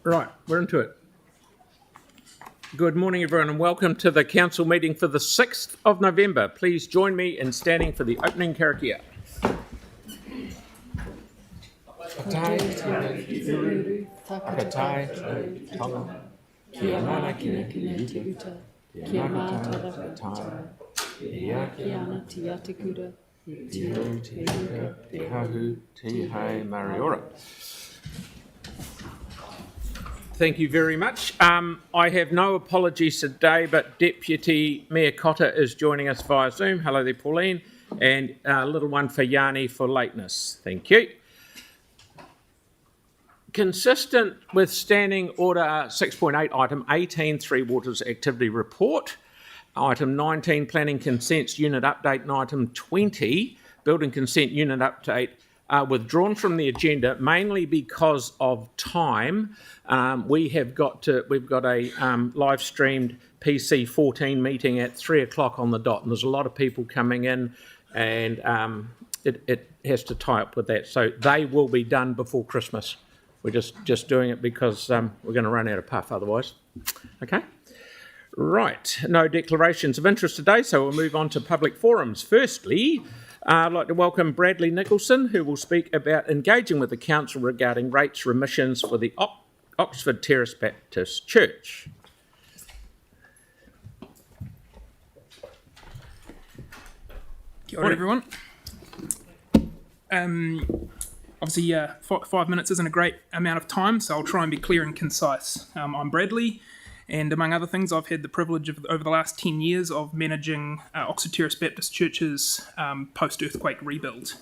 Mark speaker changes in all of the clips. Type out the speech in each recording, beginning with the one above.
Speaker 1: Right, we're into it. Good morning, everyone, and welcome to the council meeting for the 6th of November. Please join me in standing for the opening karakia. Thank you very much. I have no apologies today, but Deputy Mayor Cotter is joining us via Zoom. Hello there, Pauline. And a little one for Yanni for lateness. Thank you. Consistent with Standing Order 6.8, Item 18, Three Waters Activity Report, Item 19, Planning Consents Unit Update, and Item 20, Building Consent Unit Update, are withdrawn from the agenda mainly because of time. We've got a live streamed PC 14 meeting at 3 o'clock on the dot, and there's a lot of people coming in, and it has to tie up with that. So they will be done before Christmas. We're just doing it because we're going to run out of puff otherwise. Okay. Right. No declarations of interest today, so we'll move on to public forums. Firstly, I'd like to welcome Bradley Nicholson, who will speak about engaging with the council regarding rates remissions for the Oxford Terrace Baptist Church.
Speaker 2: Kia ora, everyone. Obviously, 5 minutes isn't a great amount of time, so I'll try and be clear and concise. I'm Bradley, and among other things, I've had the privilege of, over the last 10 years, of managing Oxford Terrace Baptist Church's post-earthquake rebuild.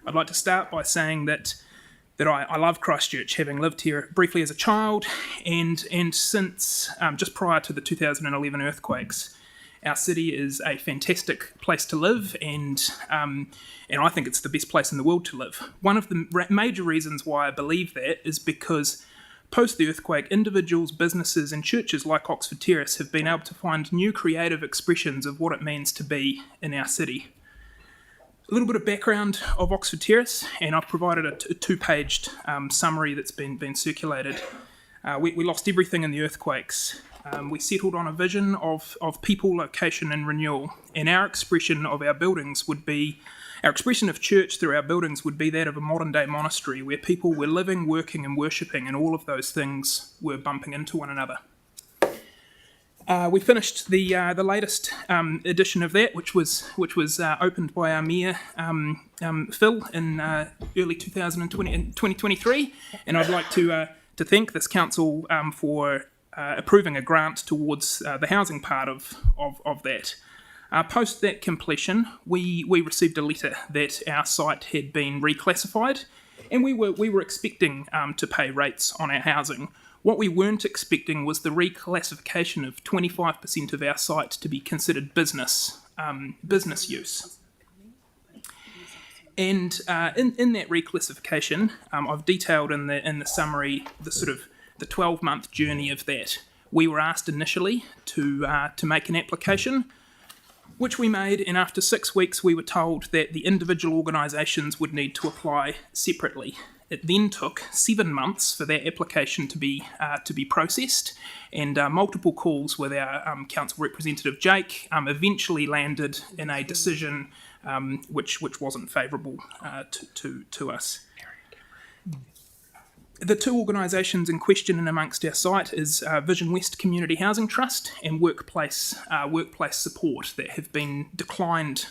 Speaker 2: I'd like to start by saying that I love Christchurch, having lived here briefly as a child, and since just prior to the 2011 earthquakes. Our city is a fantastic place to live, and I think it's the best place in the world to live. One of the major reasons why I believe that is because post the earthquake, individuals, businesses and churches like Oxford Terrace have been able to find new creative expressions of what it means to be in our city. A little bit of background of Oxford Terrace, and I've provided a two-paged summary that's been circulated. We lost everything in the earthquakes. We settled on a vision of people, location and renewal, and our expression of church through our buildings would be that of a modern-day monastery where people were living, working and worshipping, and all of those things were bumping into one another. We finished the latest edition of that, which was opened by our mayor, Phil, in early 2023, and I'd like to thank this council for approving a grant towards the housing part of that. Post that completion, we received a letter that our site had been reclassified, and we were expecting to pay rates on our housing. What we weren't expecting was the reclassification of 25% of our site to be considered business use. And in that reclassification, I've detailed in the summary the 12-month journey of that. We were asked initially to make an application, which we made, and after 6 weeks we were told that the individual organisations would need to apply separately. It then took 7 months for that application to be processed, and multiple calls with our council representative Jake eventually landed in a decision which wasn't favourable to us. The two organisations in question and amongst our site is Vision West Community Housing Trust and Workplace Support that have been declined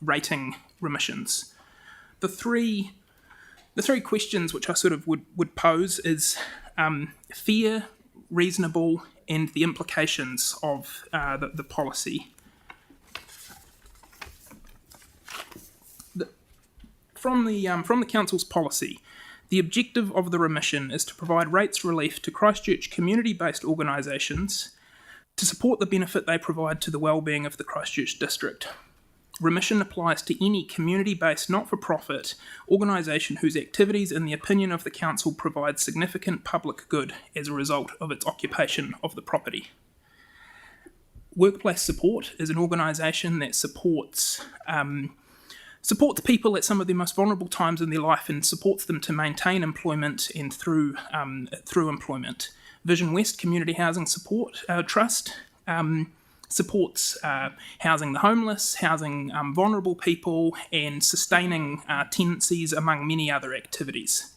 Speaker 2: rating remissions. The three questions which I would pose is fair, reasonable, and the implications of the policy. From the council's policy, the objective of the remission is to provide rates relief to Christchurch community-based organisations to support the benefit they provide to the well-being of the Christchurch district. Remission applies to any community-based not-for-profit organisation whose activities, in the opinion of the council, provide significant public good as a result of its occupation of the property. Workplace Support is an organisation that supports supports people at some of their most vulnerable times in their life and supports them to maintain employment and through employment. Vision West Community Housing Support Trust supports housing the homeless, housing vulnerable people, and sustaining tenancies, among many other activities.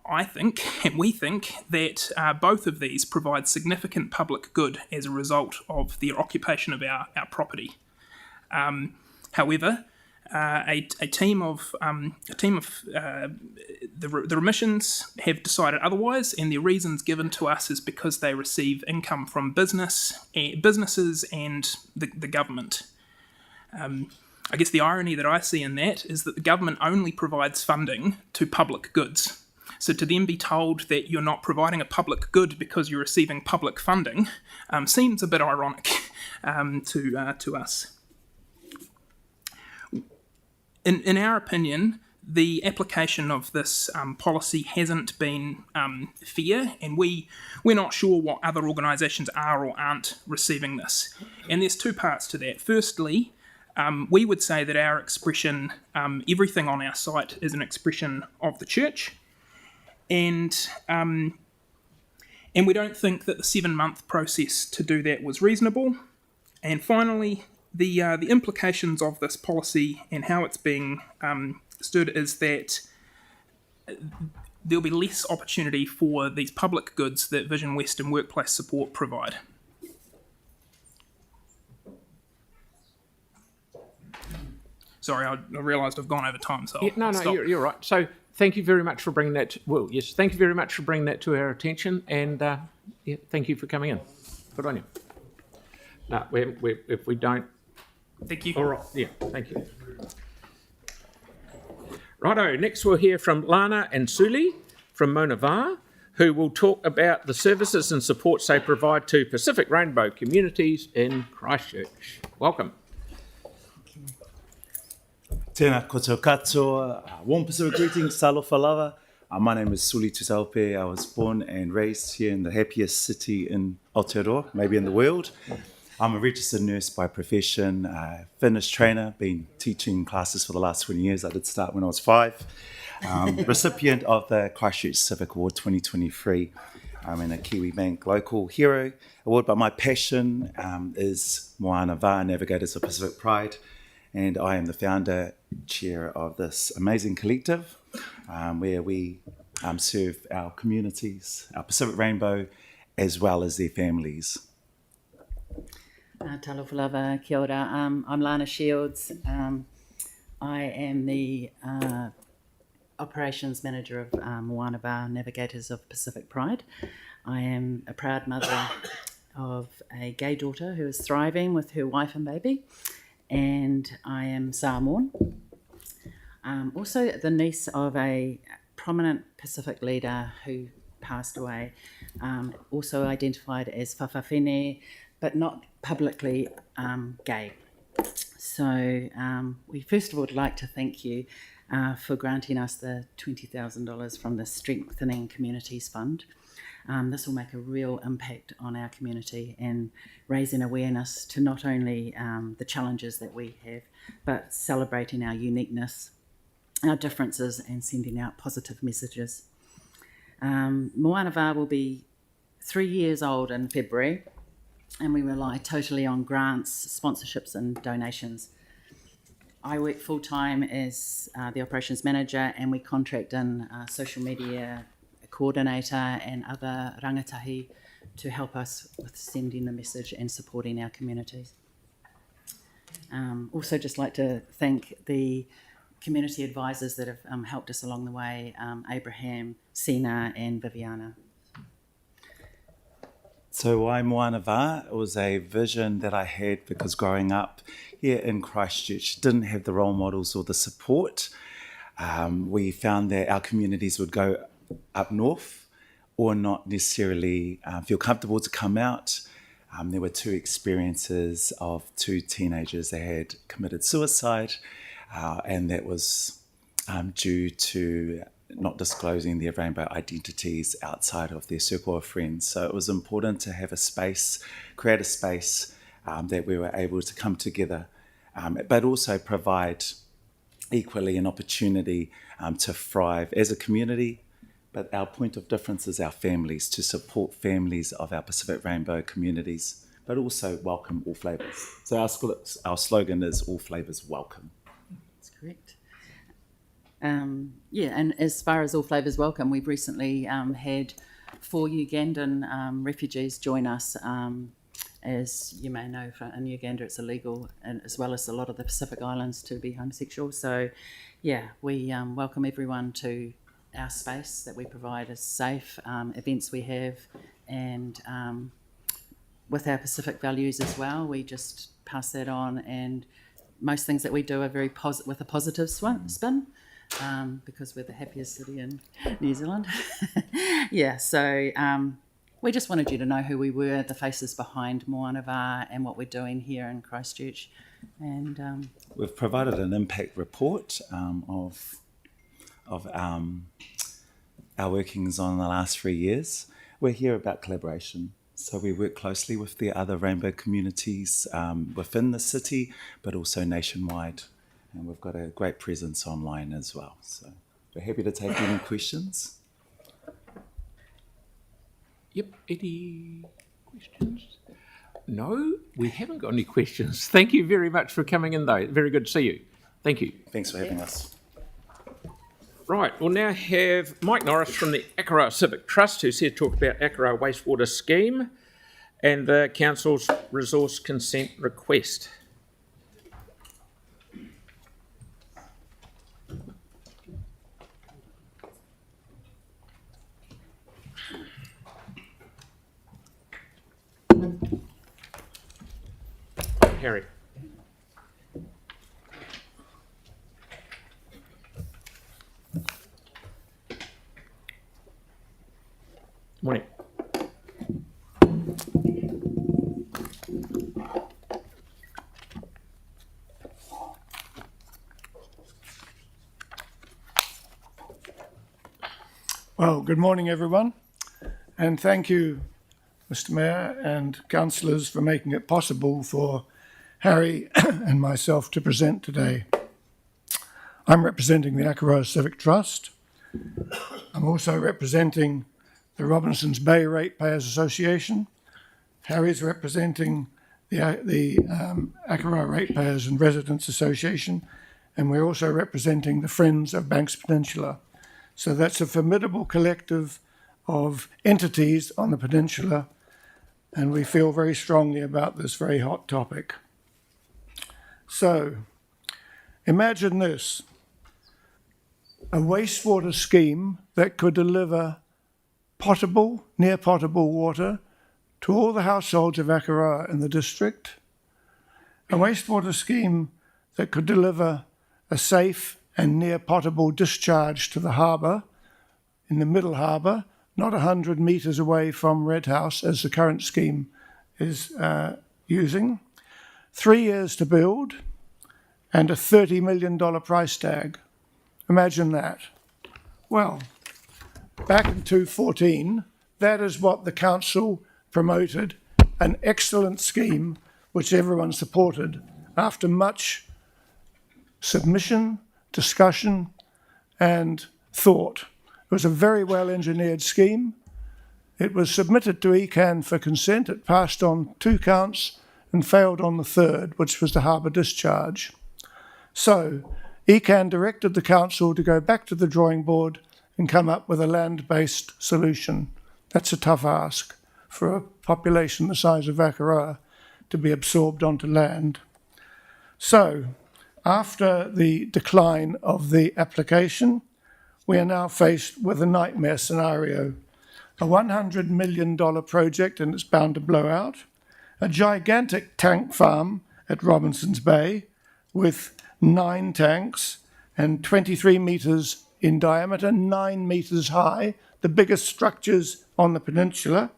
Speaker 2: I think, and we think, that both of these provide significant public good as a result of their occupation of our property. However, a team of the remissions have decided otherwise, and the reasons given to us is because they receive income from businesses and the government. I guess the irony that I see in that is that the government only provides funding to public goods. So to then be told that you're not providing a public good because you're receiving public funding seems a bit ironic to us. In our opinion, the application of this policy hasn't been fair, and we're not sure what other organisations are or aren't receiving this. And there's two parts to that. Firstly, we would say that our expression, everything on our site is an expression of the church, and we don't think that the 7-month process to do that was reasonable. And finally, the implications of this policy and how it's being stood is that there'll be less opportunity for these public goods that Vision West and workplace support provide. Sorry, I realised I've gone over time, so
Speaker 1: No,
Speaker 2: stop.
Speaker 1: you're right. So thank you very much for bringing that. Thank you very much for bringing that to our attention, and thank you for coming in. Good on you. No, if we don't.
Speaker 2: Thank you.
Speaker 1: All right. Yeah. Thank you. Righto. Next, we'll hear from Lana and Suli from Monavā, who will talk about the services and supports they provide to Pacific Rainbow communities in Christchurch. Welcome.
Speaker 3: Tēnā koutou katoa, warm Pacific greetings, talofa lava. My name is Suli Tutaupe. I was born and raised here in the happiest city in Aotearoa, maybe in the world. I'm a registered nurse by profession, fitness trainer, been teaching classes for the last 20 years. I did start when I was 5. Recipient of the Christchurch Civic Award 2023. I'm in a Kiwi Bank Local Hero Award, but my passion is Moana Wā, Navigators of Pacific Pride. And I am the founder, chair of this amazing collective where we serve our communities, our Pacific Rainbow, as well as their families.
Speaker 4: Talofa lava, kia ora. I'm Lana Shields. I am the operations manager of Moana Wā, Navigators of Pacific Pride. I am a proud mother of a gay daughter who is thriving with her wife and baby. And I am Samoan. Also the niece of a prominent Pacific leader who passed away, also identified as whawhawhine, but not publicly gay. So we first of all would like to thank you for granting us the $20,000 from the Strengthening Communities Fund. This will make a real impact on our community and raising awareness to not only the challenges that we have, but celebrating our uniqueness, our differences, and sending out positive messages. Moana Wā will be 3 years old in February, and we rely totally on grants, sponsorships, and donations. I work full-time as the operations manager, and we contract in social media coordinator and other rangatahi to help us with sending the message and supporting our communities. Also just like to thank the community advisors that have helped us along the way, Abraham, Sina and Viviana.
Speaker 3: So why Moana Wā? It was a vision that I had because growing up here in Christchurch didn't have the role models or the support. We found that our communities would go up north or not necessarily feel comfortable to come out. There were 2 experiences of 2 teenagers that had committed suicide, and that was due to not disclosing their rainbow identities outside of their circle of friends. So it was important to have a space, create a space that we were able to come together, but also provide equally an opportunity to thrive as a community. But our point of difference is our families, to support families of our Pacific Rainbow communities, but also welcome all flavours. So our slogan is all flavours welcome.
Speaker 4: That's correct. And as far as all flavours welcome, we've recently had 4 Ugandan refugees join us. As you may know, in Uganda it's illegal, and as well as a lot of the Pacific Islands, to be homosexual. So, we welcome everyone to our space that we provide as safe, events we have, and with our Pacific values as well, we just pass that on. And most things that we do are very with a positive spin, because we're the happiest city in New Zealand. We just wanted you to know who we were, the faces behind Moanawā, and what we're doing here in Christchurch. And
Speaker 3: we've provided an impact report of our workings on the last 3 years. We're here about collaboration. So we work closely with the other rainbow communities within the city, but also nationwide. And we've got a great presence online as well. So we're happy to take any questions.
Speaker 1: Yep, any questions? No, we haven't got any questions. Thank you very much for coming in, though. Very good to see you. Thank you.
Speaker 3: Thanks for having us.
Speaker 1: Right, we'll now have Mike Norris from the Akaroa Civic Trust, who's here to talk about Akaroa Wastewater Scheme and the Council's resource consent request. Harry. Morning.
Speaker 5: Well, good morning, everyone, and thank you, Mr. Mayor and councillors, for making it possible for Harry and myself to present today. I'm representing the Akaroa Civic Trust. I'm also representing the Robinsons Bay Ratepayers Association. Harry's representing the Akaroa Ratepayers and Residents Association, and we're also representing the Friends of Banks Peninsula. So that's a formidable collective of entities on the peninsula, and we feel very strongly about this very hot topic. So, imagine this: a wastewater scheme that could deliver potable, near potable water to all the households of Akaroa in the district. A wastewater scheme that could deliver a safe and near potable discharge to the harbour, in the middle harbour, not 100 metres away from Red House, as the current scheme is using. 3 years to build and a $30 million price tag. Imagine that. Well, back in 2014, that is what the council promoted, an excellent scheme which everyone supported after much submission, discussion and thought. It was a very well engineered scheme. It was submitted to ECAN for consent. It passed on 2 counts and failed on the 3rd, which was the harbour discharge. So ECAN directed the council to go back to the drawing board and come up with a land-based solution. That's a tough ask for a population the size of Akaroa to be absorbed onto land. So, after the decline of the application, we are now faced with a nightmare scenario. A $100 million project, and it's bound to blow out. A gigantic tank farm at Robinsons Bay with 9 tanks and 23 metres in diameter, 9 metres high, the biggest structures on the peninsula.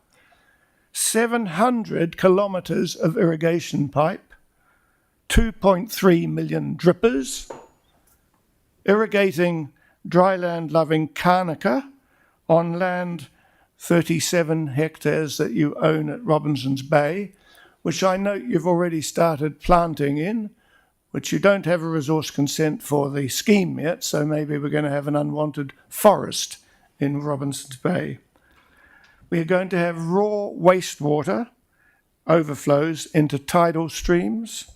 Speaker 5: 700 kilometres of irrigation pipe, 2.3 million drippers, irrigating dryland-loving Kānaka on land 37 hectares that you own at Robinsons Bay, which I note you've already started planting in, which you don't have a resource consent for the scheme yet, so maybe we're going to have an unwanted forest in Robinson's Bay. We are going to have raw wastewater overflows into tidal streams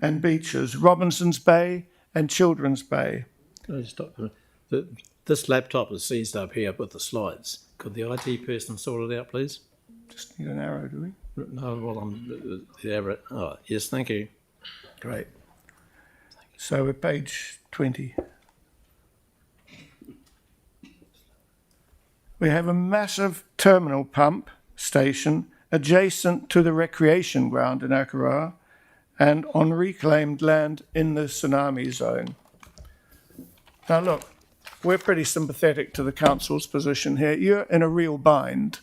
Speaker 5: and beaches, Robinson's Bay and Children's Bay.
Speaker 6: No, stop. This laptop is seized up here with the slides. Could the IT person sort it out, please?
Speaker 5: Just need an arrow, do we?
Speaker 6: No, well, the arrow. Oh, yes, thank you.
Speaker 5: Great. So we're page 20. We have a massive terminal pump station adjacent to the recreation ground in Akaroa and on reclaimed land in the tsunami zone. Now look, we're pretty sympathetic to the council's position here. You're in a real bind.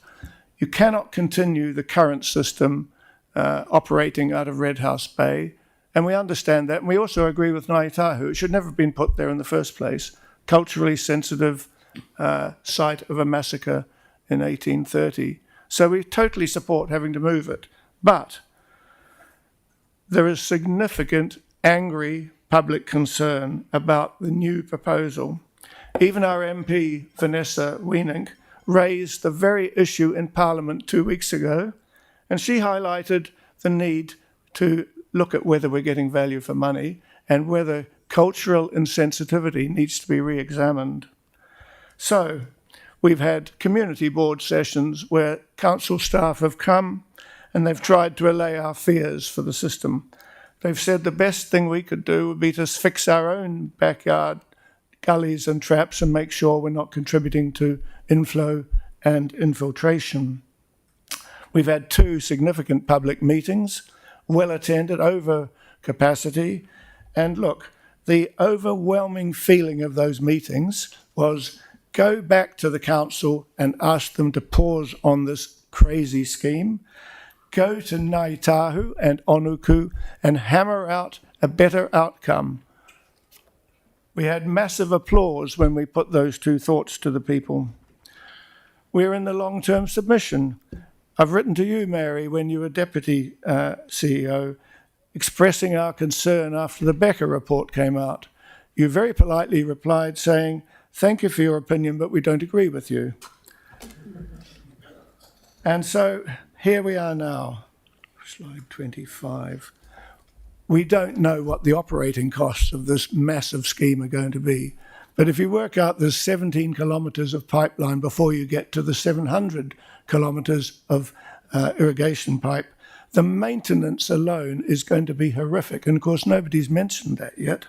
Speaker 5: You cannot continue the current system operating out of Red House Bay, and we understand that. And we also agree with Ngāi Tahu. It should never have been put there in the first place. Culturally sensitive site of a massacre in 1830. So we totally support having to move it. But there is significant angry public concern about the new proposal. Even our MP, Vanessa Wienink, raised the very issue in Parliament 2 weeks ago, and she highlighted the need to look at whether we're getting value for money and whether cultural insensitivity needs to be re-examined. So we've had community board sessions where council staff have come and they've tried to allay our fears for the system. They've said the best thing we could do would be to fix our own backyard gullies and traps and make sure we're not contributing to inflow and infiltration. We've had 2 significant public meetings, well attended, over capacity. And look, the overwhelming feeling of those meetings was go back to the council and ask them to pause on this crazy scheme, go to Ngāi Tahu and Onuku and hammer out a better outcome. We had massive applause when we put those 2 thoughts to the people. We're in the long-term submission. I've written to you, Mary, when you were Deputy CEO, expressing our concern after the Becker report came out. You very politely replied saying, thank you for your opinion, but we don't agree with you. And so here we are now, slide 25. We don't know what the operating costs of this massive scheme are going to be. But if you work out there's 17 kilometres of pipeline before you get to the 700 kilometres of irrigation pipe, the maintenance alone is going to be horrific. And of course, nobody's mentioned that yet.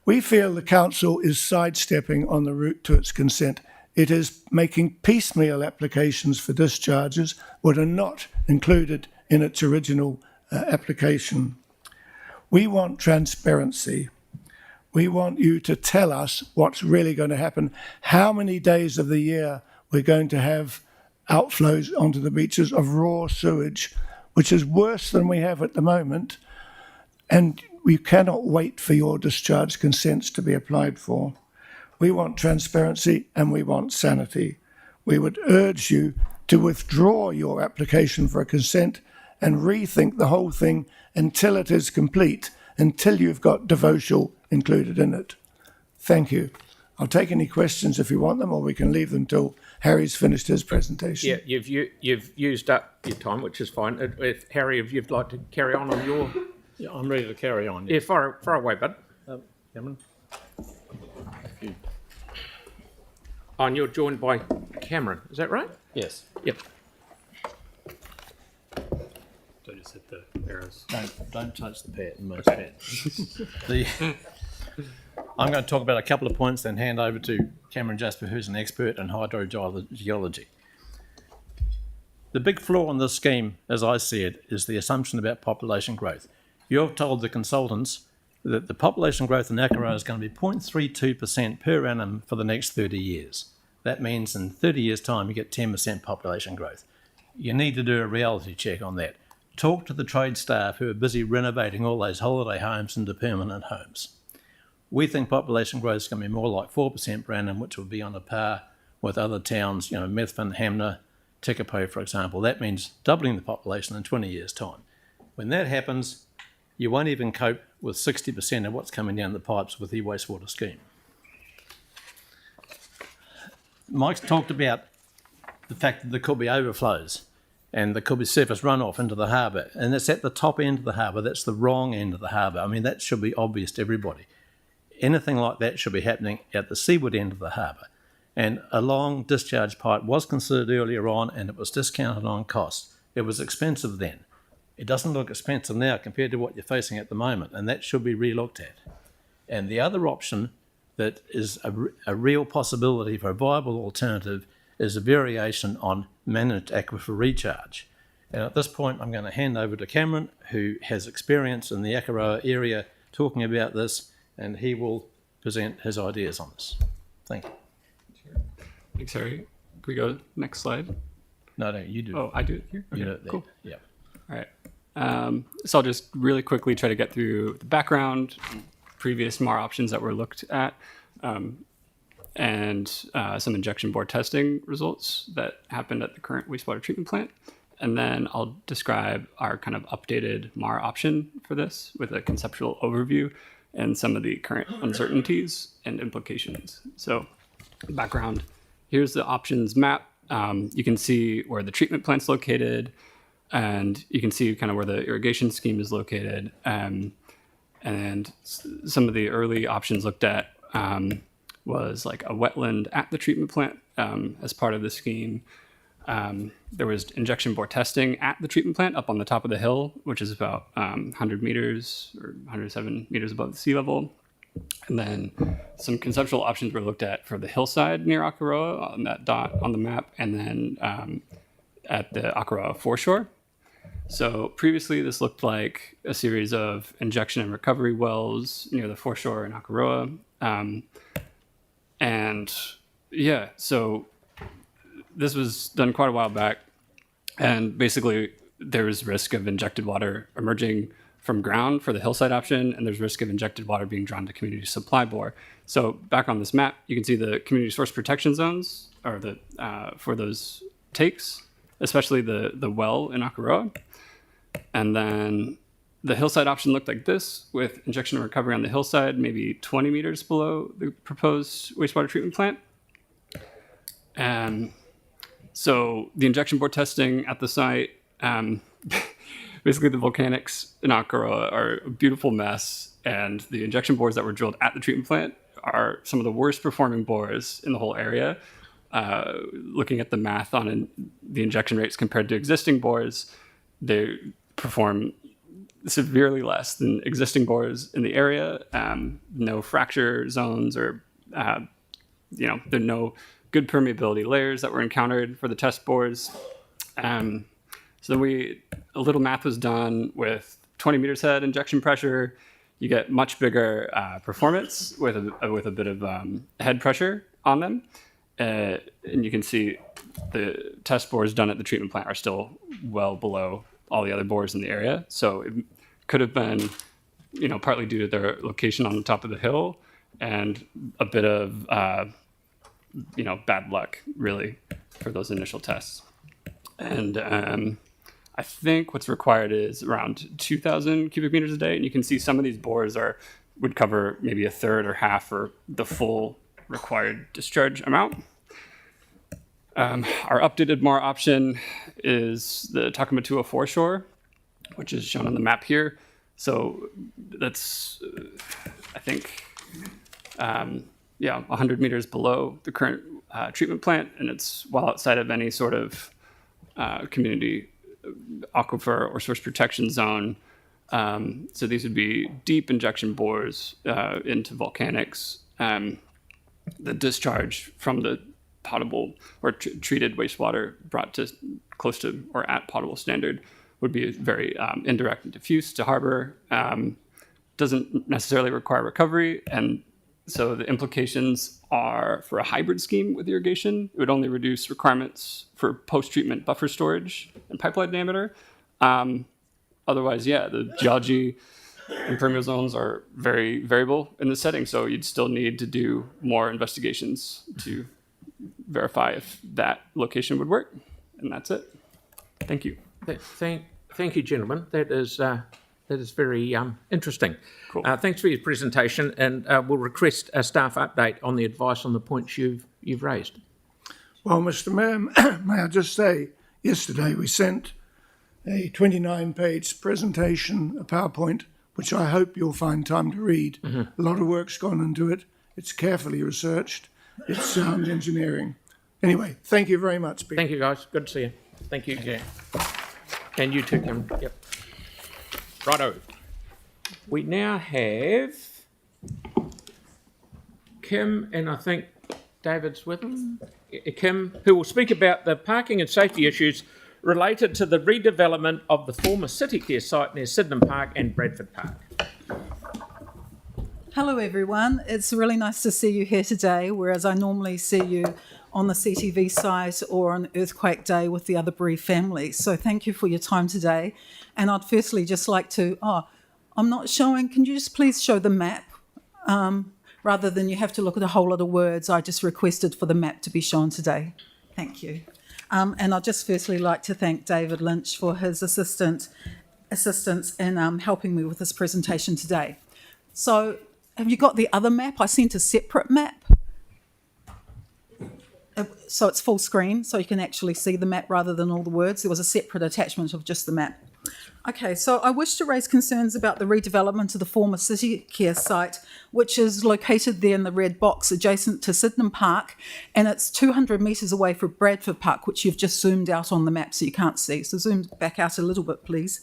Speaker 5: We feel the council is sidestepping on the route to its consent. It is making piecemeal applications for discharges that are not included in its original application. We want transparency. We want you to tell us what's really going to happen, how many days of the year we're going to have outflows onto the beaches of raw sewage, which is worse than we have at the moment, and we cannot wait for your discharge consents to be applied for. We want transparency and we want sanity. We would urge you to withdraw your application for a consent and rethink the whole thing until it is complete, until you've got devotional included in it. Thank you. I'll take any questions if you want them, or we can leave them till Harry's finished his presentation.
Speaker 1: Yeah, you've used up your time, which is fine. If Harry, if you'd like to carry on your...
Speaker 6: Yeah, I'm ready to carry on.
Speaker 1: Yeah, far away, bud.
Speaker 6: Cameron?
Speaker 1: Oh, and you're joined by Cameron, is that right?
Speaker 6: Yes.
Speaker 1: Yep.
Speaker 6: So just hit the arrows. Don't touch the pad, most pads. I'm going to talk about a couple of points, then hand over to Cameron Jasper, who's an expert in hydrogeology. The big flaw in this scheme, as I see it, is the assumption about population growth. You've told the consultants that the population growth in Akaroa is going to be 0.32% per annum for the next 30 years. That means in 30 years' time, you get 10% population growth. You need to do a reality check on that. Talk to the trade staff who are busy renovating all those holiday homes into permanent homes. We think population growth is going to be more like 4% per annum, which will be on a par with other towns, Methven, Hamner, Tekapo, for example. That means doubling the population in 20 years' time. When that happens, you won't even cope with 60% of what's coming down the pipes with the wastewater scheme. Mike's talked about the fact that there could be overflows and there could be surface runoff into the harbour, and it's at the top end of the harbour. That's the wrong end of the harbour. I mean, that should be obvious to everybody. Anything like that should be happening at the seaward end of the harbour. And a long discharge pipe was considered earlier on, and it was discounted on cost. It was expensive then. It doesn't look expensive now compared to what you're facing at the moment, and that should be re-looked at. And the other option that is a real possibility for a viable alternative is a variation on managed aquifer recharge. And at this point, I'm going to hand over to Cameron, who has experience in the Akaroa area talking about this, and he will present his ideas on this. Thank you.
Speaker 7: Thanks, Harry. Can we go next slide?
Speaker 6: No, you do.
Speaker 7: Oh, I do it here? Okay,
Speaker 6: You do it there.
Speaker 7: cool.
Speaker 6: Yeah.
Speaker 7: All right. So I'll just really quickly try to get through the background, previous MAR options that were looked at, and some injection bore testing results that happened at the current wastewater treatment plant. And then I'll describe our kind of updated MAR option for this with a conceptual overview and some of the current uncertainties and implications. So background, here's the options map. You can see where the treatment plant's located, and you can see kind of where the irrigation scheme is located. And some of the early options looked at was like a wetland at the treatment plant as part of the scheme. There was injection bore testing at the treatment plant up on the top of the hill, which is about 100 meters or 107 meters above the sea level. And then some conceptual options were looked at for the hillside near Akaroa on that dot on the map, and then at the Akaroa foreshore. So previously this looked like a series of injection and recovery wells near the foreshore in Akaroa. And yeah, so this was done quite a while back, and basically there was risk of injected water emerging from ground for the hillside option, and there's risk of injected water being drawn to community supply bore. So back on this map, you can see the community source protection zones are the for those takes, especially the well in Akaroa. And then the hillside option looked like this, with injection and recovery on the hillside, maybe 20 meters below the proposed wastewater treatment plant. And so the injection bore testing at the site, basically the volcanics in Akaroa are a beautiful mess, and the injection bores that were drilled at the treatment plant are some of the worst performing bores in the whole area. Looking at the math on the injection rates compared to existing bores, they perform severely less than existing bores in the area. No fracture zones, or there are no good permeability layers that were encountered for the test bores. So then a little math was done with 20 meters head injection pressure. You get much bigger performance with a bit of head pressure on them. And you can see the test bores done at the treatment plant are still well below all the other bores in the area. So it could have been, partly due to their location on the top of the hill and a bit of, bad luck, really, for those initial tests. And I think what's required is around 2,000 cubic meters a day. And you can see some of these bores would cover maybe a third or half or the full required discharge amount. Our updated MAR option is the Takamatua foreshore, which is shown on the map here. So that's, I think, 100 meters below the current treatment plant, and it's well outside of any sort of community aquifer or source protection zone. So these would be deep injection bores into volcanics. The discharge from the potable or treated wastewater brought to close to or at potable standard would be very indirect and diffuse to harbor. Doesn't necessarily require recovery, and so the implications are for a hybrid scheme with irrigation. It would only reduce requirements for post-treatment buffer storage and pipeline diameter. Otherwise, the geology and permeable zones are very variable in this setting, so you'd still need to do more investigations to verify if that location would work. And that's it. Thank you.
Speaker 1: Thank you, gentlemen. That is That is very interesting.
Speaker 7: Cool.
Speaker 1: Thanks for your presentation, and we'll request a staff update on the advice on the points you've raised.
Speaker 5: Well, Mr. Mayor, may I just say, yesterday we sent a 29-page presentation, a PowerPoint, which I hope you'll find time to read. A lot of work's gone into it. It's carefully researched. It's sound engineering. Anyway, thank you very much, Peter.
Speaker 1: Thank you, guys. Good to see you. Thank you.
Speaker 6: Okay.
Speaker 1: And you too, Kim. Yep. Righto. We now have Kim, and I think David's with him. Kim, who will speak about the parking and safety issues related to the redevelopment of the former City Care site near Sydenham Park and Bradford Park.
Speaker 8: Hello everyone, it's really nice to see you here today, whereas I normally see you on the CTV site or on Earthquake Day with the other bereaved families. So thank you for your time today. And I'd firstly just like to, I'm not showing, can you just please show the map? Rather than you have to look at a whole lot of words, I just requested for the map to be shown today. Thank you. And I'd just firstly like to thank David Lynch for his assistance in helping me with this presentation today. So have you got the other map? I sent a separate map. So it's full screen, so you can actually see the map rather than all the words. There was a separate attachment of just the map. Okay, so I wish to raise concerns about the redevelopment of the former City Care site, which is located there in the red box adjacent to Sydenham Park, and it's 200 metres away from Bradford Park, which you've just zoomed out on the map so you can't see. So zoom back out a little bit, please.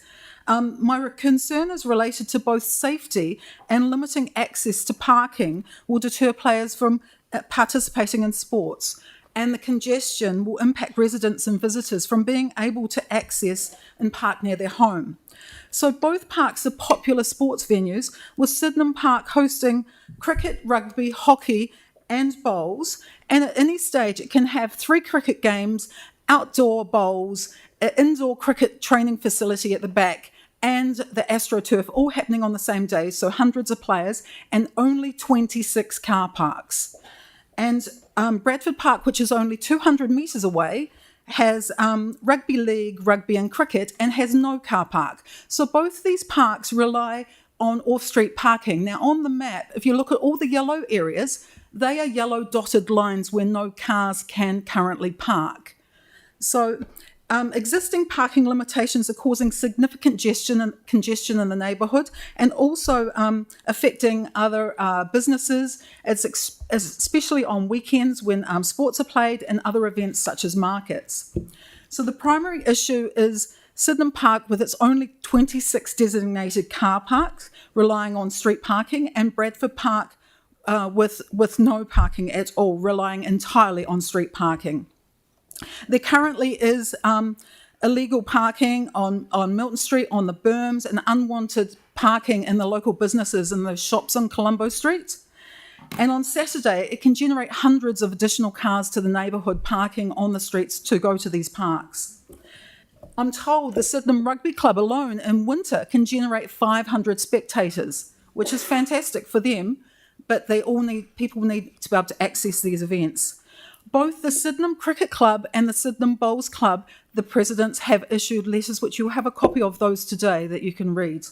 Speaker 8: My concern is related to both safety and limiting access to parking will deter players from participating in sports, and the congestion will impact residents and visitors from being able to access and park near their home. So both parks are popular sports venues, with Sydenham Park hosting cricket, rugby, hockey and bowls, and at any stage it can have 3 cricket games, outdoor bowls, an indoor cricket training facility at the back, and the AstroTurf all happening on the same day, so hundreds of players and only 26 car parks. And Bradford Park, which is only 200 metres away, has rugby league, rugby and cricket, and has no car park. So both these parks rely on off-street parking. Now on the map, if you look at all the yellow areas, they are yellow dotted lines where no cars can currently park. So existing parking limitations are causing significant congestion in the neighbourhood, and also affecting other businesses, especially on weekends when sports are played and other events such as markets. So the primary issue is Sydenham Park with its only 26 designated car parks relying on street parking, and Bradford Park with no parking at all, relying entirely on street parking. There currently is illegal parking on Milton Street, on the berms, and unwanted parking in the local businesses and the shops on Colombo Street. And on Saturday, it can generate hundreds of additional cars to the neighbourhood parking on the streets to go to these parks. I'm told the Sydenham Rugby Club alone in winter can generate 500 spectators, which is fantastic for them, but people need to be able to access these events. Both the Sydenham Cricket Club and the Sydenham Bowls Club, the presidents have issued letters, which you'll have a copy of those today that you can read.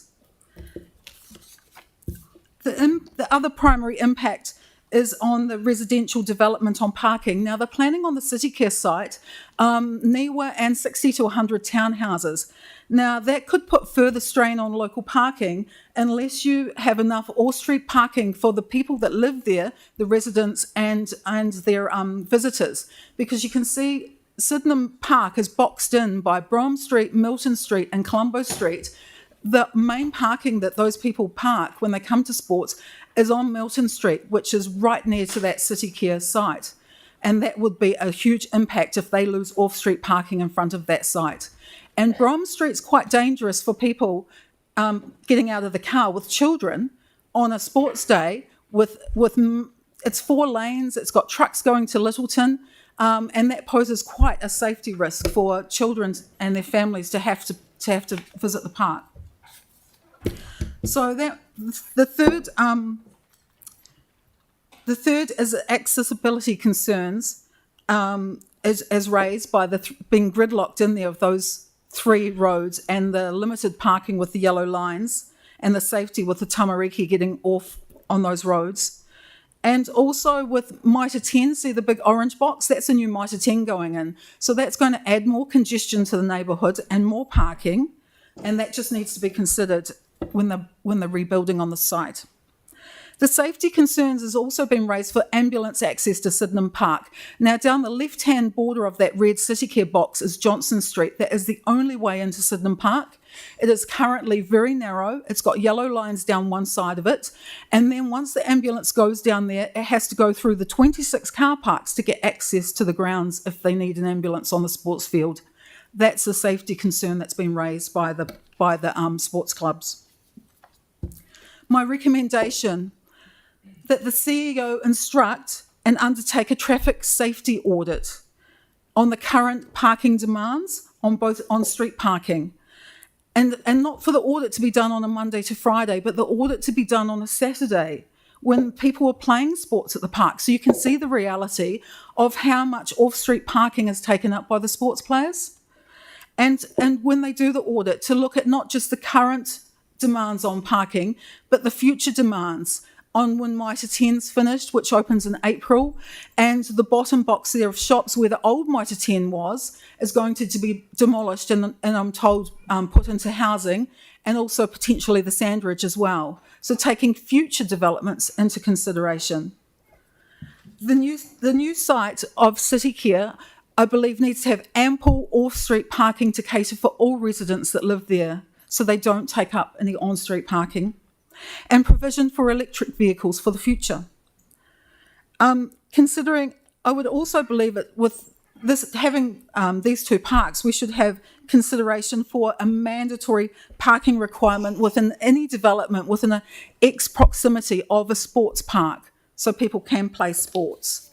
Speaker 8: The other primary impact is on the residential development on parking. Now, they're planning on the City Care site, NIWA and 60 to 100 townhouses. Now, that could put further strain on local parking unless you have enough all-street parking for the people that live there, the residents and their visitors. Because you can see Sydenham Park is boxed in by Brougham Street, Milton Street and Colombo Street. The main parking that those people park when they come to sports is on Milton Street, which is right near to that City Care site. And that would be a huge impact if they lose off-street parking in front of that site. And Brougham Street's quite dangerous for people getting out of the car with children on a sports day. It's 4 lanes, it's got trucks going to Littleton, and that poses quite a safety risk for children and their families to have to visit the park. So the third is accessibility concerns as raised by being gridlocked in there of those 3 roads and the limited parking with the yellow lines and the safety with the tamariki getting off on those roads. And also with Mitre 10, see the big orange box? That's a new Mitre 10 going in. So that's going to add more congestion to the neighbourhood and more parking, and that just needs to be considered when they're rebuilding on the site. The safety concerns has also been raised for ambulance access to Sydenham Park. Now, down the left-hand border of that red CityCare box is Johnson Street. That is the only way into Sydenham Park. It is currently very narrow. It's got yellow lines down one side of it. And then once the ambulance goes down there, it has to go through the 26 car parks to get access to the grounds if they need an ambulance on the sports field. That's a safety concern that's been raised by the sports clubs. My recommendation that the CEO instruct and undertake a traffic safety audit on the current parking demands on both on-street parking. And not for the audit to be done on a Monday to Friday, but the audit to be done on a Saturday when people are playing sports at the park. So you can see the reality of how much off-street parking is taken up by the sports players. And when they do the audit, to look at not just the current demands on parking, but the future demands on when Mitre 10's finished, which opens in April, and the bottom box there of shops where the old Mitre 10 was is going to be demolished and I'm told put into housing, and also potentially the Sandridge as well. So taking future developments into consideration. The new site of CityCare, I believe, needs to have ample off-street parking to cater for all residents that live there, so they don't take up any on-street parking, and provision for electric vehicles for the future. Considering, I would also believe that with this having these 2 parks, we should have consideration for a mandatory parking requirement within any development within an X proximity of a sports park, so people can play sports.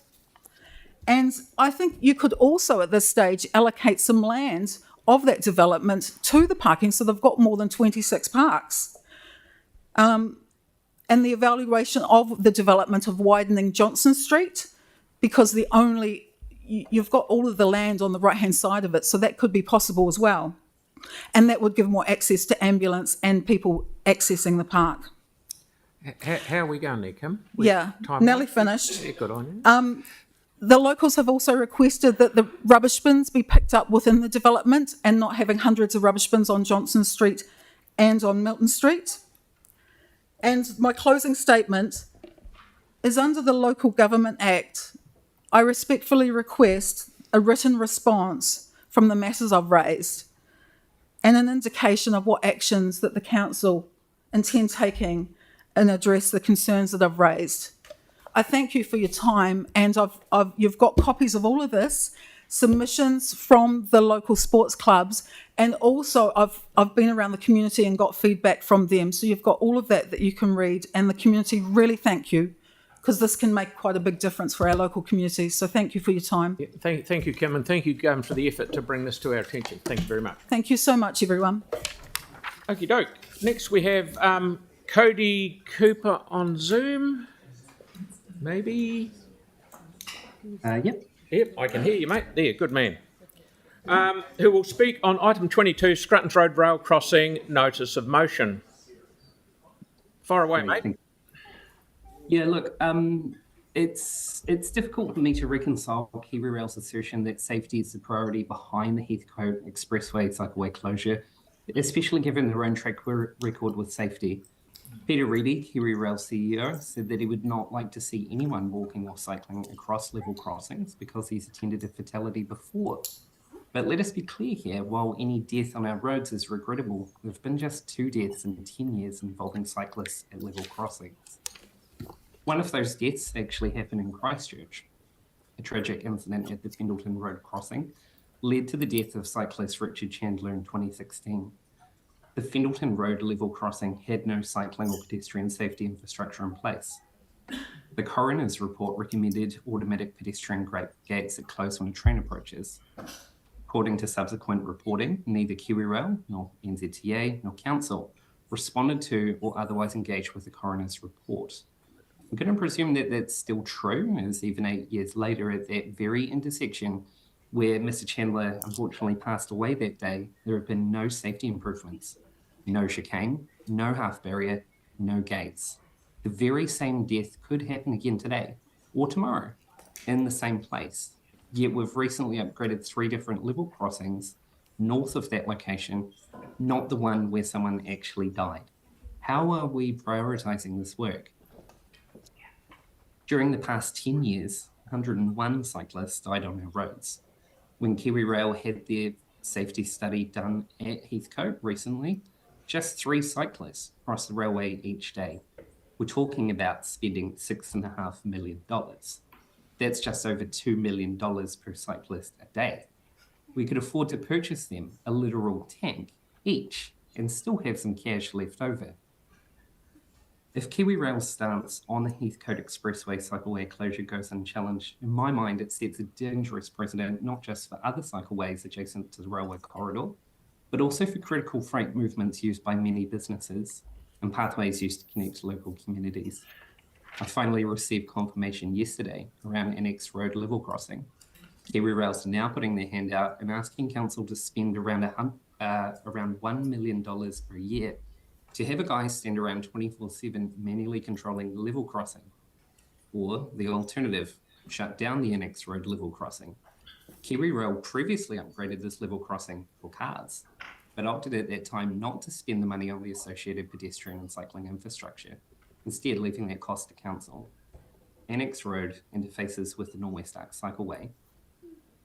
Speaker 8: And I think you could also at this stage allocate some land of that development to the parking, so they've got more than 26 parks. And the evaluation of the development of widening Johnson Street, because you've got all of the land on the right-hand side of it, so that could be possible as well. And that would give more access to ambulance and people accessing the park.
Speaker 1: How are we going there, Kim?
Speaker 8: Nearly finished.
Speaker 1: Yeah, good on you.
Speaker 8: The locals have also requested that the rubbish bins be picked up within the development and not having hundreds of rubbish bins on Johnson Street and on Milton Street. And my closing statement is, under the Local Government Act, I respectfully request a written response from the matters I've raised and an indication of what actions that the council intend taking and address the concerns that I've raised. I thank you for your time, and you've got copies of all of this, submissions from the local sports clubs, and also I've been around the community and got feedback from them. So you've got all of that you can read, and the community really thank you, because this can make quite a big difference for our local communities. So thank you for your time.
Speaker 1: Yeah, thank you, Kim, and thank you for the effort to bring this to our attention. Thank you very much.
Speaker 8: Thank you so much, everyone.
Speaker 1: Okie doke. Next we have Cody Cooper on Zoom. Maybe?
Speaker 9: Yep.
Speaker 1: Yep, I can hear you, mate. There, good man. Who will speak on item 22, Scruttons Road Rail Crossing, Notice of Motion. Fire away, mate.
Speaker 9: Yeah, look, it's difficult for me to reconcile KiwiRail's assertion that safety is the priority behind the Heathcote Expressway cycleway closure, especially given their own track record with safety. Peter Reedy, KiwiRail CEO, said that he would not like to see anyone walking or cycling across level crossings because he's attended a fatality before. But let us be clear here, while any death on our roads is regrettable, there have been just 2 deaths in 10 years involving cyclists at level crossings. One of those deaths actually happened in Christchurch. A tragic incident at the Pendleton Road crossing led to the death of cyclist Richard Chandler in 2016. The Pendleton Road level crossing had no cycling or pedestrian safety infrastructure in place. The coroner's report recommended automatic pedestrian gates that close when a train approaches. According to subsequent reporting, neither KiwiRail, nor NZTA, nor Council responded to or otherwise engaged with the coroner's report. I'm going to presume that that's still true, as even 8 years later at that very intersection, Where Mr. Chandler unfortunately passed away that day, there have been no safety improvements, no chicane, no half barrier, no gates. The very same death could happen again today or tomorrow in the same place. Yet we've recently upgraded 3 different level crossings north of that location, not the one where someone actually died. How are we prioritising this work? During the past 10 years, 101 cyclists died on our roads. When Kiwi Rail had their safety study done at Heathcote recently, just 3 cyclists crossed the railway each day. We're talking about spending $6.5 million. That's just over $2 million per cyclist a day. We could afford to purchase them a literal tank each and still have some cash left over. If Kiwi Rail's stance on the Heathcote Expressway cycleway closure goes unchallenged, in my mind it sets a dangerous precedent not just for other cycleways adjacent to the railway corridor, but also for critical freight movements used by many businesses and pathways used to connect local communities. I finally received confirmation yesterday around Annex Road level crossing. Kiwi Rail's now putting their hand out and asking council to spend around $1 million per year to have a guy stand around 24/7 manually controlling the level crossing. Or the alternative, shut down the Annex Road level crossing. Kiwi Rail previously upgraded this level crossing for cars, but opted at that time not to spend the money on the associated pedestrian and cycling infrastructure, instead leaving that cost to council. Annex Road interfaces with the Norwest Arc cycleway,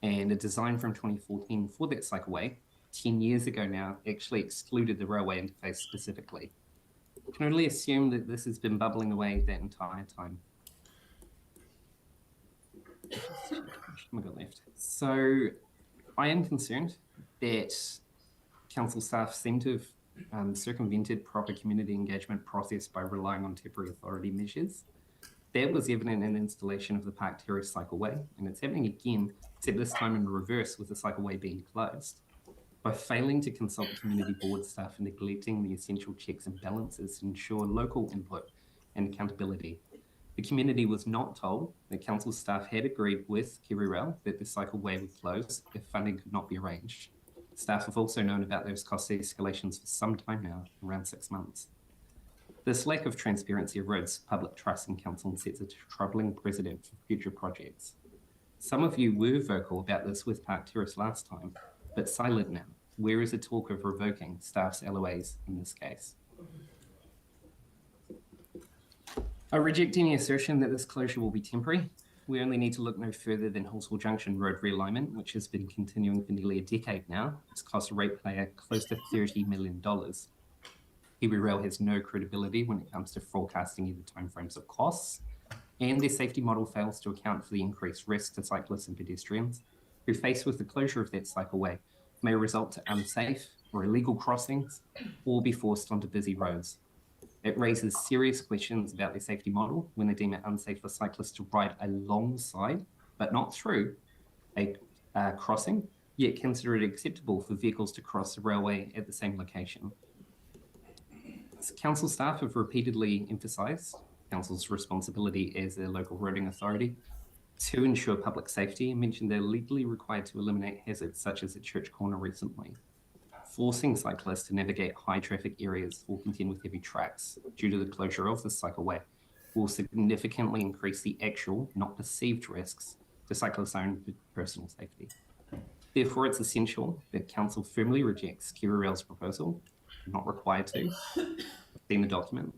Speaker 9: and a design from 2014 for that cycleway, 10 years ago now, actually excluded the railway interface specifically. I can only assume that this has been bubbling away that entire time. So I am concerned that council staff seem to have circumvented proper community engagement process by relying on temporary authority measures. That was evident in the installation of the Park Terrace cycleway, and it's happening again, except this time in reverse with the cycleway being closed. By failing to consult community board staff and neglecting the essential checks and balances to ensure local input and accountability, the community was not told that council staff had agreed with Kiwi Rail that the cycleway would close if funding could not be arranged. Staff have also known about those cost escalations for some time now, around 6 months. This lack of transparency erodes public trust in council and sets a troubling precedent for future projects. Some of you were vocal about this with Park Terrace last time, but silent now. Where is the talk of revoking staff's LOAs in this case? I reject any assertion that this closure will be temporary. We only need to look no further than Halswell Junction Road realignment, which has been continuing for nearly a decade now. It's cost a ratepayer close to $30 million. Kiwi Rail has no credibility when it comes to forecasting either timeframes or costs, and their safety model fails to account for the increased risk to cyclists and pedestrians, who, faced with the closure of that cycleway, may result to unsafe or illegal crossings or be forced onto busy roads. It raises serious questions about their safety model when they deem it unsafe for cyclists to ride alongside, but not through, a crossing, yet consider it acceptable for vehicles to cross the railway at the same location. Council staff have repeatedly emphasised council's responsibility as a local roading authority to ensure public safety and mentioned they're legally required to eliminate hazards such as at Church Corner recently. Forcing cyclists to navigate high traffic areas or contend with heavy trucks due to the closure of the cycleway will significantly increase the actual, not perceived risks to cyclists' own personal safety. Therefore, it's essential that council firmly rejects Kiwi Rail's proposal, not required to, in the document.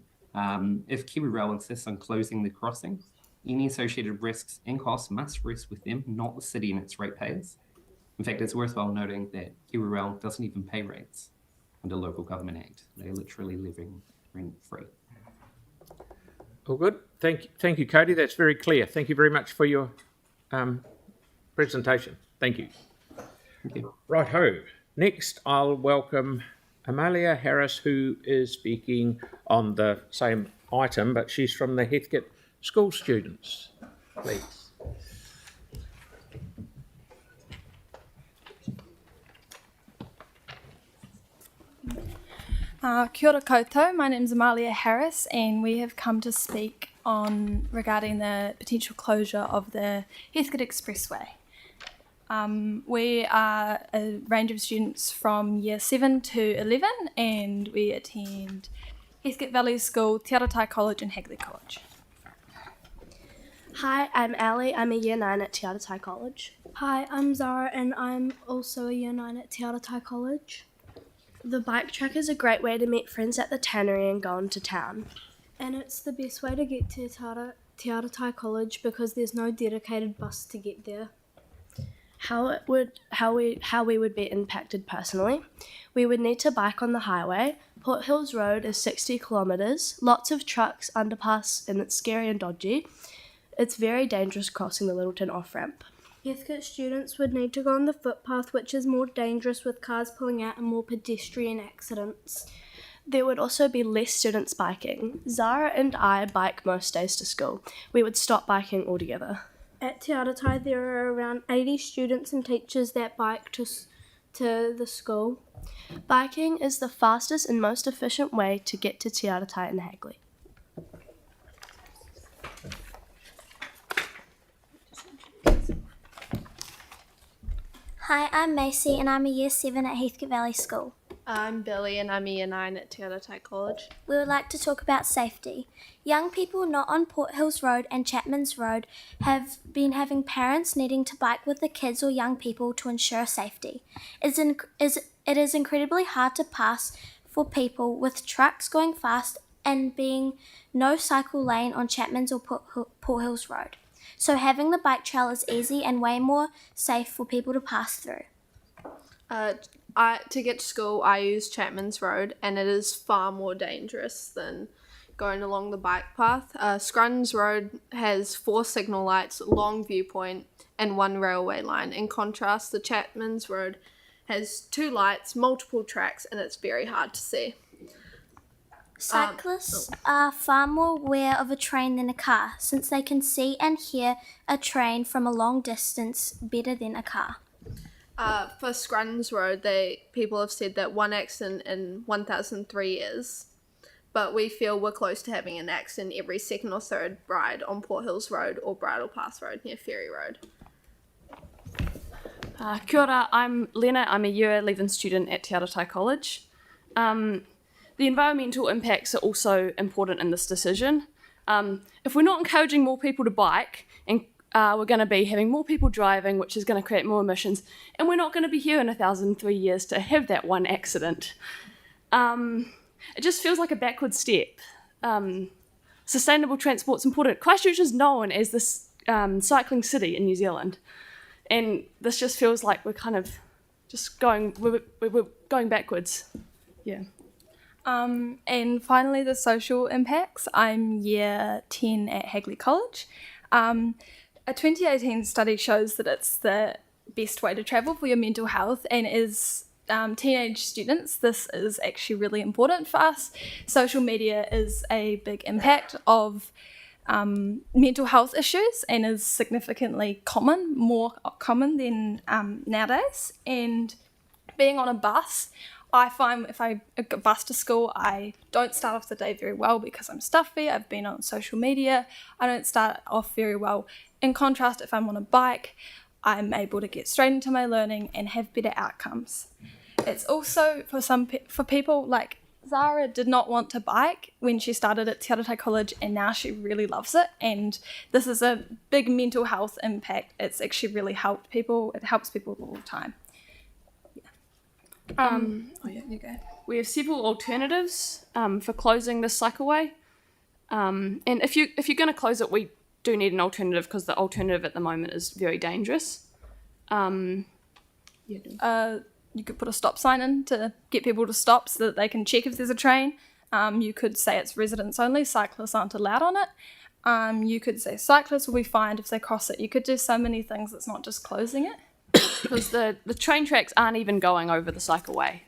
Speaker 9: If Kiwi Rail insists on closing the crossing, any associated risks and costs must rest with them, not the city and its ratepayers. In fact, it's worthwhile noting that Kiwi Rail doesn't even pay rates under Local Government Act. They're literally living rent-free.
Speaker 1: All good. Thank you, Cody. That's very clear. Thank you very much for your presentation. Thank you.
Speaker 9: Thank you.
Speaker 1: Right-ho. Next, I'll welcome Amalia Harris, who is speaking on the same item, but she's from the Heathcote School students. Please.
Speaker 10: Kia ora koutou, my name is Amalia Harris and we have come to speak on regarding the potential closure of the Heathcote Expressway. We are a range of students from year 7 to 11, and we attend Heathcote Valley School, Te Aratai College and Hagley College.
Speaker 11: Hi, I'm Ali. I'm a year 9 at Te Aratai College.
Speaker 12: Hi, I'm Zara and I'm also a year 9 at Te Aratai College.
Speaker 11: The bike track is a great way to meet friends at the tannery and go into town.
Speaker 12: And it's the best way to get to Te Aratai College because there's no dedicated bus to get there.
Speaker 11: How we would be impacted personally. We would need to bike on the highway. Port Hills Road is 60 kilometres, lots of trucks, underpass, and it's scary and dodgy. It's very dangerous crossing the Littleton off-ramp.
Speaker 12: Heathcote students would need to go on the footpath, which is more dangerous with cars pulling out and more pedestrian accidents.
Speaker 11: There would also be less students biking. Zara and I bike most days to school. We would stop biking altogether.
Speaker 12: At Te Aratai, there are around 80 students and teachers that bike to the school.
Speaker 11: Biking is the fastest and most efficient way to get to Te Aratai and Hagley.
Speaker 13: Hi, I'm Macy and I'm a year 7 at Heathcote Valley School.
Speaker 14: I'm Billy and I'm a year 9 at Te Aratai College.
Speaker 13: We would like to talk about safety. Young people not on Port Hills Road and Chapman's Road have been having parents needing to bike with the kids or young people to ensure safety. It is incredibly hard to pass for people with trucks going fast and being no cycle lane on Chapman's or Port Hills Road. So having the bike trail is easy and way more safe for people to pass through.
Speaker 14: To get to school, I use Chapman's Road, and it is far more dangerous than going along the bike path. Scruns Road has 4 signal lights, long viewpoint, and 1 railway line. In contrast, the Chapman's Road has 2 lights, multiple tracks, and it's very hard to see.
Speaker 13: Cyclists are far more aware of a train than a car, since they can see and hear a train from a long distance better than a car.
Speaker 14: For Scruns Road, people have said that 1 accident in 1,003 years, but we feel we're close to having an accident every second or third ride on Port Hills Road or Bridle Path Road near Ferry Road.
Speaker 15: Kia ora, I'm Lena. I'm a year 11 student at Te Aratai College. The environmental impacts are also important in this decision. If we're not encouraging more people to bike, and we're going to be having more people driving, which is going to create more emissions, and we're not going to be here in 1,003 years to have that one accident. It just feels like a backward step. Sustainable transport's important. Christchurch is known as this cycling city in New Zealand, and this just feels like we're kind of just we're going backwards. Yeah.
Speaker 10: And finally, the social impacts. I'm year 10 at Hagley College. A 2018 study shows that it's the best way to travel for your mental health, and as teenage students, this is actually really important for us. Social media is a big impact of mental health issues and is significantly more common than nowadays. And being on a bus, I find if I bus to school, I don't start off the day very well because I'm stuffy. I've been on social media. I don't start off very well. In contrast, if I'm on a bike, I'm able to get straight into my learning and have better outcomes. It's also for people like Zara did not want to bike when she started at Te Aratai College, and now she really loves it. And this is a big mental health impact. It's actually really helped people. It helps people all the time.
Speaker 15: You go. We have several alternatives for closing this cycleway, and if you're going to close it, we do need an alternative because the alternative at the moment is very dangerous.
Speaker 10: You could put a stop sign in to get people to stop so that they can check if there's a train. You could say it's residents only, cyclists aren't allowed on it. You could say cyclists will be fined if they cross it. You could do so many things. It's not just closing it.
Speaker 15: Because the train tracks aren't even going over the cycleway.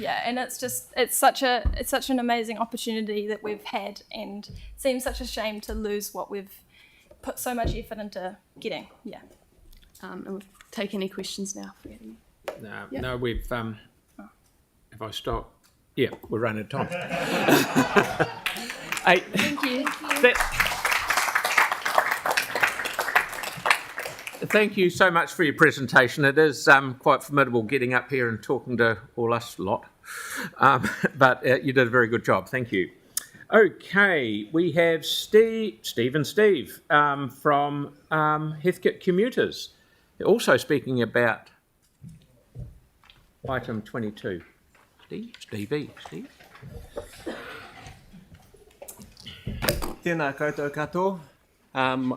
Speaker 10: And it's such an amazing opportunity that we've had, and it seems such a shame to lose what we've put so much effort into getting. Yeah.
Speaker 15: And we'll take any questions now.
Speaker 1: No, we've. If I stop, yeah, we're running out of time.
Speaker 10: Thank you.
Speaker 1: thank you so much for your presentation. It is quite formidable getting up here and talking to all us lot, but you did a very good job. Thank you. Okay, we have Steve from Heathcote Commuters, also speaking about item 22. Steve.
Speaker 16: Tēnā koutou katoa.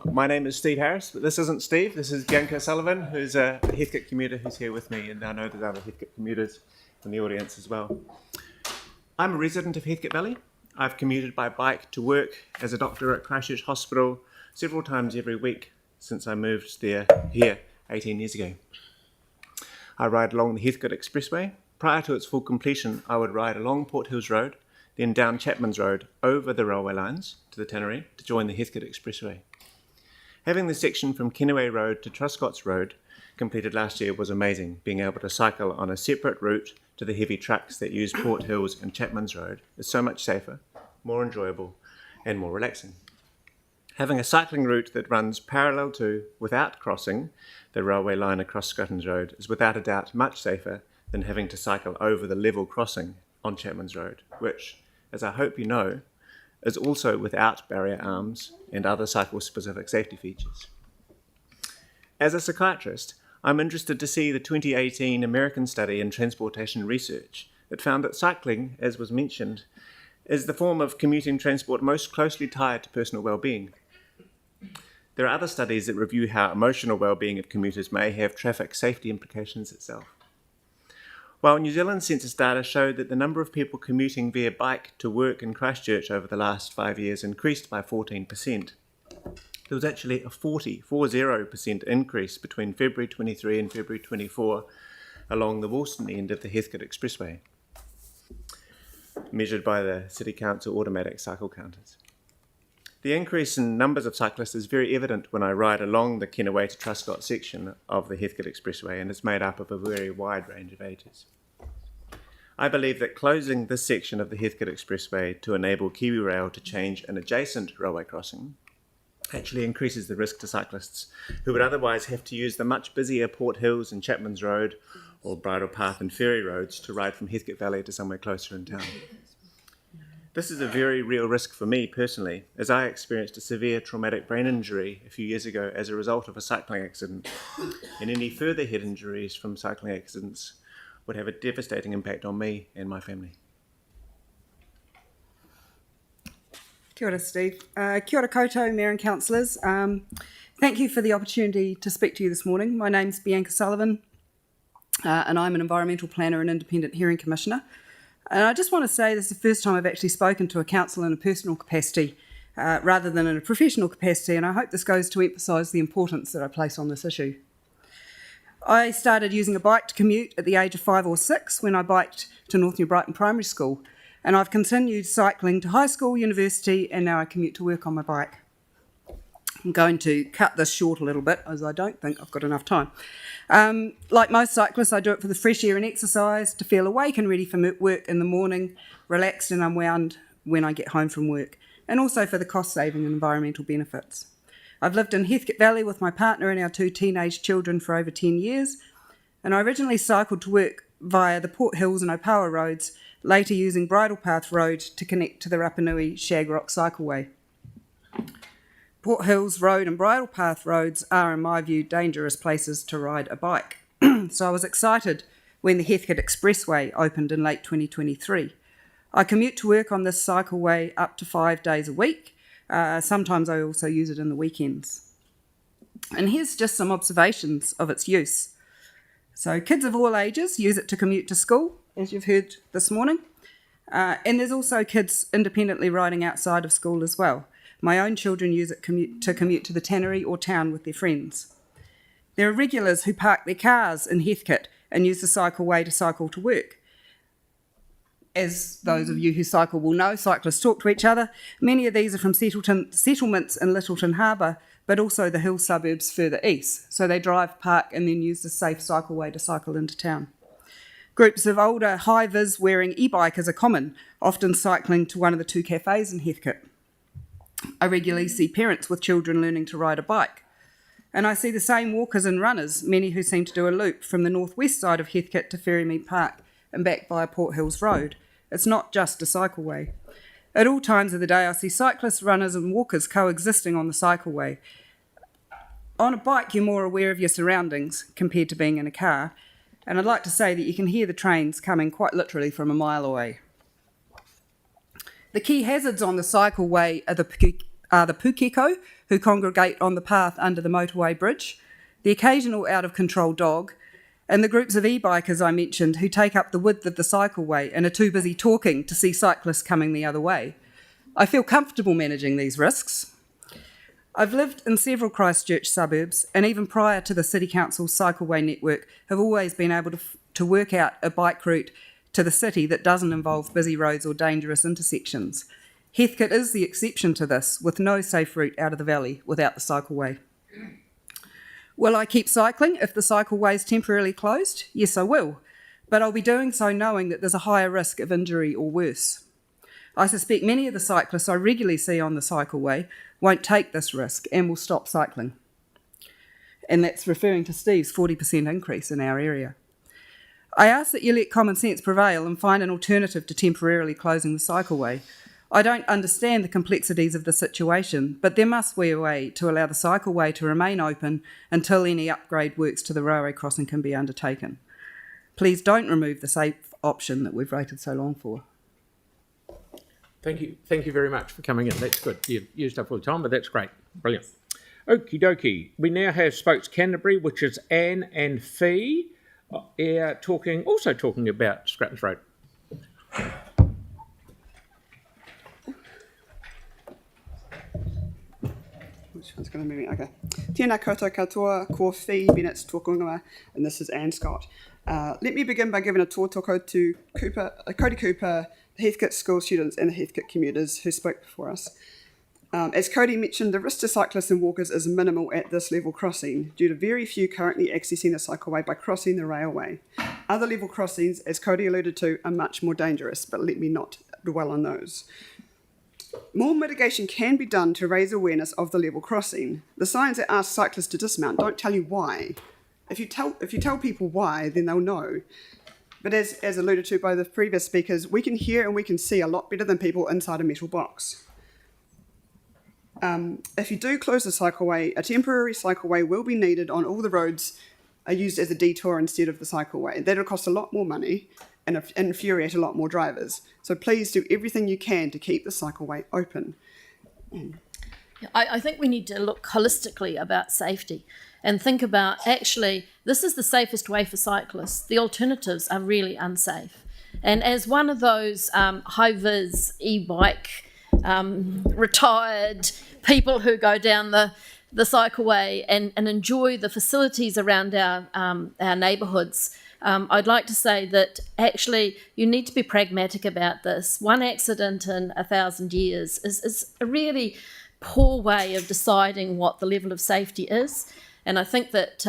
Speaker 16: My name is Steve Harris, but this isn't Steve. This is Bianca Sullivan, who's a Heathcote commuter who's here with me, and I know there's other Heathcote commuters in the audience as well. I'm a resident of Heathcote Valley. I've commuted by bike to work as a doctor at Christchurch Hospital several times every week since I moved here 18 years ago. I ride along the Heathcote Expressway. Prior to its full completion, I would ride along Port Hills Road, then down Chapman's Road over the railway lines to the Tannery to join the Heathcote Expressway. Having the section from Kenaway Road to Truscott's Road completed last year was amazing. Being able to cycle on a separate route to the heavy trucks that use Port Hills and Chapman's Road is so much safer, more enjoyable and more relaxing. Having a cycling route that runs parallel to, without crossing, the railway line across Scrutton's Road is without a doubt much safer than having to cycle over the level crossing on Chapman's Road, which, as I hope you know, is also without barrier arms and other cycle-specific safety features. As a psychiatrist, I'm interested to see the 2018 American study in transportation research that found that cycling, as was mentioned, is the form of commuting transport most closely tied to personal well-being. There are other studies that review how emotional well-being of commuters may have traffic safety implications itself. While New Zealand census data showed that the number of people commuting via bike to work in Christchurch over the last 5 years increased by 14%, there was actually a 40% increase between February 23 and February 24 along the Woolston end of the Heathcote Expressway, measured by the City Council automatic cycle counters. The increase in numbers of cyclists is very evident when I ride along the Kenaway to Truscott section of the Heathcote Expressway, and it's made up of a very wide range of ages. I believe that closing this section of the Heathcote Expressway to enable KiwiRail to change an adjacent railway crossing actually increases the risk to cyclists who would otherwise have to use the much busier Port Hills and Chapman's Road or Bridle Path and Ferry roads to ride from Heathcote Valley to somewhere closer in town. This is a very real risk for me personally, as I experienced a severe traumatic brain injury a few years ago as a result of a cycling accident, and any further head injuries from cycling accidents would have a devastating impact on me and my family.
Speaker 17: Kia ora, Steve. Kia ora koutou, Mayor and Councillors. Thank you for the opportunity to speak to you this morning. My name's Bianca Sullivan, and I'm an environmental planner and independent hearing commissioner. And I just want to say this is the first time I've actually spoken to a council in a personal capacity rather than in a professional capacity, and I hope this goes to emphasise the importance that I place on this issue. I started using a bike to commute at the age of 5 or 6 when I biked to North New Brighton Primary School, and I've continued cycling to high school, university, and now I commute to work on my bike. I'm going to cut this short a little bit, as I don't think I've got enough time. Like most cyclists, I do it for the fresh air and exercise, to feel awake and ready for work in the morning, relaxed and unwound when I get home from work, and also for the cost-saving and environmental benefits. I've lived in Heathcote Valley with my partner and our 2 teenage children for over 10 years, and I originally cycled to work via the Port Hills and Opawa roads, later using Bridle Path Road to connect to the Rapanui Shagrock Cycleway. Port Hills Road and Bridle Path roads are, in my view, dangerous places to ride a bike. So I was excited when the Heathcote Expressway opened in late 2023. I commute to work on this cycleway up to 5 days a week. Sometimes I also use it in the weekends. And here's just some observations of its use. So kids of all ages use it to commute to school, as you've heard this morning. And there's also kids independently riding outside of school as well. My own children use it to commute to the tannery or town with their friends. There are regulars who park their cars in Heathcote and use the cycleway to cycle to work. As those of you who cycle will know, cyclists talk to each other. Many of these are from settlements in Littleton Harbour, but also the hill suburbs further east. So they drive, park, and then use the safe cycleway to cycle into town. Groups of older, high-vis wearing e-bikers are common, often cycling to one of the 2 cafes in Heathcote. I regularly see parents with children learning to ride a bike. And I see the same walkers and runners, many who seem to do a loop from the northwest side of Heathcote to Ferrymead Park and back via Port Hills Road. It's not just a cycleway. At all times of the day, I see cyclists, runners and walkers coexisting on the cycleway. On a bike, you're more aware of your surroundings compared to being in a car, and I'd like to say that you can hear the trains coming quite literally from a mile away. The key hazards on the cycleway are the pukeko, who congregate on the path under the motorway bridge, the occasional out-of-control dog, and the groups of e-bikers I mentioned who take up the width of the cycleway and are too busy talking to see cyclists coming the other way. I feel comfortable managing these risks. I've lived in several Christchurch suburbs, and even prior to the City Council's cycleway network, have always been able to work out a bike route to the city that doesn't involve busy roads or dangerous intersections. Heathcote is the exception to this, with no safe route out of the valley without the cycleway. Will I keep cycling if the cycleway is temporarily closed? Yes, I will, but I'll be doing so knowing that there's a higher risk of injury or worse. I suspect many of the cyclists I regularly see on the cycleway won't take this risk and will stop cycling. And that's referring to Steve's 40% increase in our area. I ask that you let common sense prevail and find an alternative to temporarily closing the cycleway. I don't understand the complexities of the situation, but there must be a way to allow the cycleway to remain open until any upgrade works to the railway crossing can be undertaken. Please don't remove the safe option that we've waited so long for.
Speaker 1: Thank you very much for coming in. That's good. You've used up all the time, but that's great. Brilliant. Okie dokie. We now have Spokes Canterbury, which is Anne and Fee, also talking about Scrappens Road.
Speaker 18: Which one's going to move me? Okay. Tēnā koutou katoa, ko Fee Bennett tōkunga, and this is Anne Scott. Let me begin by giving a tōtoko to Cody Cooper, the Heathcote school students and the Heathcote commuters who spoke before us. As Cody mentioned, the risk to cyclists and walkers is minimal at this level crossing due to very few currently accessing the cycleway by crossing the railway. Other level crossings, as Cody alluded to, are much more dangerous, but let me not dwell on those. More mitigation can be done to raise awareness of the level crossing. The signs that ask cyclists to dismount don't tell you why. If you tell people why, then they'll know. But as alluded to by the previous speakers, we can hear and we can see a lot better than people inside a metal box. If you do close the cycleway, a temporary cycleway will be needed on all the roads are used as a detour instead of the cycleway. That'll cost a lot more money and infuriate a lot more drivers. So please do everything you can to keep the cycleway open.
Speaker 19: I think we need to look holistically about safety and think about, actually, this is the safest way for cyclists. The alternatives are really unsafe. And as one of those high-vis e-bike retired people who go down the cycleway and enjoy the facilities around our neighbourhoods, I'd like to say that actually you need to be pragmatic about this. One accident in 1,000 years is a really poor way of deciding what the level of safety is. And I think that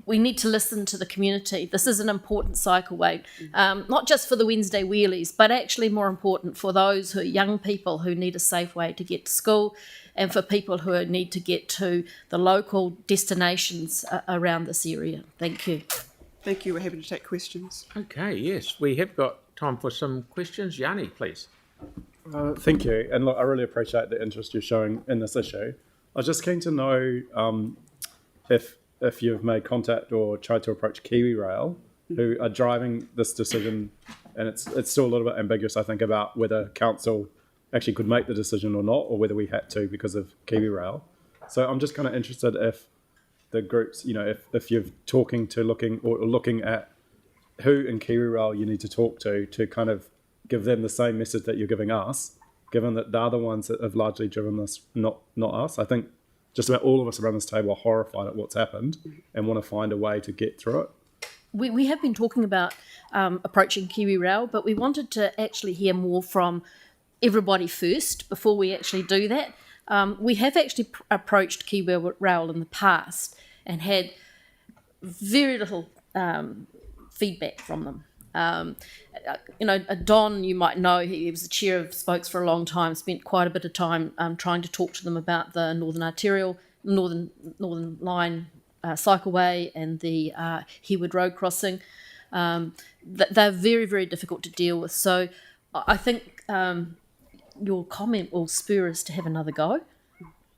Speaker 19: we need to listen to the community. This is an important cycleway, not just for the Wednesday wheelies, but actually more important for those who are young people who need a safe way to get to school, and for people who need to get to the local destinations around this area. Thank you.
Speaker 18: Thank you. We're happy to take questions.
Speaker 1: Okay, yes, we have got time for some questions. Yanni, please.
Speaker 20: Thank you. And look, I really appreciate the interest you're showing in this issue. I was just keen to know if you've made contact or tried to approach KiwiRail, who are driving this decision, and it's still a little bit ambiguous, I think, about whether council actually could make the decision or not, or whether we had to because of KiwiRail. So I'm just kind of interested if the groups, if you're looking at who in KiwiRail you need to talk to kind of give them the same message that you're giving us, given that they're the ones that have largely driven this, not us. I think just about all of us around this table are horrified at what's happened and want to find a way to get through it.
Speaker 19: We have been talking about approaching KiwiRail, but we wanted to actually hear more from everybody first before we actually do that. We have actually approached KiwiRail in the past and had very little feedback from them. Don, you might know, he was the chair of Spokes for a long time, spent quite a bit of time trying to talk to them about the Northern Line cycleway and the Herwood Road crossing. They're very, very difficult to deal with. So I think your comment will spur us to have another go.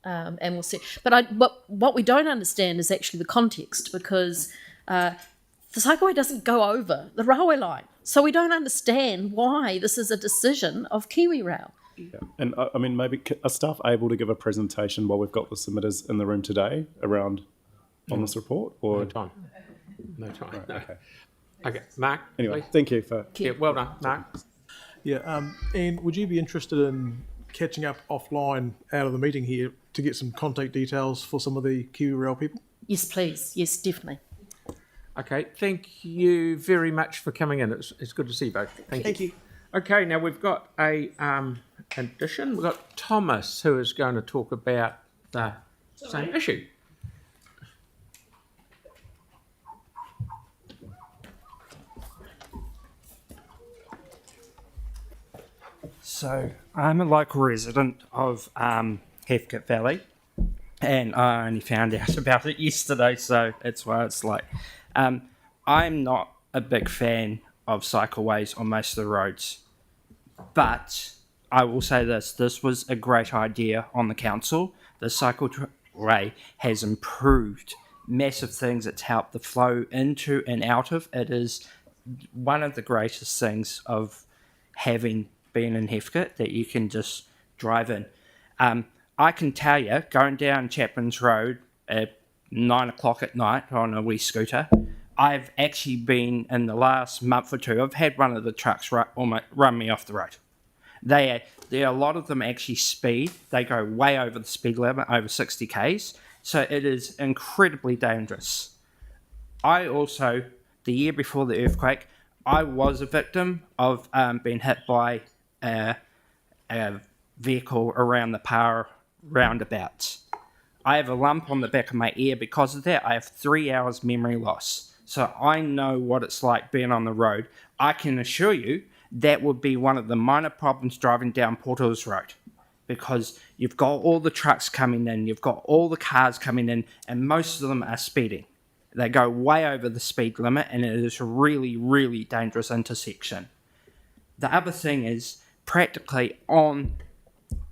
Speaker 19: And we'll see. But what we don't understand is actually the context, because the cycleway doesn't go over the railway line. So we don't understand why this is a decision of KiwiRail.
Speaker 20: Yeah. And I mean, maybe are staff able to give a presentation while we've got the submitters in the room today on this report? Or
Speaker 1: No time.
Speaker 20: Right,
Speaker 1: No.
Speaker 20: okay.
Speaker 1: Okay, Mark.
Speaker 20: Anyway,
Speaker 1: please.
Speaker 20: thank you for.
Speaker 1: Yeah, well done, Mark.
Speaker 21: Yeah, and would you be interested in catching up offline out of the meeting here to get some contact details for some of the KiwiRail people?
Speaker 19: Yes, please. Yes, definitely.
Speaker 1: Okay, thank you very much for coming in. It's good to see you both. Thank you. Okay, now we've got a addition. We've got Thomas, who is going to talk about the same issue.
Speaker 22: So I'm a local resident of Heathcote Valley, and I only found out about it yesterday, so that's why it's late. I'm not a big fan of cycleways on most of the roads, but I will say this was a great idea on the council. The cycleway has improved massive things. It's helped the flow into and out of. It is one of the greatest things of having been in Heathcote, that you can just drive in. I can tell you, going down Chapman's Road at 9 o'clock at night on a wee scooter, I've actually been, in the last month or two, I've had one of the trucks run me off the road. There are a lot of them actually speed. They go way over the speed limit, over 60 k's. So it is incredibly dangerous. I also, the year before the earthquake, I was a victim of being hit by a vehicle around the power roundabouts. I have a lump on the back of my ear because of that. I have 3 hours memory loss. So I know what it's like being on the road. I can assure you that would be one of the minor problems driving down Port Hills Road, because you've got all the trucks coming in, you've got all the cars coming in, and most of them are speeding. They go way over the speed limit, and it is a really, really dangerous intersection. The other thing is, practically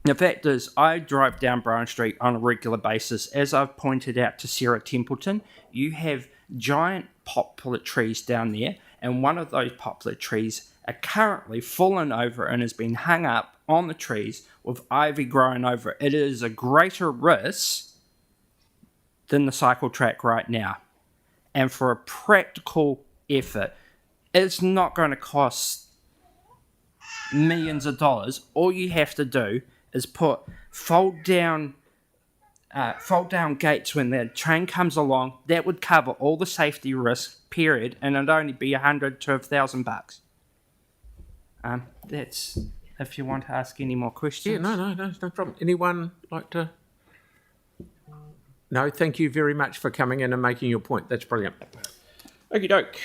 Speaker 22: the fact is, I drive down Brown Street on a regular basis. As I've pointed out to Sarah Templeton, you have giant poplar trees down there, and one of those poplar trees are currently fallen over and has been hung up on the trees with ivy growing over it. It is a greater risk than the cycle track right now. And for a practical effort, it's not going to cost millions of dollars. All you have to do is put fold down gates when the train comes along. That would cover all the safety risks, period, and it'd only be $100 to $1,000. That's if you want to ask any more questions.
Speaker 1: Yeah, no problem. Anyone like to? No, thank you very much for coming in and making your point. That's brilliant. Okie doke.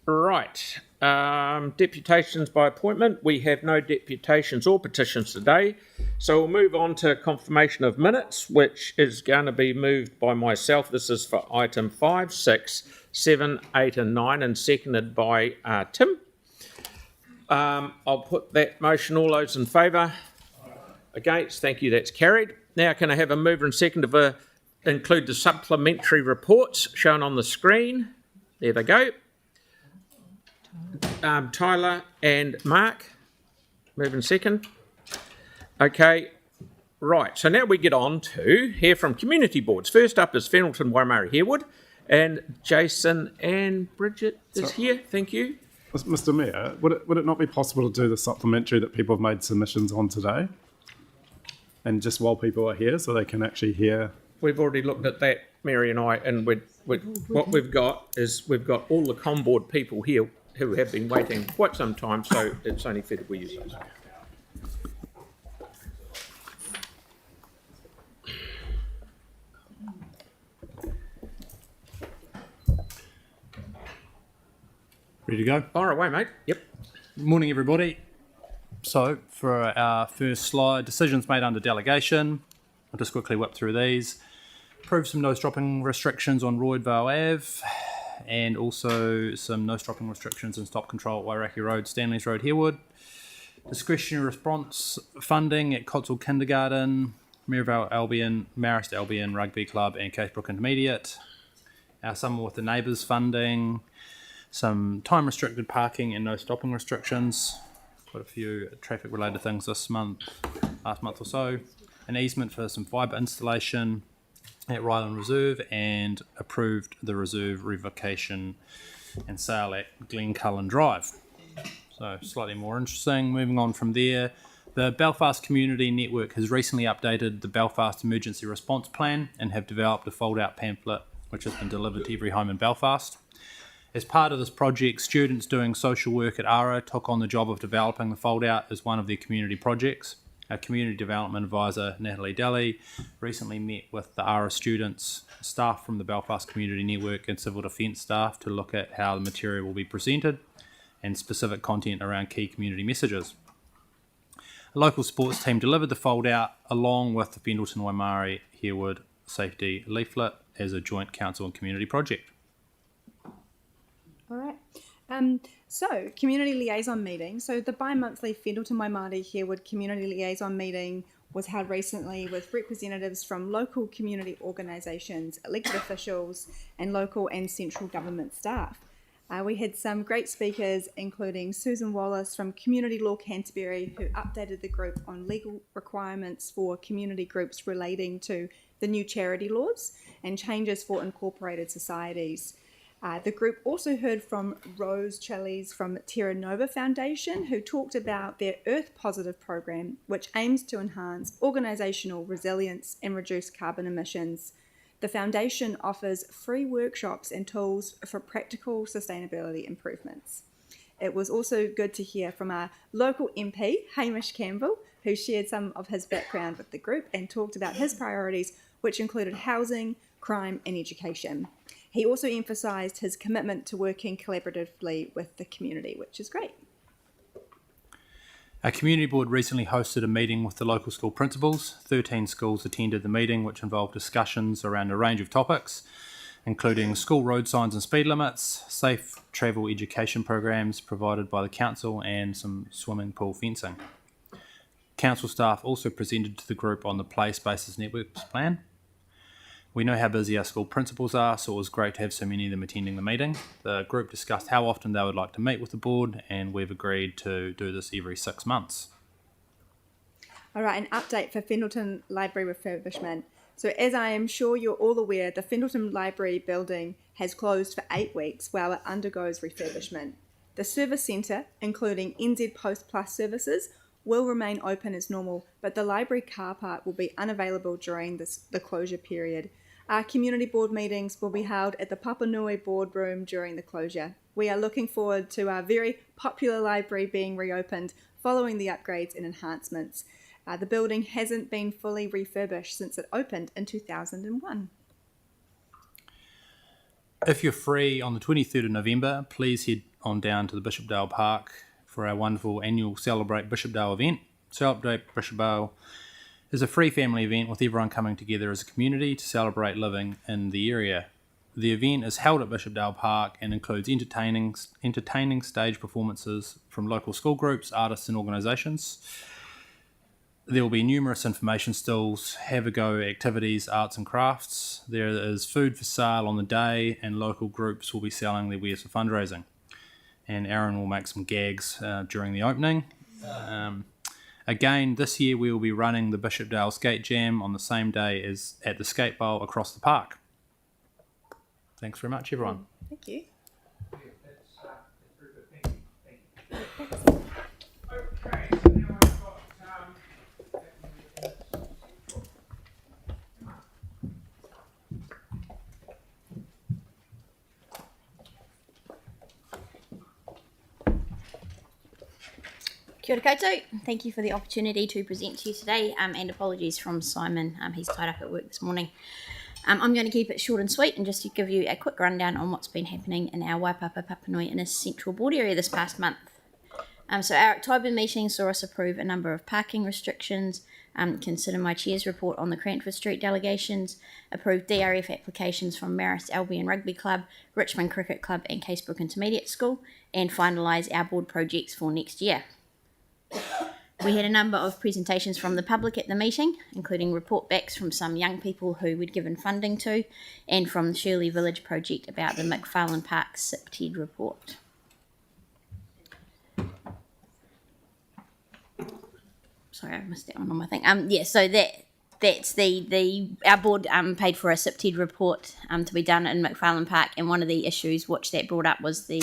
Speaker 1: Right. Deputations by appointment. We have no deputations or petitions today. So we'll move on to confirmation of minutes, which is going to be moved by myself. This is for item 5, 6, 7, 8 and 9, and seconded by Tim. I'll put that motion. All those in favour? Against? Thank you. That's carried. Now can I have a mover and seconder to include the supplementary reports shown on the screen? There they go. Tyler and Mark, moving second. Okay, right. So now we get on to hear from community boards. First up is Fennelton, Waimari, Herwood, and Jason and Bridget is here. Thank you.
Speaker 20: Mr. Mayor, would it not be possible to do the supplementary that people have made submissions on today? And just while people are here, so they can actually hear.
Speaker 1: We've already looked at that, Mary and I, and what we've got is we've got all the com board people here who have been waiting quite some time, so it's only fair that we use those.
Speaker 6: Ready to go?
Speaker 1: Fire away, mate. Yep.
Speaker 6: Good morning, everybody. So, for our first slide, decisions made under delegation. I'll just quickly whip through these. Approve some no-stropping restrictions on Roydvale Ave, and also some no-stropping restrictions and stop control at Wairaki Road, Stanleys Road, Harewood. Discretionary response funding at Cotswold Kindergarten, Maryvale Albion, Marist Albion Rugby Club, and Casebrook Intermediate. Our Summer with the Neighbours funding, some time-restricted parking and no-stopping restrictions. Quite a few traffic-related things this month, last month or so. An easement for some fibre installation at Ryland Reserve, and approved the reserve revocation and sale at Glencullen Drive. So slightly more interesting. Moving on from there, the Belfast Community Network has recently updated the Belfast Emergency Response Plan and have developed a fold-out pamphlet which has been delivered to every home in Belfast. As part of this project, students doing social work at ARA took on the job of developing the fold-out as one of their community projects. Our Community Development Advisor, Natalie Daly, recently met with the ARA students, staff from the Belfast Community Network and Civil Defence staff to look at how the material will be presented and specific content around key community messages. A local sports team delivered the fold-out along with the Pendleton Waimari Harewood Safety Leaflet as a joint council and community project.
Speaker 2: All right. So, community liaison meeting. So, the bi-monthly Pendleton Waimari Harewood community liaison meeting was held recently with representatives from local community organisations, elected officials, and local and central government staff. We had some great speakers, including Susan Wallace from Community Law Canterbury, who updated the group on legal requirements for community groups relating to the new charity laws and changes for incorporated societies. The group also heard from Rose Chillies from Terra Nova Foundation, who talked about their Earth Positive program, which aims to enhance organisational resilience and reduce carbon emissions. The foundation offers free workshops and tools for practical sustainability improvements. It was also good to hear from our local MP, Hamish Campbell, who shared some of his background with the group and talked about his priorities, which included housing, crime and education. He also emphasised his commitment to working collaboratively with the community, which is great.
Speaker 6: Our community board recently hosted a meeting with the local school principals. 13 schools attended the meeting, which involved discussions around a range of topics, including school road signs and speed limits, safe travel education programs provided by the council, and some swimming pool fencing. Council staff also presented to the group on the Play Spaces Networks plan. We know how busy our school principals are, so it was great to have so many of them attending the meeting. The group discussed how often they would like to meet with the board, and we've agreed to do this every 6 months.
Speaker 2: All right, an update for Fendleton Library refurbishment. So as I am sure you're all aware, the Fendleton Library building has closed for 8 weeks while it undergoes refurbishment. The service centre, including NZ Post Plus services, will remain open as normal, but the library car park will be unavailable during the closure period. Our community board meetings will be held at the Papanui boardroom during the closure. We are looking forward to our very popular library being reopened following the upgrades and enhancements. The building hasn't been fully refurbished since it opened in 2001.
Speaker 6: If you're free on the 23rd of November, please head on down to the Bishopdale Park for our wonderful annual Celebrate Bishopdale event. Celebrate Bishopdale is a free family event with everyone coming together as a community to celebrate living in the area. The event is held at Bishopdale Park and includes entertaining stage performances from local school groups, artists and organisations. There will be numerous information stalls, have-a-go activities, arts and crafts. There is food for sale on the day, and local groups will be selling their wares for fundraising. And Aaron will make some gags during the opening. Again, this year we will be running the Bishopdale Skate Jam on the same day as at the skate bowl across the park. Thanks very much, everyone.
Speaker 2: Thank you.
Speaker 4: Kia ora koutou. Thank you for the opportunity to present to you today, and apologies from Simon. He's tied up at work this morning. I'm going to keep it short and sweet and just give you a quick rundown on what's been happening in our Waipapa Papanui in a central board area this past month. So our October meeting saw us approve a number of parking restrictions, consider my chair's report on the Cranford Street delegations, approve DRF applications from Marist Albion Rugby Club, Richmond Cricket Club and Casebrook Intermediate School, and finalise our board projects for next year. We had a number of presentations from the public at the meeting, including report backs from some young people who we'd given funding to, and from the Shirley Village project about the McFarlane Park SIPTED report. Sorry, I missed that one on my thing. So that's our board paid for a SIPTED report to be done in McFarlane Park, and one of the issues which that brought up was the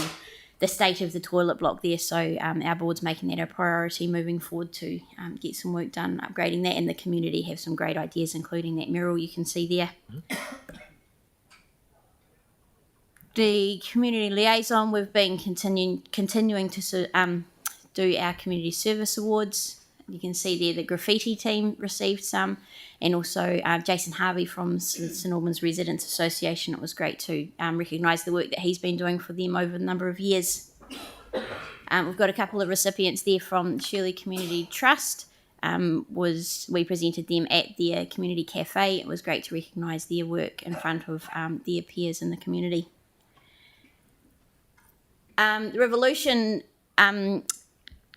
Speaker 4: state of the toilet block there. So our board's making that a priority moving forward to get some work done, upgrading that, and the community have some great ideas, including that mural you can see there. The community liaison, we've been continuing to do our community service awards. You can see there the graffiti team received some, and also Jason Harvey from St Albans Residents Association. It was great to recognise the work that he's been doing for them over a number of years. We've got a couple of recipients there from Shirley Community Trust. We presented them at their community cafe. It was great to recognise their work in front of their peers in the community. The Revolution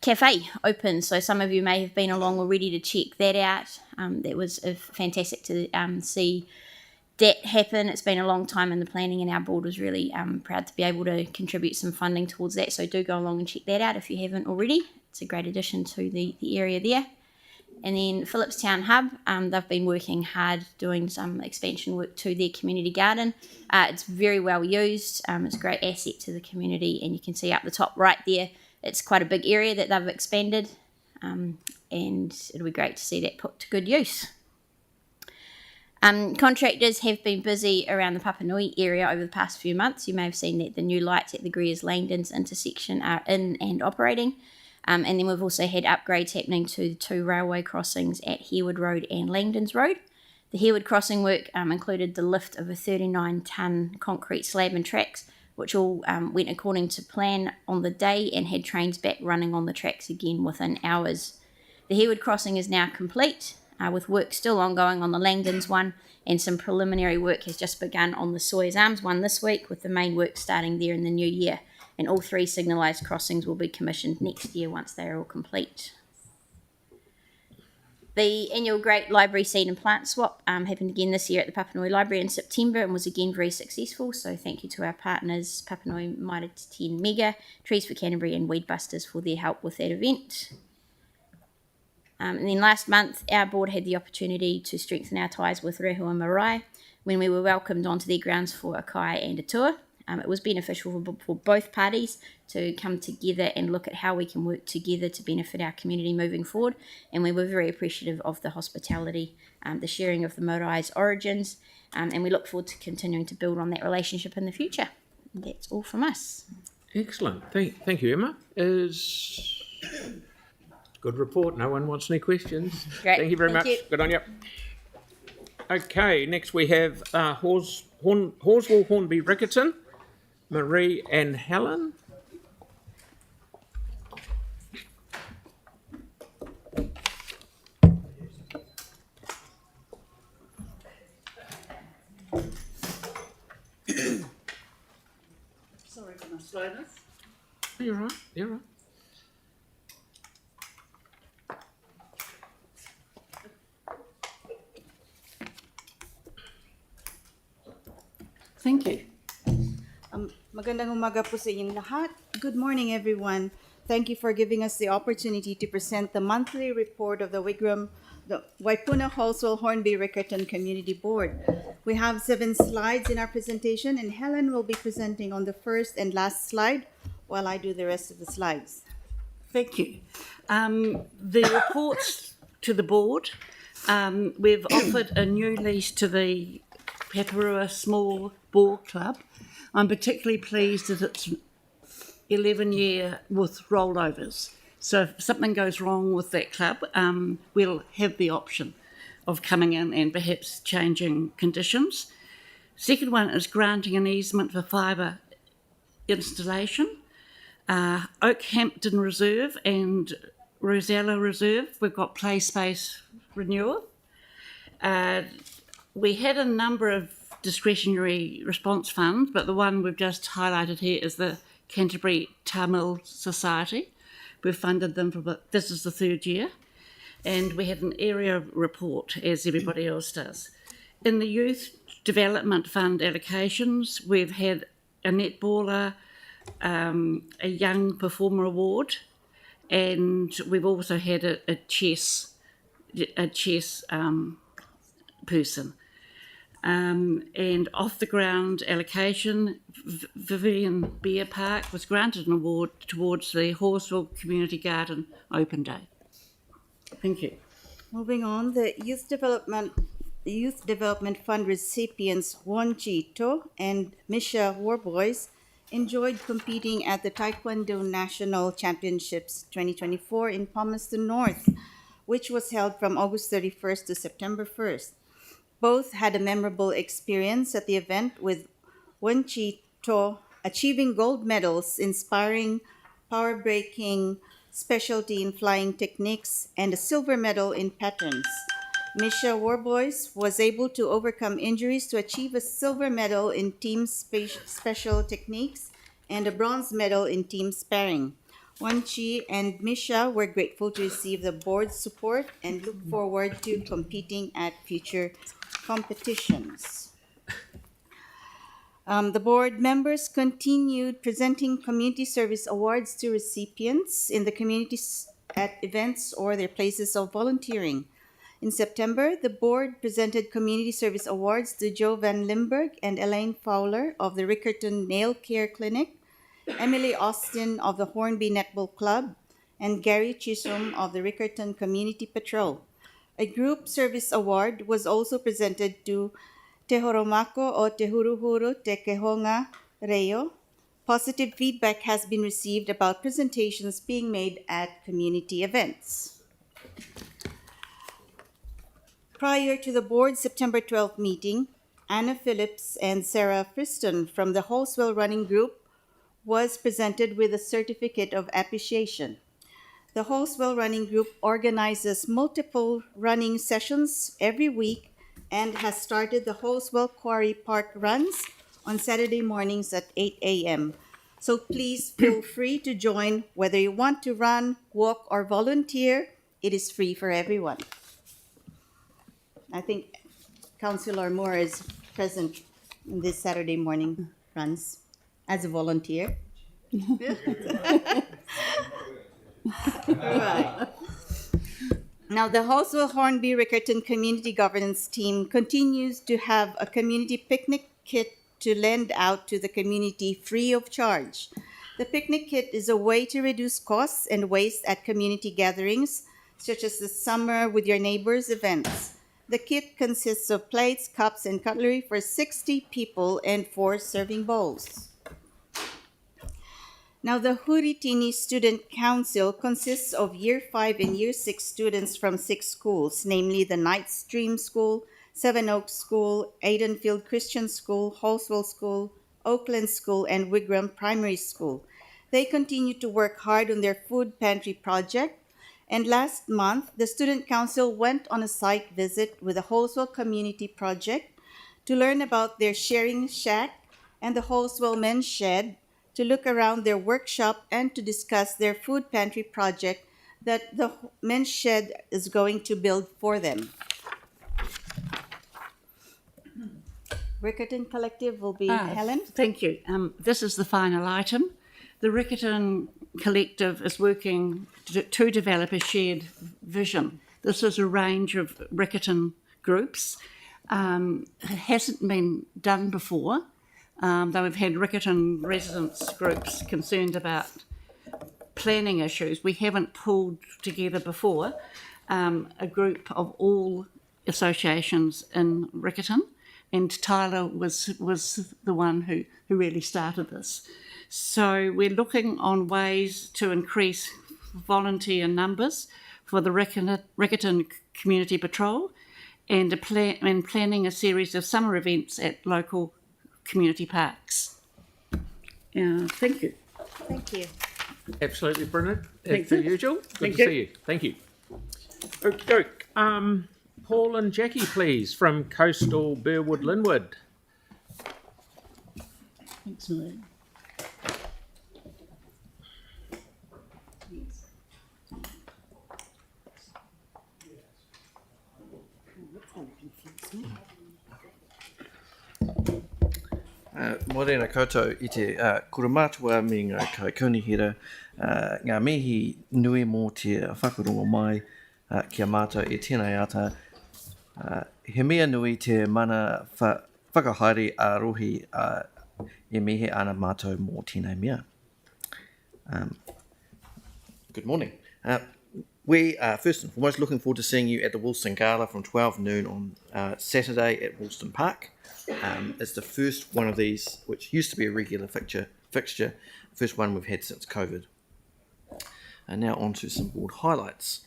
Speaker 4: Cafe open, so some of you may have been along already to check that out. That was fantastic to see that happen. It's been a long time in the planning, and our board was really proud to be able to contribute some funding towards that, so do go along and check that out if you haven't already. It's a great addition to the area there. And then Phillipstown Hub, they've been working hard doing some expansion work to their community garden. It's very well used. It's a great asset to the community, and you can see up the top right there, it's quite a big area that they've expanded, and it'll be great to see that put to good use. Contractors have been busy around the Papanui area over the past few months. You may have seen that the new lights at the Greers-Langdons intersection are in and operating. And then we've also had upgrades happening to the two railway crossings at Harewood Road and Langdons Road. The Harewood crossing work included the lift of a 39-tonne concrete slab and tracks, which all went according to plan on the day and had trains back running on the tracks again within hours. The Harewood crossing is now complete, with work still ongoing on the Langdons one, and some preliminary work has just begun on the Sawyers Arms one this week, with the main work starting there in the new year. And all three signalised crossings will be commissioned next year once they are all complete. The annual Great Library Seed and Plant Swap happened again this year at the Papanui Library in September and was again very successful, so thank you to our partners Papanui Mitre 10 Mega, Trees for Canterbury and Weedbusters for their help with that event. And then last month our board had the opportunity to strengthen our ties with Rehua Marae when we were welcomed onto their grounds for a kai and a tour. It was beneficial for both parties to come together and look at how we can work together to benefit our community moving forward, and we were very appreciative of the hospitality, the sharing of the Marae's origins, and we look forward to continuing to build on that relationship in the future. And that's all from us.
Speaker 1: Excellent. Thank you, Emma. Good report. No one wants any questions.
Speaker 4: Great.
Speaker 1: Thank you very much. Good on you. Okay, next we have Horswell Hornby Rickerton, Marie and Helen.
Speaker 3: Sorry for my slowness.
Speaker 1: You're right. You're right.
Speaker 3: Thank you.
Speaker 7: Magandang umaga po sa inyong lahat. Good morning, everyone. Thank you for giving us the opportunity to present the monthly report of the Waipuna Horswell Hornby Rickerton Community Board. We have 7 slides in our presentation, and Helen will be presenting on the first and last slide while I do the rest of the slides.
Speaker 3: Thank you. The reports to the board, we've offered a new lease to the Paparua Small Ball Club. I'm particularly pleased that it's 11-year with rollovers. So if something goes wrong with that club, we'll have the option. of coming in and perhaps changing conditions. Second one is granting an easement for fibre installation. Oakhampton Reserve and Rosella Reserve, we've got play space renewal. We had a number of discretionary response funds, but the one we've just highlighted here is the Canterbury Tamil Society. We've funded them for, this is the third year, and we had an area report, as everybody else does. In the Youth Development Fund allocations, we've had a netballer, a Young Performer Award, and we've also had a chess person. And off the ground allocation, Vivian Beer Park was granted an award towards the Horseville Community Garden Open Day. Thank you.
Speaker 7: Moving on, the Youth Development Fund recipients Wonji To and Misha Warboys enjoyed competing at the Taekwondo National Championships 2024 in Palmerston North, which was held from August 31st to September 1st. Both had a memorable experience at the event, with Wonji To achieving gold medals, inspiring power breaking, specialty in flying techniques, and a silver medal in patterns. Misha Warboys was able to overcome injuries to achieve a silver medal in team special techniques and a bronze medal in team sparring. Wanchi and Misha were grateful to receive the board's support and look forward to competing at future competitions. The board members continued presenting community service awards to recipients in the communities at events or their places of volunteering. In September, the board presented community service awards to Joe Van Limburg and Elaine Fowler of the Rickerton Nail Care Clinic, Emily Austin of the Hornby Netball Club, and Gary Chisholm of the Rickerton Community Patrol. A group service award was also presented to Te Horomako o Te Huruhuru Te Kehonga Reo. Positive feedback has been received about presentations being made at community events. Prior to the board's September 12th meeting, Anna Phillips and Sarah Friston from the Holswell Running Group was presented with a certificate of appreciation. The Holswell Running Group organizes multiple running sessions every week and has started the Holswell Quarry Park runs on Saturday mornings at 8 a.m. So please feel free to join whether you want to run, walk, or volunteer. It is free for everyone. I think Councillor Moore is present in this Saturday morning runs as a volunteer. Right. Now, the Holswell Hornby Rickerton Community Governance Team continues to have a community picnic kit to lend out to the community free of charge. The picnic kit is a way to reduce costs and waste at community gatherings, such as the Summer with Your Neighbors events. The kit consists of plates, cups, and cutlery for 60 people and 4 serving bowls. Now, the Huritini Student Council consists of Year 5 and Year 6 students from 6 schools, namely the Night Stream School, Seven Oaks School, Aidenfield Christian School, Holswell School, Oakland School, and Wigram Primary School. They continue to work hard on their food pantry project. And last month, the Student Council went on a site visit with the Holswell Community Project to learn about their sharing shack and the Holswell Men's Shed, to look around their workshop and to discuss their food pantry project that the Men's Shed is going to build for them. Rickerton Collective will be Helen.
Speaker 3: Thank you. This is the final item. The Rickerton Collective is working to develop a shared vision. This is a range of Rickerton groups. It hasn't been done before, though we've had Rickerton residents groups concerned about planning issues. We haven't pulled together before a group of all associations in Rickerton, and Tyler was the one who really started this. So we're looking on ways to increase volunteer numbers for the Rickerton Community Patrol and planning a series of summer events at local community parks. Thank you.
Speaker 7: Thank you.
Speaker 1: Absolutely brilliant,
Speaker 3: Thank
Speaker 1: as per
Speaker 3: you.
Speaker 1: usual. Good
Speaker 3: Thank
Speaker 1: to
Speaker 3: you.
Speaker 1: see you. Thank you. Okay, Paul and Jackie, please, from Coastal Burwood Linwood.
Speaker 3: Thanks, Lou.
Speaker 5: Morena koutou I te kurumātua me ngā kaikaunihira, ngā mihi nui mō te whakarongo mai kia mātou I tēnei ata. He mea nui te mana whakahaere a rohi e mihe ana mātou mō tēnei mea. Good morning. We are first and foremost looking forward to seeing you at the Woolston Gala from 12 noon on Saturday at Woolston Park. It's the first one of these, which used to be a regular fixture, first one we've had since COVID. And now on to some board highlights.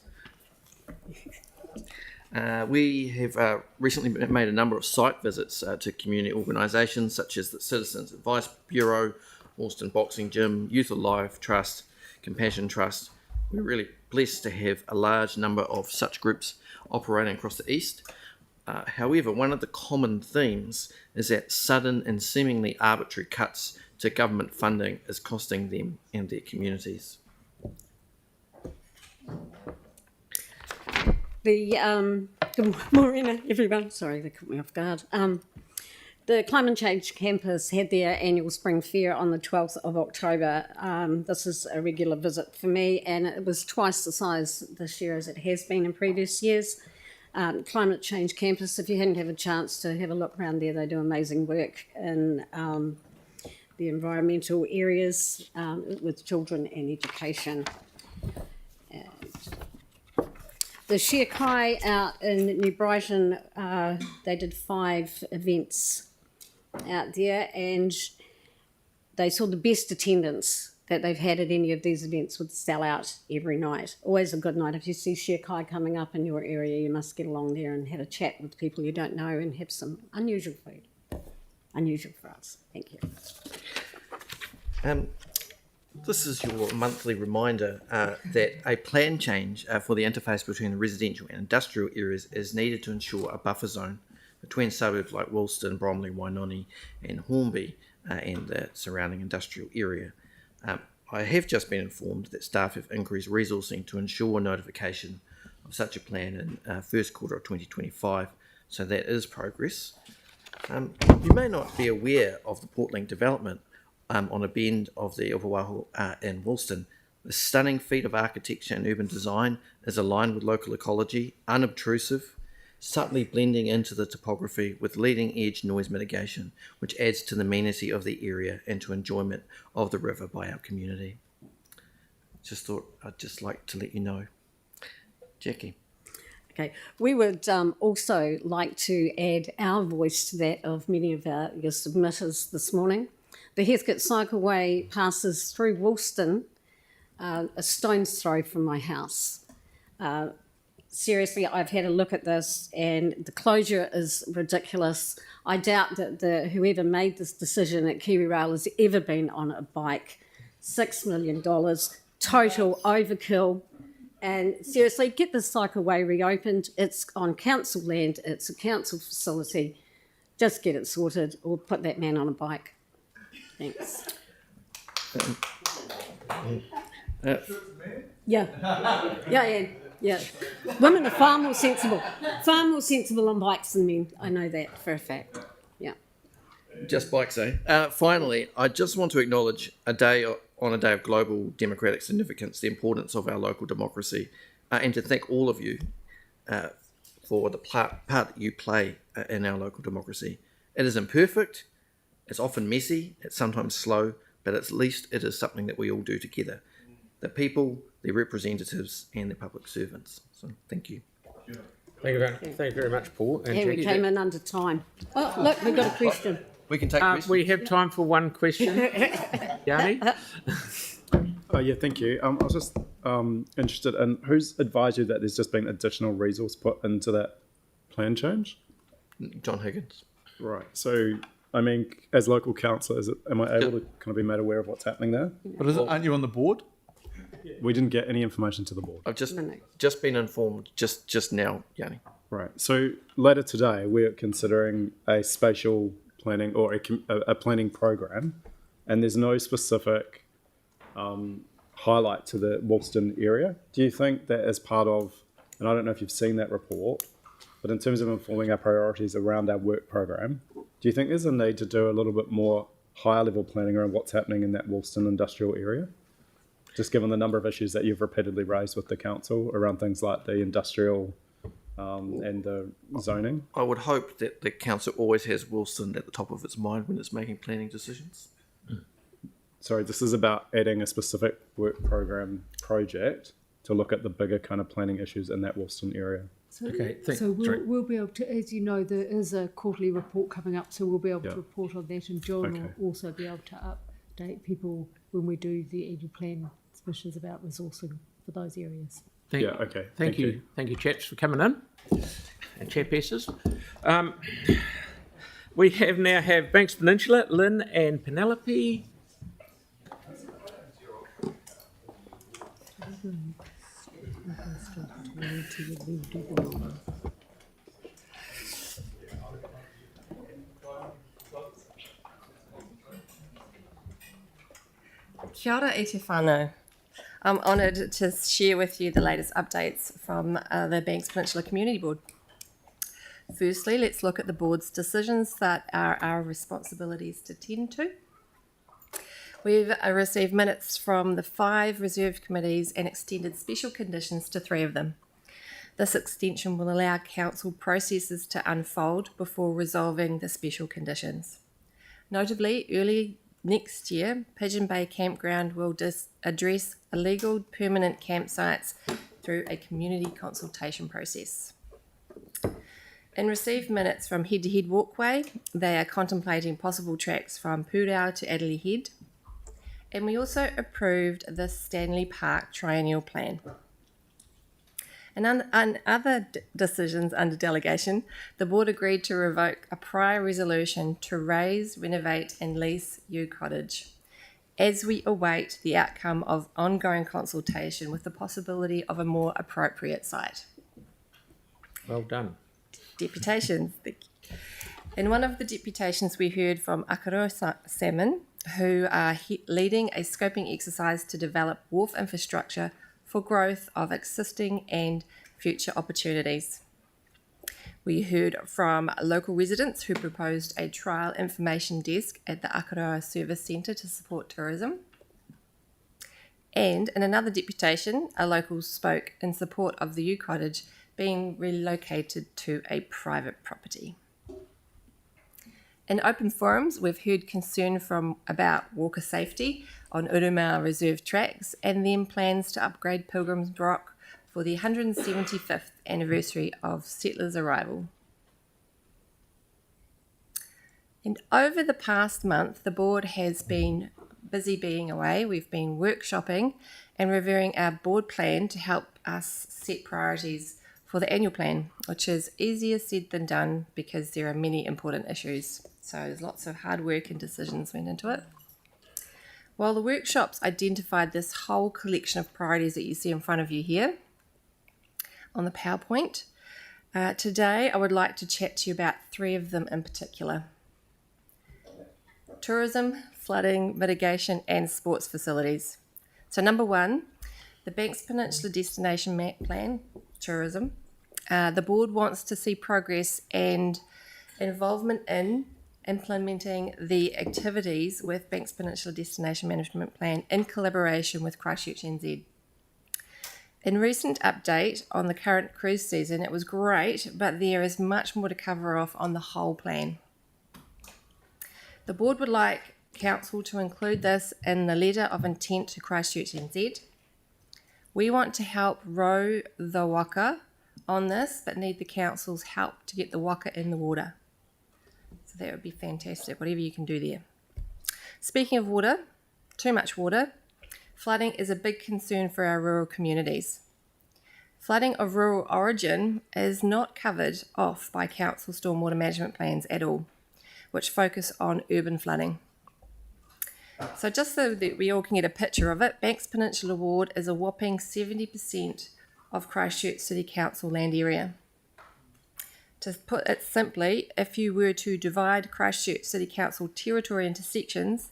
Speaker 5: We have recently made a number of site visits to community organisations such as the Citizens Advice Bureau, Woolston Boxing Gym, Youth Alive Trust, Compassion Trust. We're really blessed to have a large number of such groups operating across the east. However, one of the common themes is that sudden and seemingly arbitrary cuts to government funding is costing them and their communities.
Speaker 8: Good morning, everyone. Sorry, they caught me off guard. The Climate Change Campus had their annual spring fair on the 12th of October. This is a regular visit for me, and it was twice the size this year as it has been in previous years. Climate Change Campus, if you hadn't had a chance to have a look around there, they do amazing work in the environmental areas with children and education. The Share Kai out in New Brighton, they did 5 events out there, and they saw the best attendance that they've had at any of these events would sell out every night. Always a good night. If you see Share Kai coming up in your area, you must get along there and have a chat with people you don't know and have some unusual food. Unusual for us. Thank you.
Speaker 5: This is your monthly reminder that a plan change for the interface between the residential and industrial areas is needed to ensure a buffer zone between suburbs like Woolston, Bromley, Wainoni and Hornby and the surrounding industrial area. I have just been informed that staff have increased resourcing to ensure notification of such a plan in first quarter of 2025, so that is progress. You may not be aware of the Portlink development on a bend of the Upawaho in Woolston. The stunning feat of architecture and urban design is aligned with local ecology, unobtrusive, subtly blending into the topography with leading-edge noise mitigation, which adds to the amenity of the area and to enjoyment of the river by our community. Just thought I'd just like to let you know. Jackie.
Speaker 8: Okay, we would also like to add our voice to that of many of your submitters this morning. The Heathcote Cycleway passes through Woolston, a stone's throw from my house. Seriously, I've had a look at this and the closure is ridiculous. I doubt that whoever made this decision at KiwiRail has ever been on a bike. $6 million, total overkill. And seriously, get the cycleway reopened. It's on council land, it's a council facility. Just get it sorted or put that man on a bike. Thanks. Yeah. Women are far more sensible on bikes than men. I know that for a fact. Yeah.
Speaker 5: Just bikes, eh? Finally, I just want to acknowledge on a day of global democratic significance, the importance of our local democracy, and to thank all of you for the part that you play in our local democracy. It is imperfect, it's often messy, it's sometimes slow, but at least it is something that we all do together. The people, their representatives, and their public servants. So, thank you.
Speaker 1: Thank you very much, Paul. And
Speaker 8: Yeah, we came in under time. Oh, look, we've got a question.
Speaker 5: We can take questions.
Speaker 1: We have time for one question. Yanni?
Speaker 20: Oh, yeah, thank you. I was just interested in who's advised you that there's just been additional resource put into that plan change?
Speaker 5: John Higgins.
Speaker 20: Right. So, I mean, as local councillor, am I able to kind of be made aware of what's happening there?
Speaker 21: But aren't you on the board?
Speaker 20: We didn't get any information to the board.
Speaker 5: I've just been informed just now, Yanni.
Speaker 20: Right. So later today, we're considering a spatial planning or a planning program, and there's no specific highlight to the Woolston area. Do you think that as part of, and I don't know if you've seen that report, but in terms of informing our priorities around our work program, do you think there's a need to do a little bit more higher level planning around what's happening in that Woolston industrial area? Just given the number of issues that you've repeatedly raised with the council around things like the industrial and the zoning.
Speaker 5: I would hope that the council always has Woolston at the top of its mind when it's making planning decisions.
Speaker 20: Sorry, this is about adding a specific work program project to look at the bigger kind of planning issues in that Woolston area.
Speaker 9: So we'll be able to, as you know, there is a quarterly report coming up, so we'll be able to report on that, and John will also be able to update people when we do the annual plan submissions about resourcing for those areas.
Speaker 1: Thank you. Thank you, chaps, for coming in, and chairpersons. We now have Banks Peninsula, Lynn and Penelope.
Speaker 12: Kia ora e te whānau. I'm honoured to share with you the latest updates from the Banks Peninsula Community Board. Firstly, let's look at the board's decisions that are our responsibilities to tend to. We've received minutes from the 5 reserved committees and extended special conditions to 3 of them. This extension will allow council processes to unfold before resolving the special conditions. Notably, early next year, Pigeon Bay Campground will address illegal permanent campsites through a community consultation process. In received minutes from Head to Head Walkway, they are contemplating possible tracks from Pūrau to Adderley Head. And we also approved the Stanley Park Triennial Plan. And on other decisions under delegation, the board agreed to revoke a prior resolution to raise, renovate and lease U Cottage as we await the outcome of ongoing consultation with the possibility of a more appropriate site.
Speaker 1: Well done.
Speaker 12: Deputations. In one of the deputations, we heard from Akaroa Salmon, who are leading a scoping exercise to develop wharf infrastructure for growth of existing and future opportunities. We heard from local residents who proposed a trial information desk at the Akaroa Service Centre to support tourism. And in another deputation, a local spoke in support of the U Cottage being relocated to a private property. In open forums, we've heard concern about walker safety on Urumau Reserve tracks and then plans to upgrade Pilgrim's Rock for the 175th anniversary of settlers' arrival. And over the past month, the board has been busy being away. We've been workshopping and reviewing our board plan to help us set priorities for the annual plan, which is easier said than done because there are many important issues. So there's lots of hard work and decisions went into it. While the workshops identified this whole collection of priorities that you see in front of you here on the PowerPoint, today I would like to chat to you about 3 of them in particular. Tourism, flooding, mitigation and sports facilities. So number 1, the Banks Peninsula Destination Map Plan, tourism. The board wants to see progress and involvement in implementing the activities with Banks Peninsula Destination Management Plan in collaboration with Christchurch NZ. In recent update on the current cruise season, it was great, but there is much more to cover off on the whole plan. The board would like council to include this in the letter of intent to Christchurch NZ. We want to help row the waka on this, but need the council's help to get the waka in the water. So that would be fantastic, whatever you can do there. Speaking of water, too much water, flooding is a big concern for our rural communities. Flooding of rural origin is not covered off by council stormwater management plans at all, which focus on urban flooding. So just so that we all can get a picture of it, Banks Peninsula Ward is a whopping 70% of Christchurch City Council land area. To put it simply, if you were to divide Christchurch City Council territory into sections,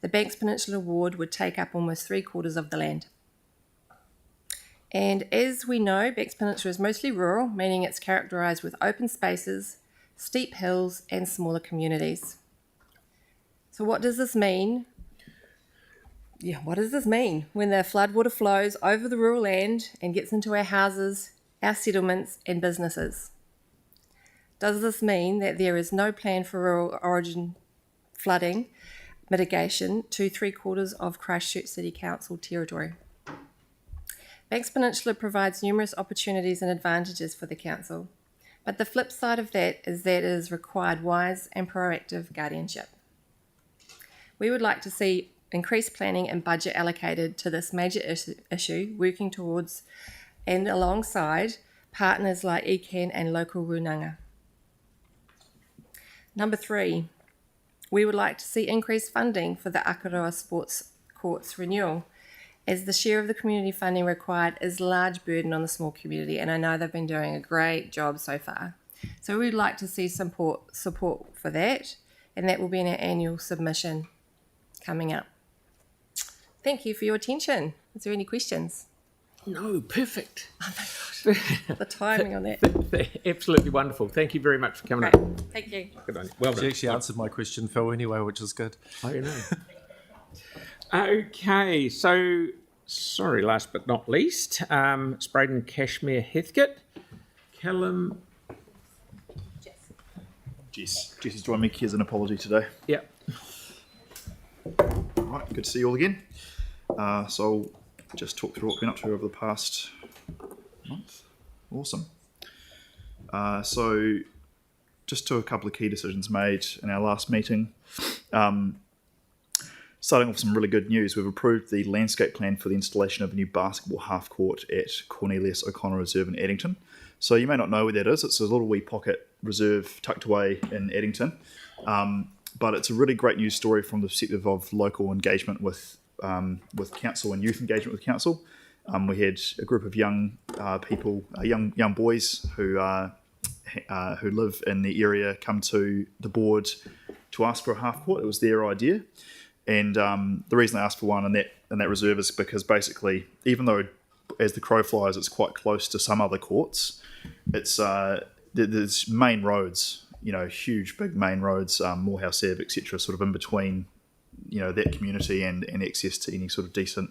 Speaker 12: the Banks Peninsula Ward would take up almost 3/4 of the land. And as we know, Banks Peninsula is mostly rural, meaning it's characterised with open spaces, steep hills, and smaller communities. So what does this mean? What does this mean when the floodwater flows over the rural land and gets into our houses, our settlements, and businesses? Does this mean that there is no plan for rural origin flooding mitigation to 3/4 of Christchurch City Council territory? Banks Peninsula provides numerous opportunities and advantages for the council, but the flip side of that is it is required wise and proactive guardianship. We would like to see increased planning and budget allocated to this major issue, working towards and alongside partners like ECAN and local runanga. Number 3, we would like to see increased funding for the Akaroa Sports Courts renewal, as the share of the community funding required is a large burden on the small community, and I know they've been doing a great job so far. So we'd like to see support for that, and that will be in our annual submission coming up. Thank you for your attention. Is there any questions?
Speaker 1: No, perfect.
Speaker 12: Oh my God. The timing on that.
Speaker 1: Absolutely wonderful. Thank you very much for coming
Speaker 12: Great.
Speaker 1: up.
Speaker 12: Thank you.
Speaker 1: Good on you. Well done.
Speaker 11: She actually answered my question, Phil, anyway, which is good.
Speaker 1: Oh, you know. Okay, so, sorry, last but not least, Spraden Cashmere Heathcote. Callum.
Speaker 13: Jess has joined me. Here's an apology today.
Speaker 1: Yep.
Speaker 13: All right, good to see you all again. So I'll just talk through what we've been up to over the past month. Awesome. So just to a couple of key decisions made in our last meeting. Starting off with some really good news, we've approved the landscape plan for the installation of a new basketball half court at Cornelius O'Connor Reserve in Addington. So you may not know where that is. It's a little wee pocket reserve tucked away in Addington. But it's a really great news story from the perspective of local engagement with council and youth engagement with council. We had a group of young people, young boys who live in the area come to the board to ask for a half court. It was their idea. And the reason they asked for one in that reserve is because basically, even though as the crow flies, it's quite close to some other courts, it's there's main roads, huge big main roads, Morehouse Ave, etc., sort of in between, that community and access to any sort of decent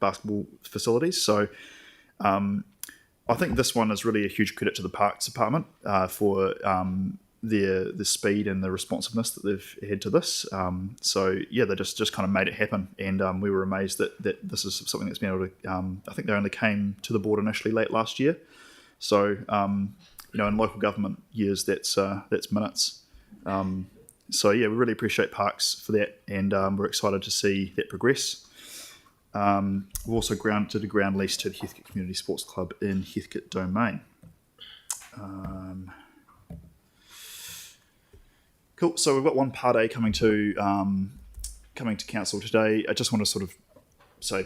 Speaker 13: basketball facilities. So I think this one is really a huge credit to the Parks Department for the speed and the responsiveness that they've had to this. So yeah, they just kind of made it happen, and we were amazed that this is something that's been able to. I think they only came to the board initially late last year, so in local government years, that's minutes. So yeah, we really appreciate Parks for that, and we're excited to see that progress. We've also granted a ground lease to the Heathcote Community Sports Club in Heathcote Domain. Cool. So we've got one Part A coming to council today. I just want to sort of say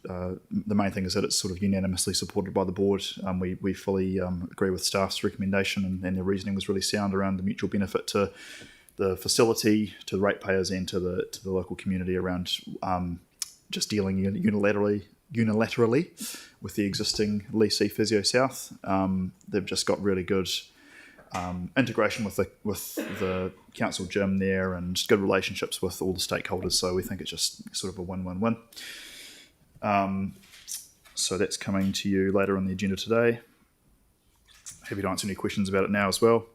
Speaker 13: the main thing is that it's sort of unanimously supported by the board. We fully agree with staff's recommendation, and their reasoning was really sound around the mutual benefit to the facility, to the ratepayers, and to the local community around just dealing unilaterally with the existing lessee Physio South. They've just got really good integration with the council gym there, and good relationships with all the stakeholders. So we think it's just sort of a win-win-win. So that's coming to you later on the agenda today. Happy to answer any questions about it now as well.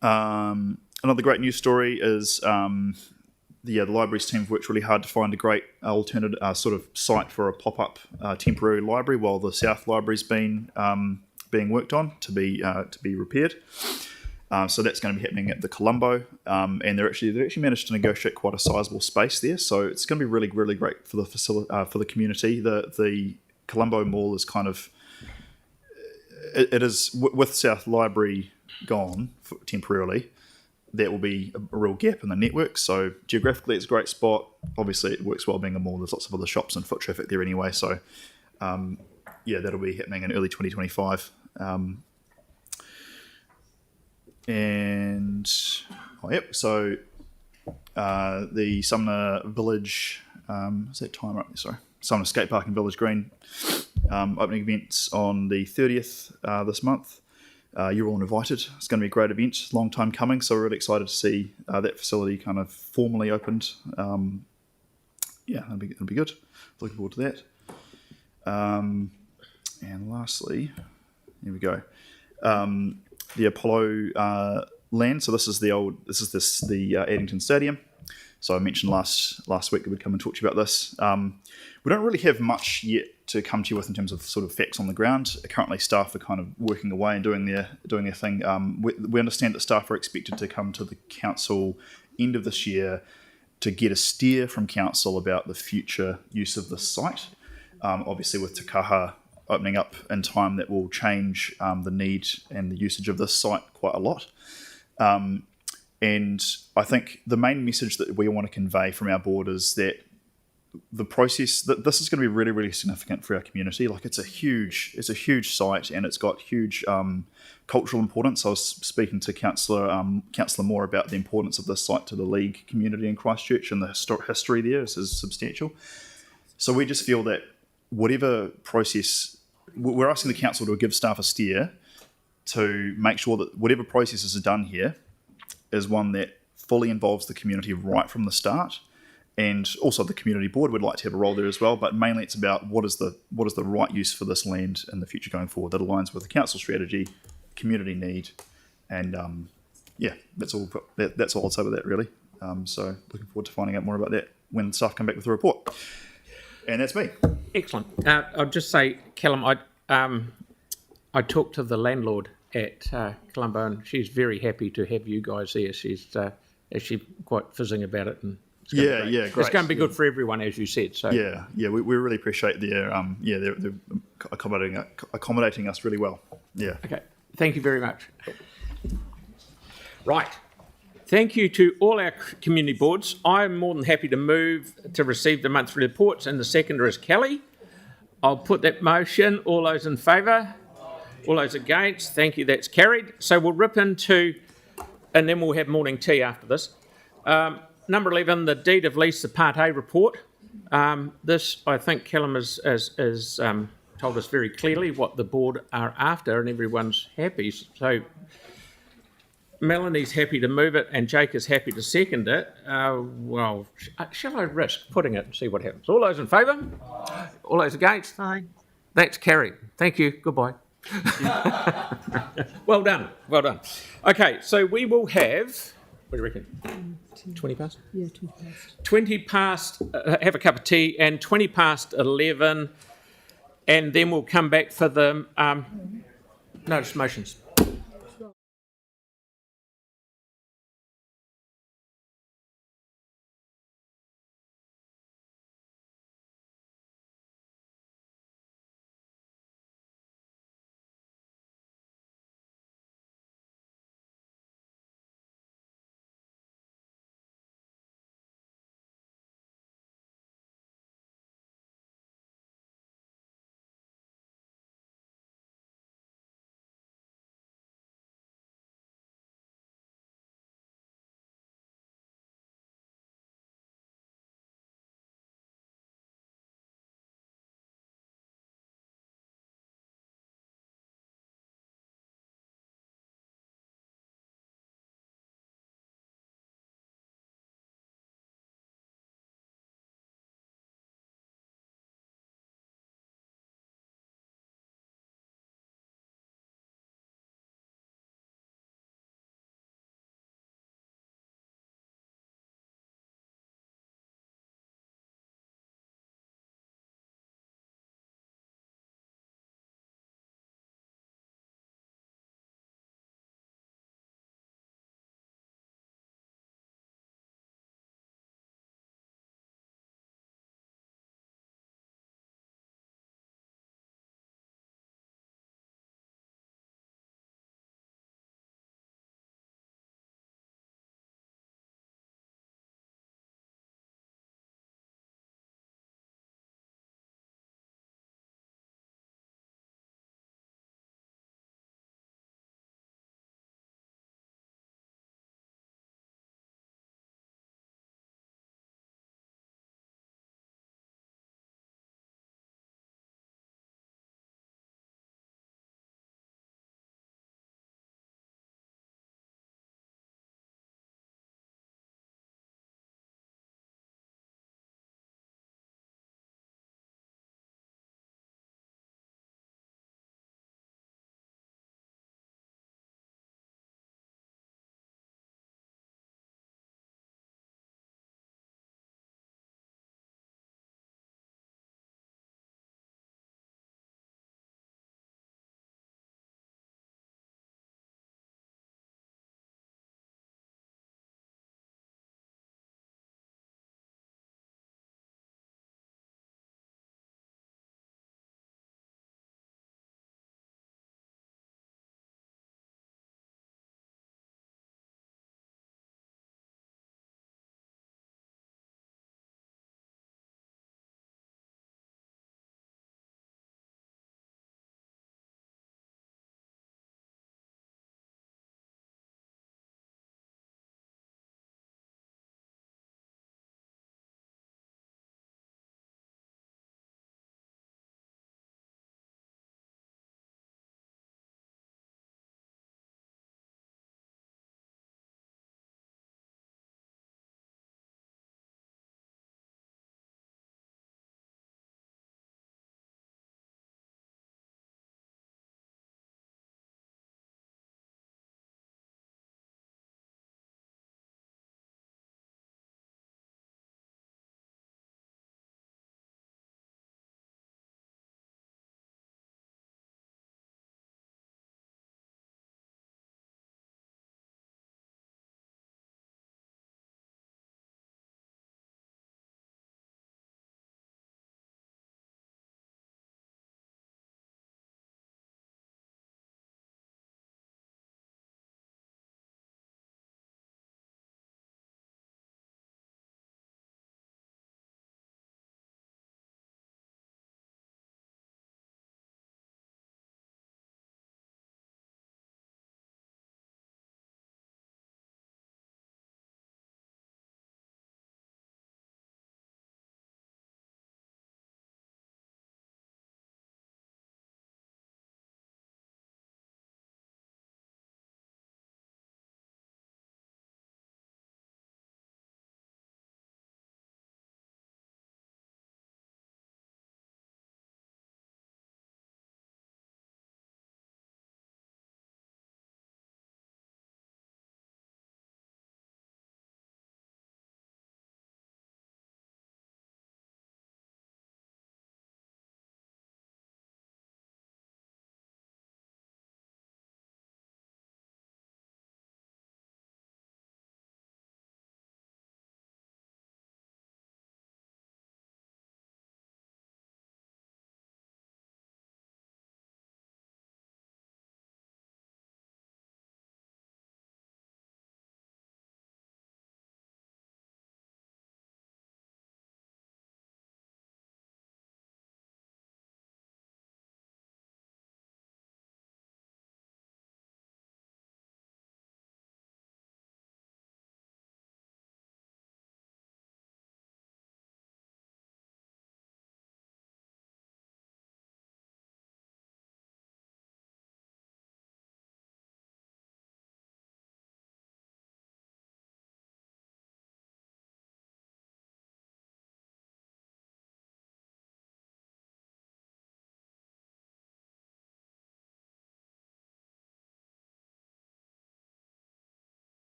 Speaker 13: Another great news story is the libraries team have worked really hard to find a great alternate sort of site for a pop-up temporary library while the South Library's been being worked on to be repaired. So that's going to be happening at the Colombo, and they've actually managed to negotiate quite a sizable space there. So it's going to be really, really great for the community. The Colombo Mall is kind of it is with South Library gone temporarily. That will be a real gap in the network. So geographically, it's a great spot. Obviously, it works well being a mall. There's lots of other shops and foot traffic there anyway. So, that'll be happening in early 2025. So the Sumner Village, is that time right? Sorry, Sumner Skate Park and Village Green opening events on the 30th this month. You're all invited. It's going to be a great event, long time coming, so we're really excited to see that facility kind of formally opened. It'll be good. Looking forward to that. And lastly, here we go. The Apollo land. So this is the Addington Stadium. So I mentioned last week that we'd come and talk to you about this. We don't really have much yet to come to you with in terms of sort of facts on the ground. Currently, staff are kind of working away and doing their thing. We understand that staff are expected to come to the council end of this year to get a steer from council about the future use of the site. Obviously, with Te Kaha opening up in time, that will change the need and the usage of this site quite a lot. And I think the main message that we want to convey from our board is that the process, that this is going to be really, really significant for our community. Like it's a huge site and it's got huge cultural importance. I was speaking to Councillor Moore about the importance of this site to the league community in Christchurch, and the history there is substantial. So we just feel that whatever process, we're asking the council to give staff a steer to make sure that whatever processes are done here is one that fully involves the community right from the start. And also the community board would like to have a role there as well, but mainly it's about what is the right use for this land in the future going forward that aligns with the council strategy, community need, and that's all I'll say about that really. So looking forward to finding out more about that when staff come back with the report. And that's me.
Speaker 1: Excellent. I'll just say, Callum, I talked to the landlord at Colombo, and she's very happy to have you guys there. She's actually quite fizzing about it, and great. It's going to be good for everyone, as you said. So
Speaker 13: we really appreciate they're accommodating us really well. Yeah.
Speaker 1: Okay. Thank you very much. Right. Thank you to all our community boards. I'm more than happy to move to receive the monthly reports, and the seconder is Kelly. I'll put that motion. All those in favour? All those against? Thank you. That's carried. So we'll rip into, and then we'll have morning tea after this. Number 11, the deed of lease, the Part A report. This, I think, Callum has told us very clearly what the board are after, and everyone's happy. So Melanie's happy to move it, and Jake is happy to second it. Well, shall I risk putting it and see what happens? All those in favour? All those against?
Speaker 3: Aye.
Speaker 1: That's carried. Thank you. Goodbye. Well done. Well done. Okay, so we will have, what do you reckon? 20 past?
Speaker 9: Yeah, 20 past.
Speaker 1: 20 past, have a cup of tea, and 20 past 11, and then we'll come back for the notice motions.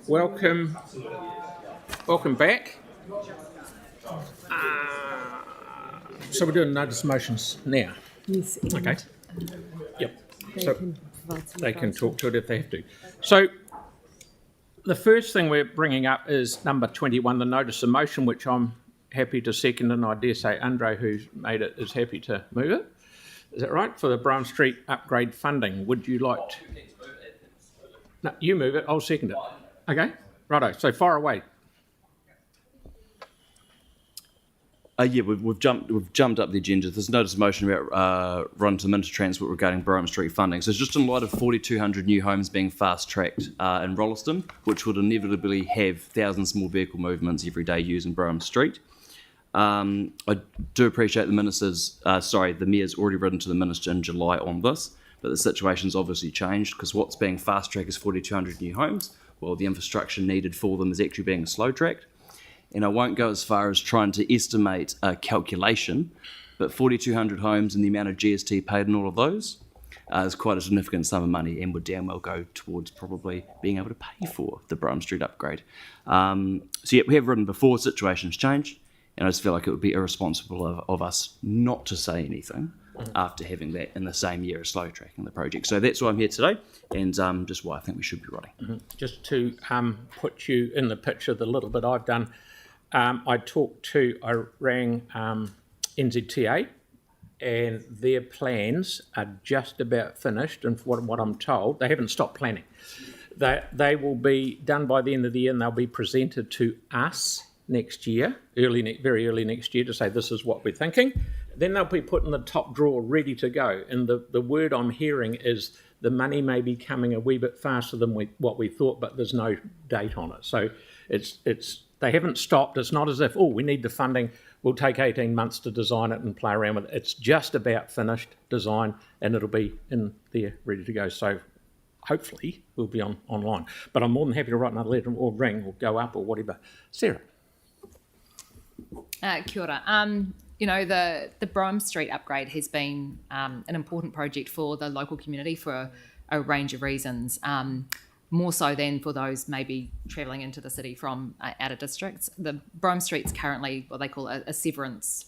Speaker 1: Welcome back. So we're doing notice motions now.
Speaker 9: Yes.
Speaker 1: Okay. Yep.
Speaker 9: They
Speaker 1: So
Speaker 9: can provide some
Speaker 1: they can
Speaker 9: advice.
Speaker 1: talk to it if they have to. So the first thing we're bringing up is number 21, the notice of motion, which I'm happy to second, and I dare say Andre, who's made it, is happy to move it. Is that right? For the Brown Street upgrade funding. Would you like to? No, you move it, I'll second it. Okay, righto, so far away.
Speaker 14: Yeah, we've jumped up the agenda. There's notice of motion about run to the Minister of Transport regarding Broome Street funding. So it's just in light of 4,200 new homes being fast-tracked in Rolleston, which would inevitably have thousands more vehicle movements every day using Broome Street. I do appreciate the Mayor's already written to the Minister in July on this, but the situation's obviously changed because what's being fast-tracked is 4,200 new homes, while the infrastructure needed for them is actually being slow-tracked. And I won't go as far as trying to estimate a calculation, but 4,200 homes and the amount of GST paid in all of those is quite a significant sum of money and would damn well go towards probably being able to pay for the Broome Street upgrade. So yeah, we have written before, situations change, and I just feel like it would be irresponsible of us not to say anything after having that in the same year as slow tracking the project. So that's why I'm here today, and just why I think we should be running.
Speaker 1: Just to put you in the picture, the little bit I've done, I rang NZTA, and their plans are just about finished, and from what I'm told, they haven't stopped planning. They will be done by the end of the year, and they'll be presented to us next year, very early next year, to say this is what we're thinking. Then they'll be put in the top drawer ready to go, and the word I'm hearing is the money may be coming a wee bit faster than what we thought, but there's no date on it. So they haven't stopped. It's not as if, we need the funding, we'll take 18 months to design it and play around with it. It's just about finished design, and it'll be in there ready to go. So hopefully we'll be online. But I'm more than happy to write another letter or ring or go up or whatever. Sarah.
Speaker 15: Kia ora. The Broome Street upgrade has been an important project for the local community for a range of reasons. More so than for those maybe travelling into the city from outer districts. The Broome Street's currently what they call a severance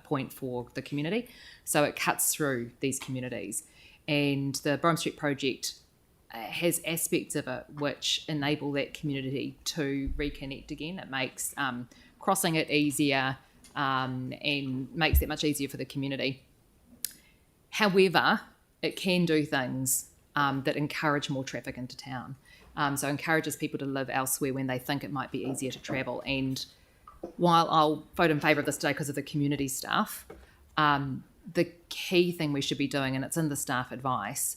Speaker 15: point for the community. So it cuts through these communities. And the Broome Street project has aspects of it which enable that community to reconnect again. It makes crossing it easier and makes it much easier for the community. However, it can do things that encourage more traffic into town. So encourages people to live elsewhere when they think it might be easier to travel. And while I'll vote in favour of this today because of the community stuff, the key thing we should be doing, and it's in the staff advice,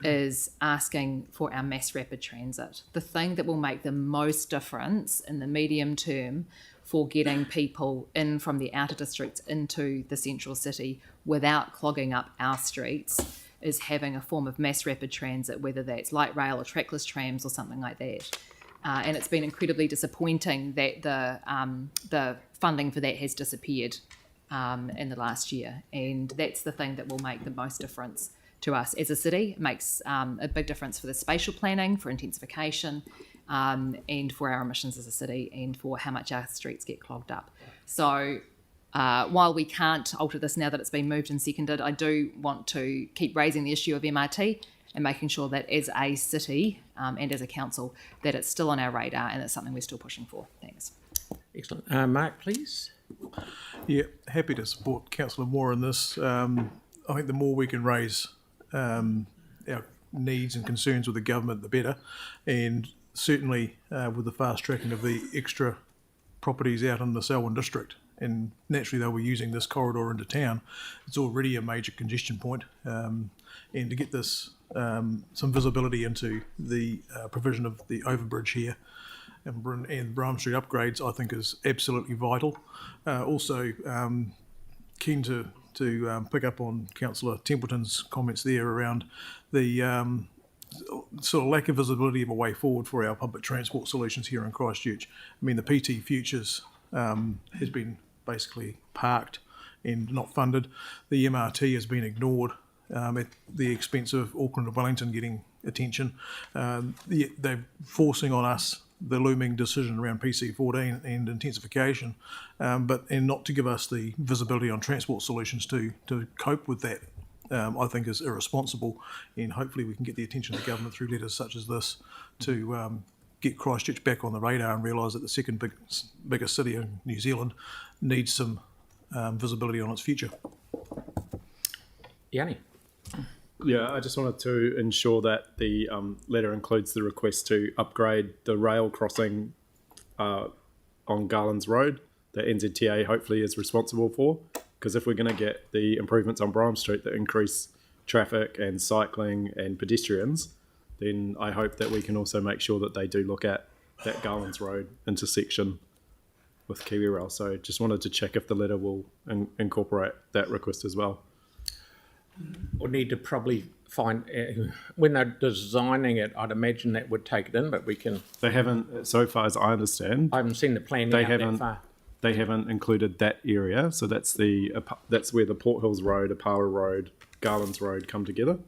Speaker 15: is asking for our mass rapid transit. The thing that will make the most difference in the medium term for getting people in from the outer districts into the central city without clogging up our streets is having a form of mass rapid transit, whether that's light rail or trackless trams or something like that. And it's been incredibly disappointing that the funding for that has disappeared in the last year. And that's the thing that will make the most difference to us as a city. It makes a big difference for the spatial planning, for intensification, and for our emissions as a city, and for how much our streets get clogged up. So while we can't alter this now that it's been moved and seconded, I do want to keep raising the issue of MRT and making sure that as a city and as a council that it's still on our radar and it's something we're still pushing for. Thanks.
Speaker 1: Excellent. Mark, please.
Speaker 21: Yeah, happy to support Councillor Moore in this. I think the more we can raise our needs and concerns with the government, the better. And certainly with the fast tracking of the extra properties out in the Selwyn district, and naturally they'll be using this corridor into town. It's already a major congestion point, and to get this some visibility into the provision of the overbridge here and Broome Street upgrades, I think is absolutely vital. Also, keen to pick up on Councillor Templeton's comments there around the sort of lack of visibility of a way forward for our public transport solutions here in Christchurch. I mean, the PT Futures has been basically parked and not funded. The MRT has been ignored, at the expense of Auckland and Wellington getting attention. They're forcing on us the looming decision around PC14 and intensification, and not to give us the visibility on transport solutions to cope with that. I think is irresponsible, and hopefully we can get the attention of the government through letters such as this to get Christchurch back on the radar and realise that the second biggest city in New Zealand needs some visibility on its future.
Speaker 1: Yanni.
Speaker 20: Yeah, I just wanted to ensure that the letter includes the request to upgrade the rail crossing on Garlands Road that NZTA hopefully is responsible for. Because if we're going to get the improvements on Brougham Street that increase traffic and cycling and pedestrians, then I hope that we can also make sure that they do look at that Garlands Road intersection with KiwiRail. So just wanted to check if the letter will incorporate that request as well.
Speaker 1: We'll need to probably find, when they're designing it, I'd imagine that would take it in, but we can...
Speaker 20: They haven't, so far as I understand...
Speaker 1: I haven't seen the plan that far.
Speaker 20: They haven't included that area, so that's where the Port Hills Road, Apara Road, Garlands Road come together,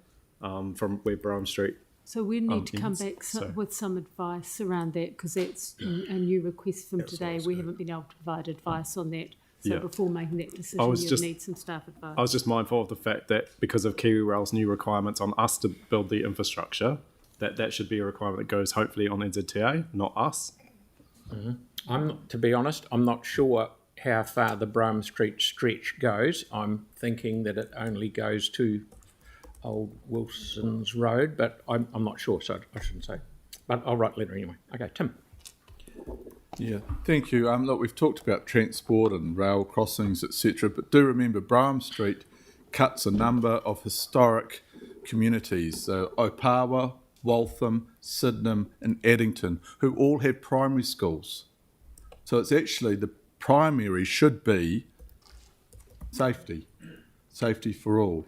Speaker 20: from where Brougham Street.
Speaker 9: So we need to come back with some advice around that, because that's a new request from today. We haven't been able to provide advice on that. So before making that decision, you need some staff advice.
Speaker 20: I was just mindful of the fact that because of KiwiRail's new requirements on us to build the infrastructure, that should be a requirement that goes hopefully on NZTA, not us.
Speaker 1: Mm-hmm. To be honest, I'm not sure how far the Brougham Street stretch goes. I'm thinking that it only goes to Old Wilson's Road, but I'm not sure, so I shouldn't say. But I'll write a letter anyway. Okay, Tim.
Speaker 10: Yeah, thank you. Look, we've talked about transport and rail crossings, etc., but do remember Brougham Street cuts a number of historic communities, Opawa, Waltham, Sydenham and Addington, who all have primary schools. So it's actually, the primary should be safety for all.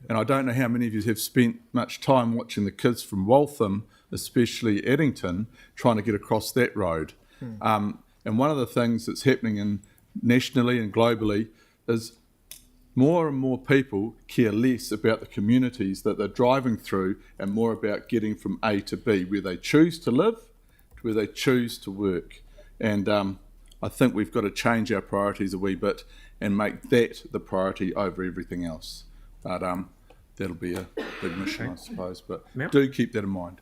Speaker 10: And I don't know how many of you have spent much time watching the kids from Waltham, especially Addington, trying to get across that road. And one of the things that's happening nationally and globally is more and more people care less about the communities that they're driving through and more about getting from A to B, where they choose to live to where they choose to work. And I think we've got to change our priorities a wee bit and make that the priority over everything else. But that'll be a big mission, I suppose. But do keep that in mind.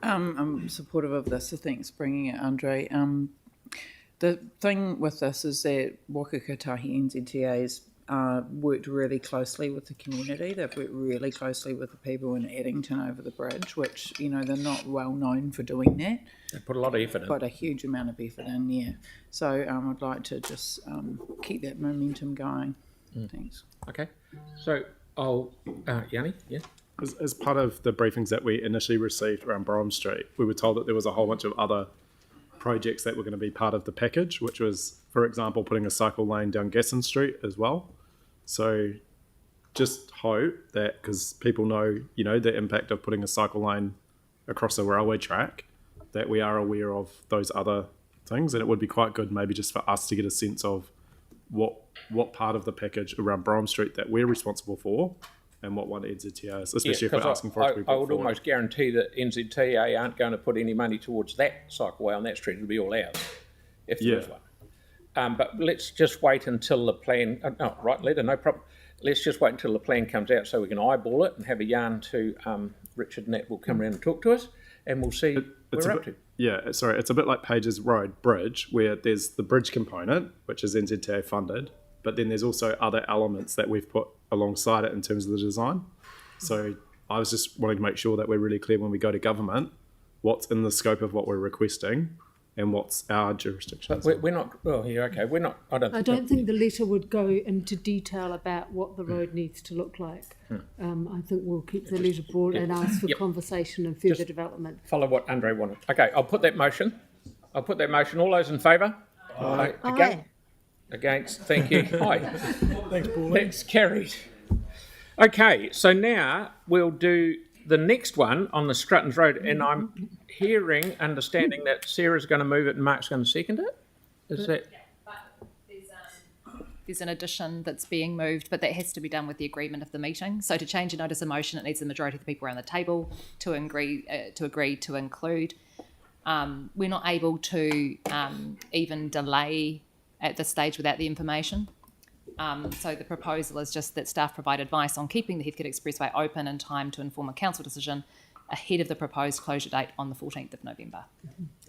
Speaker 16: I'm supportive of this, so thanks for bringing it, Andre. The thing with this is that Waka Kotahi NZTA's worked really closely with the community. They've worked really closely with the people in Addington over the bridge, which, they're not well known for doing that.
Speaker 1: They put a lot of effort in.
Speaker 16: Quite a huge amount of effort in, yeah. So I'd like to just keep that momentum going. Thanks.
Speaker 1: Okay. So Yanni, yeah?
Speaker 20: As part of the briefings that we initially received around Brougham Street, we were told that there was a whole bunch of other projects that were going to be part of the package, which was, for example, putting a cycle lane down Gasson Street as well. So just hope that, because people know, the impact of putting a cycle lane across a railway track, that we are aware of those other things. And it would be quite good maybe just for us to get a sense of what part of the package around Brougham Street that we're responsible for and what one NZTA is, especially if we're asking for it to be brought
Speaker 1: I would
Speaker 20: forward.
Speaker 1: almost guarantee that NZTA aren't going to put any money towards that cycleway on that street. It'll be all ours, if there is one. But let's just wait until the plan... no problem. Let's just wait until the plan comes out so we can eyeball it and have a yarn to Richard and that will come around and talk to us, and we'll see where we're up to.
Speaker 20: Yeah, sorry, it's a bit like Pages Road Bridge, where there's the bridge component, which is NZTA funded, but then there's also other elements that we've put alongside it in terms of the design. So I was just wanting to make sure that we're really clear when we go to government what's in the scope of what we're requesting and what's our jurisdiction.
Speaker 1: But we're not... Well, yeah, okay, we're not... I
Speaker 9: don't think the letter would go into detail about what the road needs to look like. I think we'll keep the letter broad and ask for conversation and further development.
Speaker 1: Follow what Andre wanted. Okay, I'll put that motion. All those in favour?
Speaker 9: Aye.
Speaker 1: Again? Against? Thank you. Aye.
Speaker 21: Thanks, Pauline.
Speaker 1: That's carried. Okay, so now we'll do the next one on the Struttons Road, and I'm understanding that Sarah's going to move it and Mark's going to second it? Is that...
Speaker 15: there's an addition that's being moved, but that has to be done with the agreement of the meeting. So to change a notice of motion, it needs the majority of the people around the table to agree to include. We're not able to even delay at this stage without the information. So the proposal is just that staff provide advice on keeping the Heathcote Expressway open in time to inform a council decision ahead of the proposed closure date on the 14th of November.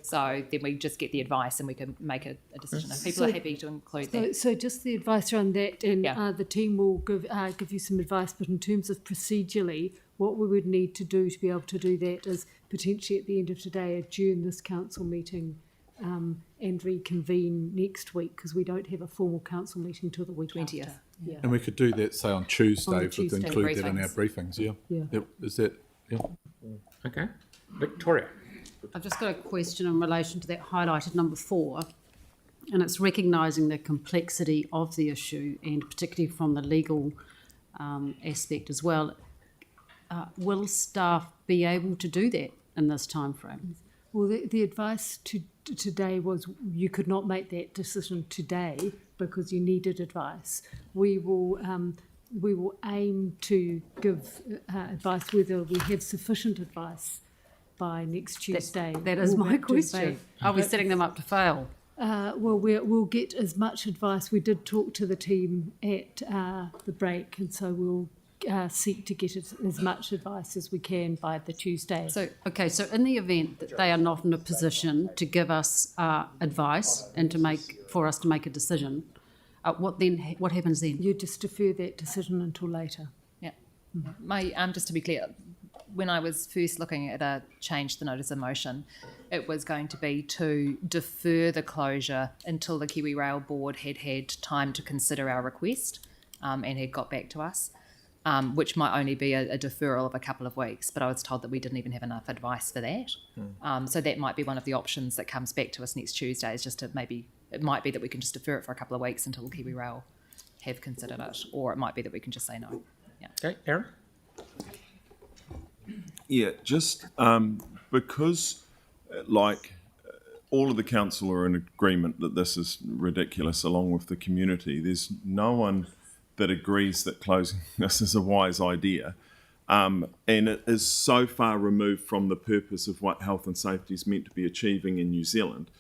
Speaker 15: So then we just get the advice and we can make a decision. If people are happy to include that.
Speaker 9: So just the advice around that, and the team will give you some advice, but in terms of procedurally, what we would need to do to be able to do that is potentially at the end of today adjourn this council meeting and reconvene next week, because we don't have a formal council meeting till the week
Speaker 15: 20th.
Speaker 9: after. Yeah.
Speaker 10: And we could do that, say, on Tuesday,
Speaker 9: Tuesday.
Speaker 10: include that in our briefings, yeah. Yep. Is that, yeah.
Speaker 1: Okay. Victoria.
Speaker 17: I've just got a question in relation to that highlighted number 4, and it's recognising the complexity of the issue, and particularly from the legal aspect as well. Will staff be able to do that in this time frame?
Speaker 9: Well, the advice today was you could not make that decision today because you needed advice. We will aim to give advice whether we have sufficient advice by next Tuesday.
Speaker 17: That is my question. Are we setting them up to fail?
Speaker 9: Well, we'll get as much advice. We did talk to the team at the break, and so we'll seek to get as much advice as we can by the Tuesday.
Speaker 17: So in the event that they are not in a position to give us advice and for us to make a decision, what happens then?
Speaker 9: You just defer that decision until later.
Speaker 15: Yeah. Just to be clear, when I was first looking at a change to the notice of motion, it was going to be to defer the closure until the Kiwi Rail Board had time to consider our request and had got back to us, which might only be a deferral of a couple of weeks, but I was told that we didn't even have enough advice for that. So that might be one of the options that comes back to us next Tuesday, is just to it might be that we can just defer it for a couple of weeks until Kiwi Rail have considered it, or it might be that we can just say no. Yeah.
Speaker 1: Okay, Aaron?
Speaker 18: Yeah, just because, all of the council are in agreement that this is ridiculous, along with the community. There's no one that agrees that closing this is a wise idea. And it is so far removed from the purpose of what health and safety is meant to be achieving in New Zealand.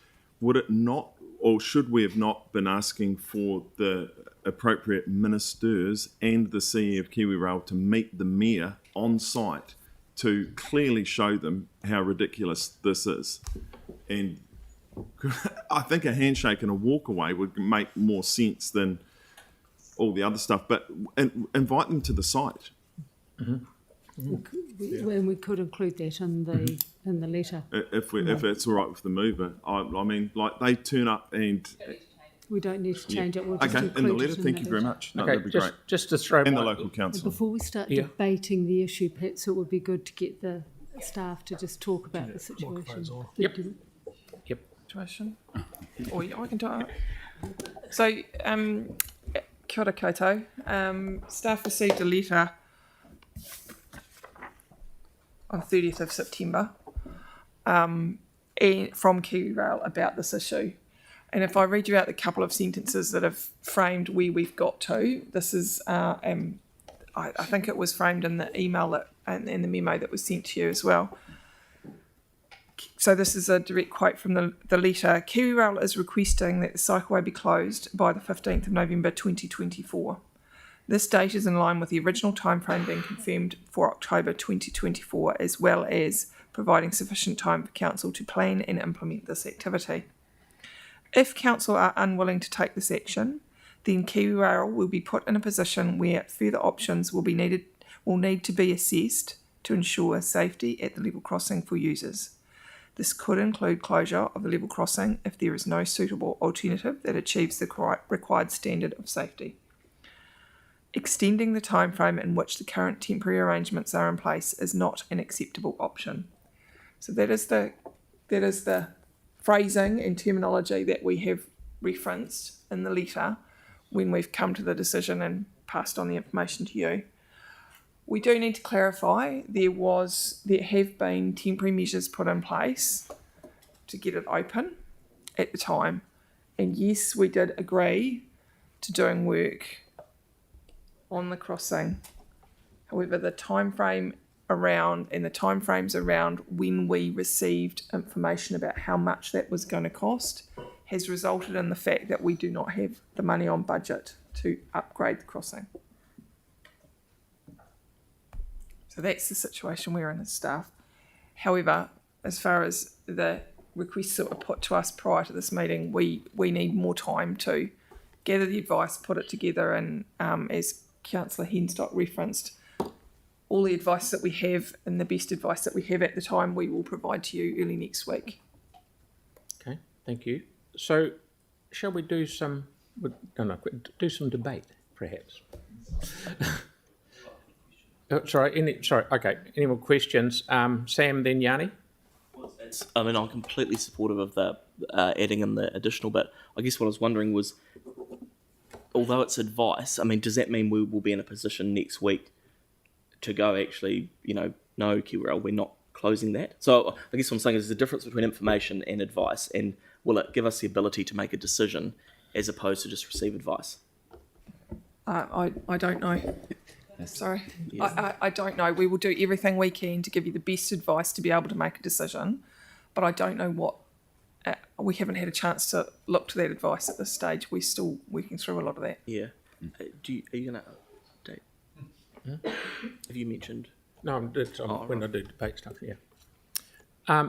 Speaker 18: Would it not, or should we have not been asking for the appropriate ministers and the CEO of Kiwi Rail to meet the mayor on site to clearly show them how ridiculous this is? And I think a handshake and a walk away would make more sense than all the other stuff, but invite them to the site.
Speaker 9: And we could include that in the letter.
Speaker 18: If it's all right with the mover. I mean, they turn up and...
Speaker 9: We don't need to change it. We'll just
Speaker 18: okay, in the letter, thank you very much. No, that'd be great.
Speaker 1: Just to throw
Speaker 18: in the local council.
Speaker 9: Before we start debating the issue, perhaps it would be good to get the staff to just talk about the situation.
Speaker 1: Yep.
Speaker 23: Situation. Or I can do it. So, kia ora koutou. Staff received a letter on 30th of September from Kiwi Rail about this issue. And if I read you out the couple of sentences that have framed where we've got to, this is, I think it was framed in the email and the memo that was sent to you as well. So this is a direct quote from the letter. Kiwi Rail is requesting that the cycleway be closed by the 15th of November 2024. This date is in line with the original timeframe being confirmed for October 2024, as well as providing sufficient time for Council to plan and implement this activity. If Council are unwilling to take this action, then Kiwi Rail will be put in a position where further options will need to be assessed to ensure safety at the level crossing for users. This could include closure of the level crossing if there is no suitable alternative that achieves the required standard of safety. Extending the timeframe in which the current temporary arrangements are in place is not an acceptable option. So that is the phrasing and terminology that we have referenced in the letter when we've come to the decision and passed on the information to you. We do need to clarify there have been temporary measures put in place to get it open at the time. And yes, we did agree to doing work on the crossing. However, the timeframes around when we received information about how much that was going to cost has resulted in the fact that we do not have the money on budget to upgrade the crossing. So that's the situation we're in as staff. However, as far as the requests that were put to us prior to this meeting, we need more time to gather the advice, put it together, and as Councillor Henstock referenced, all the advice that we have and the best advice that we have at the time, we will provide to you early next week.
Speaker 1: Okay, thank you. So, shall we do some debate, perhaps? Okay. Any more questions? Sam, then Yanni.
Speaker 6: I mean, I'm completely supportive of the adding in the additional bit. I guess what I was wondering was, although it's advice, I mean, does that mean we will be in a position next week to go actually, no, KiwiRail, we're not closing that? So I guess what I'm saying is there's a difference between information and advice, and will it give us the ability to make a decision as opposed to just receive advice?
Speaker 23: I don't know. Sorry.
Speaker 6: Yeah.
Speaker 23: I don't know. We will do everything we can to give you the best advice to be able to make a decision, but I don't know what. We haven't had a chance to look to that advice at this stage. We're still working through a lot of that.
Speaker 6: Yeah. Are you going to update? Have you mentioned?
Speaker 1: No, when I do debate stuff, yeah.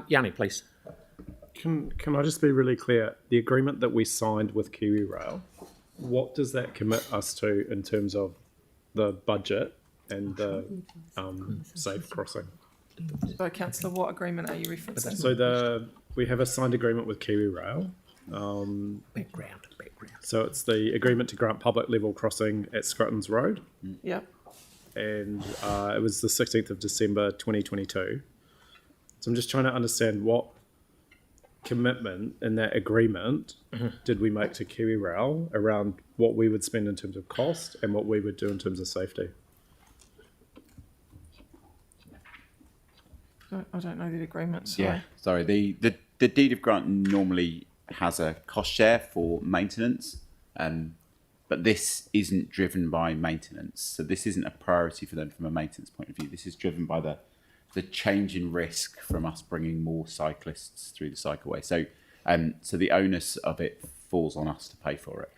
Speaker 1: Yanni, please.
Speaker 20: Can I just be really clear? The agreement that we signed with KiwiRail, what does that commit us to in terms of the budget and the safe crossing?
Speaker 23: So, Councillor, what agreement are you referencing?
Speaker 20: So we have a signed agreement with KiwiRail.
Speaker 1: Background.
Speaker 20: So it's the agreement to grant public level crossing at Scrutton's Road.
Speaker 23: Yep.
Speaker 20: And it was the 16th of December 2022. So I'm just trying to understand what commitment in that agreement did we make to KiwiRail around what we would spend in terms of cost and what we would do in terms of safety.
Speaker 23: I don't know the agreement. Sorry.
Speaker 19: Yeah, sorry. The deed of grant normally has a cost share for maintenance, but this isn't driven by maintenance. So this isn't a priority for them from a maintenance point of view. This is driven by the change in risk from us bringing more cyclists through the cycleway. So the onus of it falls on us to pay for it.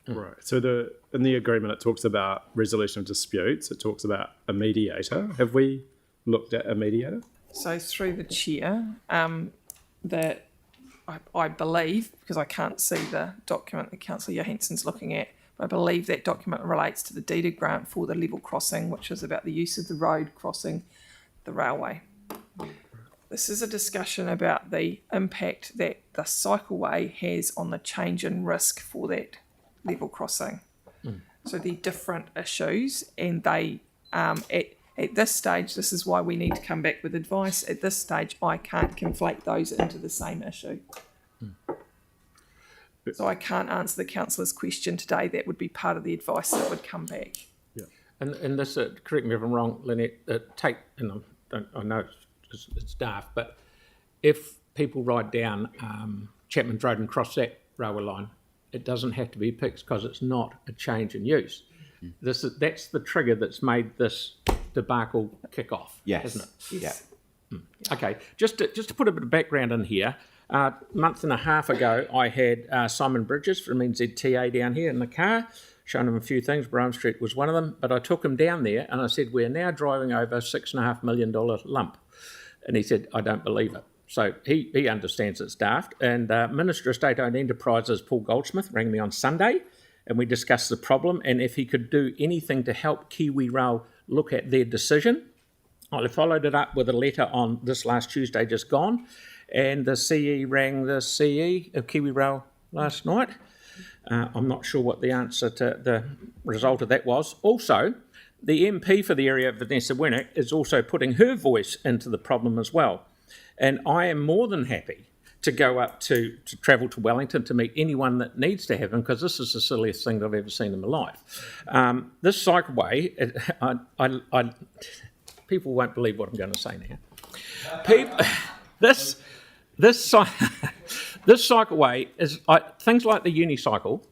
Speaker 20: Right. So in the agreement, it talks about resolution of disputes. It talks about a mediator. Have we looked at a mediator?
Speaker 23: So through the chair, that I believe, because I can't see the document that Councillor Johansson's looking at, but I believe that document relates to the deeded grant for the level crossing, which is about the use of the road crossing the railway. This is a discussion about the impact that the cycleway has on the change in risk for that level crossing. So they're different issues, and they at this stage, this is why we need to come back with advice. At this stage, I can't conflate those into the same issue. So I can't answer the councillor's question today. That would be part of the advice that would come back.
Speaker 1: Yeah. And this, correct me if I'm wrong, Lynette, I know it's daft, but if people ride down Chapman's Road and cross that railway line, it doesn't have to be fixed because it's not a change in use. That's the trigger that's made this debacle kick off,
Speaker 19: yes.
Speaker 1: isn't it?
Speaker 19: Yes.
Speaker 1: Yeah. Okay, just to put a bit of background in here, a month and a half ago, I had Simon Bridges from NZTA down here in the car, showing him a few things. Brome Street was one of them, but I took him down there and I said, we're now driving over $6.5 million lump. And he said, I don't believe it. So he understands it's daft. And Minister of State-Owned Enterprises, Paul Goldsmith, rang me on Sunday and we discussed the problem and if he could do anything to help KiwiRail look at their decision. I followed it up with a letter on this last Tuesday just gone, and the CE rang the CE of KiwiRail last night. I'm not sure what the answer to the result of that was. Also, the MP for the area, Vanessa Winnick, is also putting her voice into the problem as well. And I am more than happy to go up to travel to Wellington to meet anyone that needs to have them, because this is the silliest thing that I've ever seen in my life. This cycleway, people won't believe what I'm going to say now. This cycleway is things like the unicycle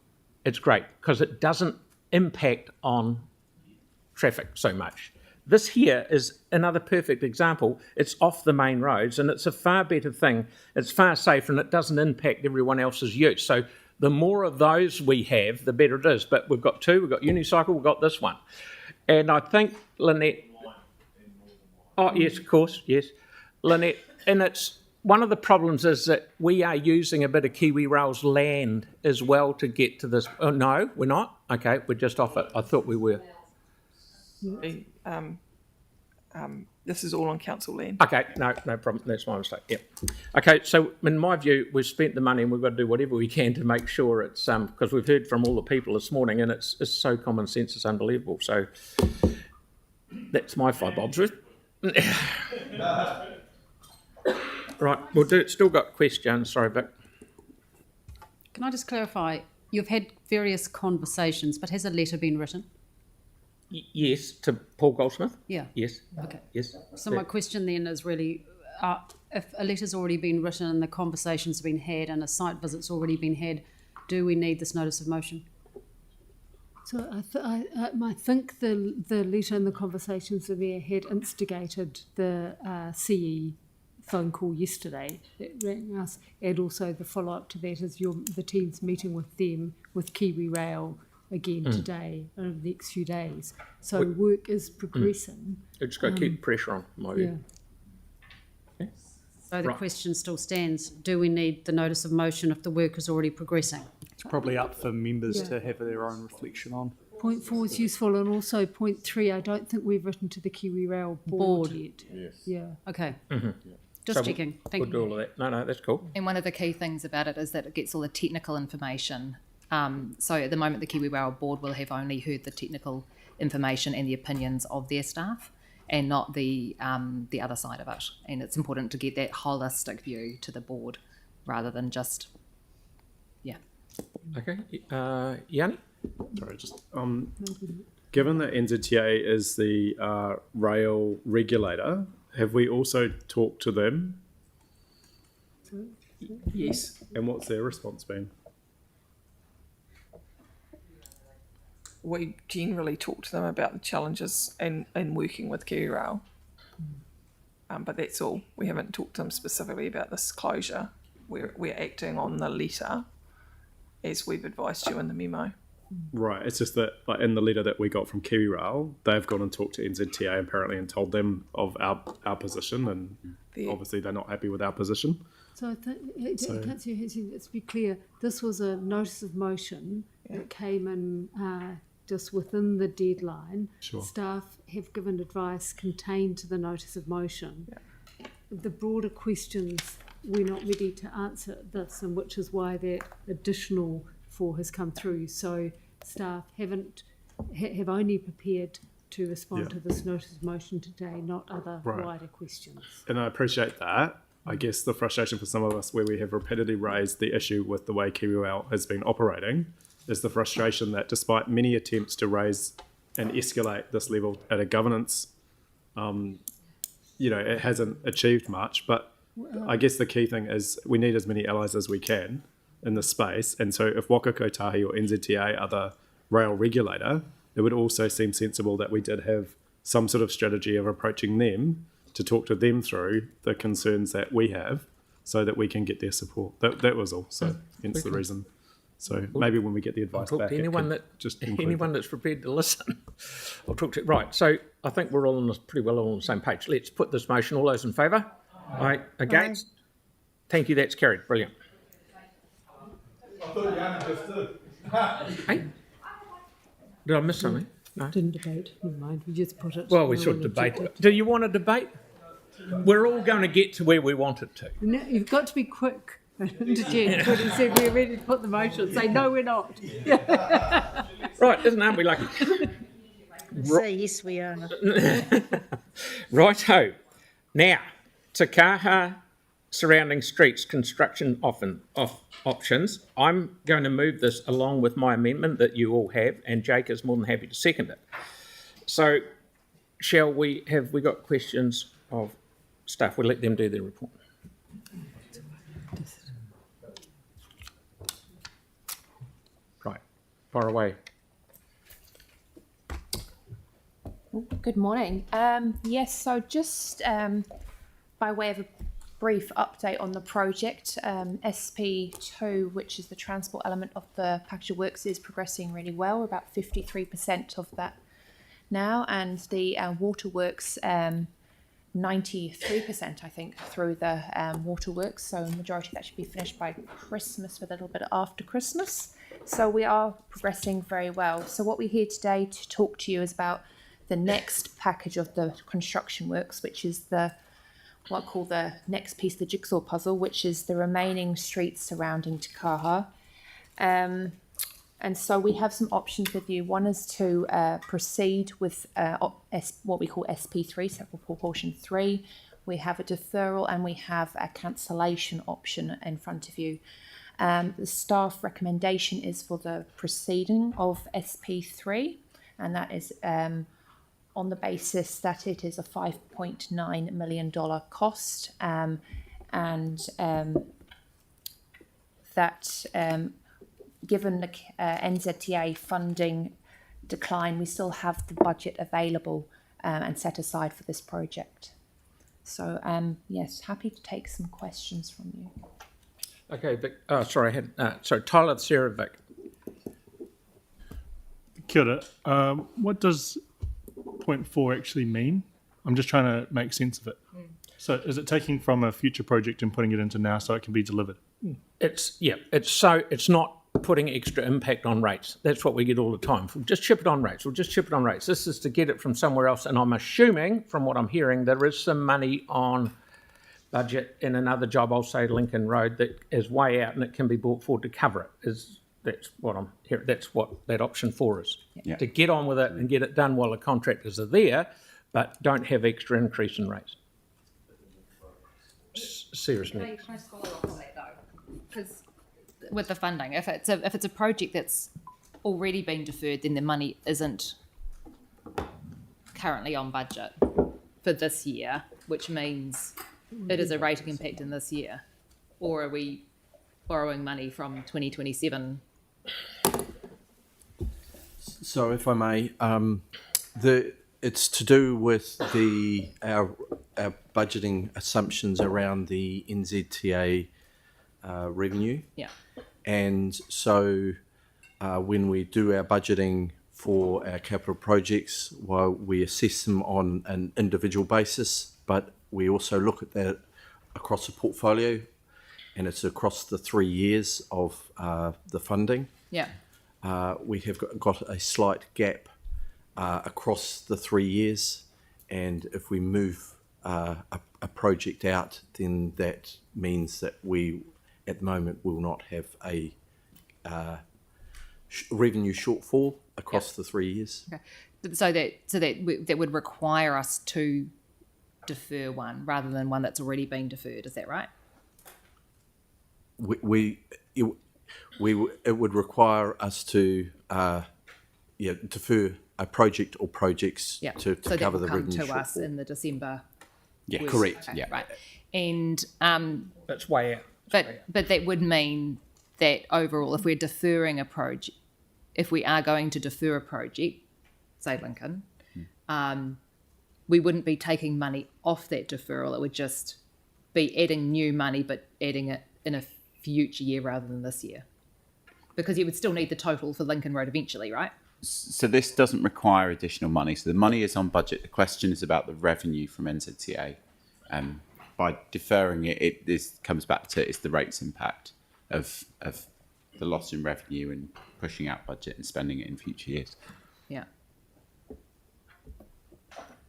Speaker 1: it's great because it doesn't impact on traffic so much. This here is another perfect example. It's off the main roads and it's a far better thing. It's far safer and it doesn't impact everyone else's use. So the more of those we have, the better it is. But we've got two, we've got Unicycle, we've got this one. And I think, Lynette, oh, yes, of course, yes. Lynette, and it's one of the problems is that we are using a bit of Kiwi Rail's land as well to get to this. Oh, no, we're not? Okay, we're just off it. I thought we were.
Speaker 23: This is all on council land.
Speaker 1: Okay, no problem. That's my mistake. Yep. Okay, so in my view, we've spent the money and we've got to do whatever we can to make sure it's because we've heard from all the people this morning and it's so common sense, it's unbelievable. So that's my 5 bobs worth. Right, we'll do. Still got questions. Sorry, Vic.
Speaker 17: Can I just clarify? You've had various conversations, but has a letter been written?
Speaker 1: Yes, to Paul Goldsmith.
Speaker 17: Yeah.
Speaker 1: Yes.
Speaker 17: Okay.
Speaker 1: Yes.
Speaker 17: So my question then is really, if a letter's already been written and the conversations have been had and a site visit's already been had, do we need this notice of motion?
Speaker 9: So I think the letter and the conversations that we had instigated the CE phone call yesterday that rang us, and also the follow-up to that is the team's meeting with them, with Kiwi Rail again today over the next few days. So work is progressing.
Speaker 1: It's got to keep pressure on, in my view.
Speaker 17: Yeah. So the question still stands, do we need the notice of motion if the work is already progressing?
Speaker 11: It's probably up for members to have their own reflection on.
Speaker 9: Point 4 is useful, and also point 3, I don't think we've written to the Kiwi Rail board yet.
Speaker 11: Yes.
Speaker 9: Yeah.
Speaker 17: Okay.
Speaker 1: Mm-hmm.
Speaker 17: Just checking. Thank
Speaker 1: you. We'll do all of that. No, that's cool.
Speaker 15: And one of the key things about it is that it gets all the technical information. So at the moment, the Kiwi Rail board will have only heard the technical information and the opinions of their staff, and not the other side of it. And it's important to get that holistic view to the board, rather than just, yeah.
Speaker 1: Okay, Yanni.
Speaker 20: Sorry, just given that NZTA is the rail regulator, have we also talked to them?
Speaker 23: Yes.
Speaker 20: And what's their response been?
Speaker 23: We generally talk to them about the challenges in working with Kiwi Rail. But that's all. We haven't talked to them specifically about this closure. We're acting on the letter as we've advised you in the memo.
Speaker 20: Right, it's just that like, in the letter that we got from Kiwi Rail, they've gone and talked to NZTA apparently and told them of our position, and obviously they're not happy with our position.
Speaker 9: So I think, let's be clear, this was a notice of motion that came in just within the deadline.
Speaker 20: Sure.
Speaker 9: Staff have given advice contained to the notice of motion. Yeah. The broader questions, we're not ready to answer this, and which is why that additional 4 has come through. So staff have only prepared to respond to this notice of motion today, not other wider questions.
Speaker 20: And I appreciate that. I guess the frustration for some of us where we have repeatedly raised the issue with the way Kiwi Rail has been operating is the frustration that despite many attempts to raise and escalate this level at a governance, it hasn't achieved much. But I guess the key thing is we need as many allies as we can in this space. And so if Waka Kotahi or NZTA are the rail regulator, it would also seem sensible that we did have some sort of strategy of approaching them to talk to them through the concerns that we have so that we can get their support. That was all. So hence the reason. So maybe when we get the advice back,
Speaker 1: anyone that's prepared to listen, I'll talk to you. Right, so I think we're all pretty well on the same page. Let's put this motion. All those in favour? Aye. Against? Thank you, that's carried. Brilliant.
Speaker 10: I thought Yanni just did.
Speaker 1: Hey? Did I miss something? No.
Speaker 9: Didn't debate. Never mind. We just put it.
Speaker 1: Well, we should debate it. Do you want to debate? We're all going to get to where we want it to.
Speaker 9: No, you've got to be quick. Jen, when he said we're ready to put the motion, say no, we're not.
Speaker 1: Right, aren't we lucky?
Speaker 3: Say yes, we are.
Speaker 1: Righto. Now, Te Kaha surrounding streets construction options. I'm going to move this along with my amendment that you all have, and Jake is more than happy to second it. So, have we got questions of staff? We'll let them do their report. Right. Far away.
Speaker 2: Good morning. Yes, so just by way of a brief update on the project, SP2, which is the transport element of the package of works, is progressing really well. We're about 53% of that now, and the waterworks 93%, I think, through the waterworks. So the majority of that should be finished by Christmas, with a little bit after Christmas. So we are progressing very well. So what we're here today to talk to you is about the next package of the construction works, which is what I call the next piece of the jigsaw puzzle, which is the remaining streets surrounding Te Kaha. And so we have some options with you. One is to proceed with what we call SP3, so proportion 3. We have a deferral and we have a cancellation option in front of you. The staff recommendation is for the proceeding of SP3, and that is on the basis that it is a $5.9 million cost, and that given the NZTA funding decline, we still have the budget available and set aside for this project. So yes, happy to take some questions from you.
Speaker 1: Okay, Vic. Oh, sorry, Tyler, Sarah, Vic.
Speaker 4: Kia ora. What does point 4 actually mean? I'm just trying to make sense of it. So is it taking from a future project and putting it into now so it can be delivered?
Speaker 1: It's not putting extra impact on rates. That's what we get all the time. We'll just chip it on rates. This is to get it from somewhere else, and I'm assuming, from what I'm hearing, there is some money on budget in another job, I'll say Lincoln Road, that is way out and it can be brought forward to cover it. That's what I'm hearing. That's what that option 4 is.
Speaker 14: Yeah.
Speaker 1: To get on with it and get it done while the contractors are there, but don't have extra increase in rates. Seriously.
Speaker 15: Can I just follow up on that though? Because with the funding, if it's a project that's already been deferred, then the money isn't currently on budget for this year, which means it is a rating impact in this year. Or are we borrowing money from 2027?
Speaker 5: So, if I may, it's to do with our budgeting assumptions around the NZTA revenue.
Speaker 15: Yeah.
Speaker 5: And so, when we do our budgeting for our capital projects, well, we assess them on an individual basis, but we also look at that across the portfolio, and it's across the 3 years of the funding.
Speaker 15: Yeah.
Speaker 5: We have got a slight gap across the 3 years, and if we move a project out, then that means that we, at the moment, will not have a revenue shortfall across the 3 years.
Speaker 15: Okay. So that would require us to defer one rather than one that's already been deferred. Is that right?
Speaker 5: It would require us to defer a project or projects to
Speaker 15: so
Speaker 5: cover the
Speaker 15: that will
Speaker 5: revenue
Speaker 15: come to us
Speaker 5: shortfall.
Speaker 15: in the December.
Speaker 5: Yeah, correct.
Speaker 15: Okay,
Speaker 5: Yeah,
Speaker 15: right. And
Speaker 1: that's way out.
Speaker 15: But that would mean that overall, if we're deferring a project, if we are going to defer a project, say Lincoln, we wouldn't be taking money off that deferral. It would just be adding new money, but adding it in a future year rather than this year, because you would still need the total for Lincoln Road eventually, right?
Speaker 19: So this doesn't require additional money. So the money is on budget. The question is about the revenue from NZTA. By deferring it, this comes back to it's the rates impact of the loss in revenue and pushing out budget and spending it in future years.
Speaker 15: Yeah.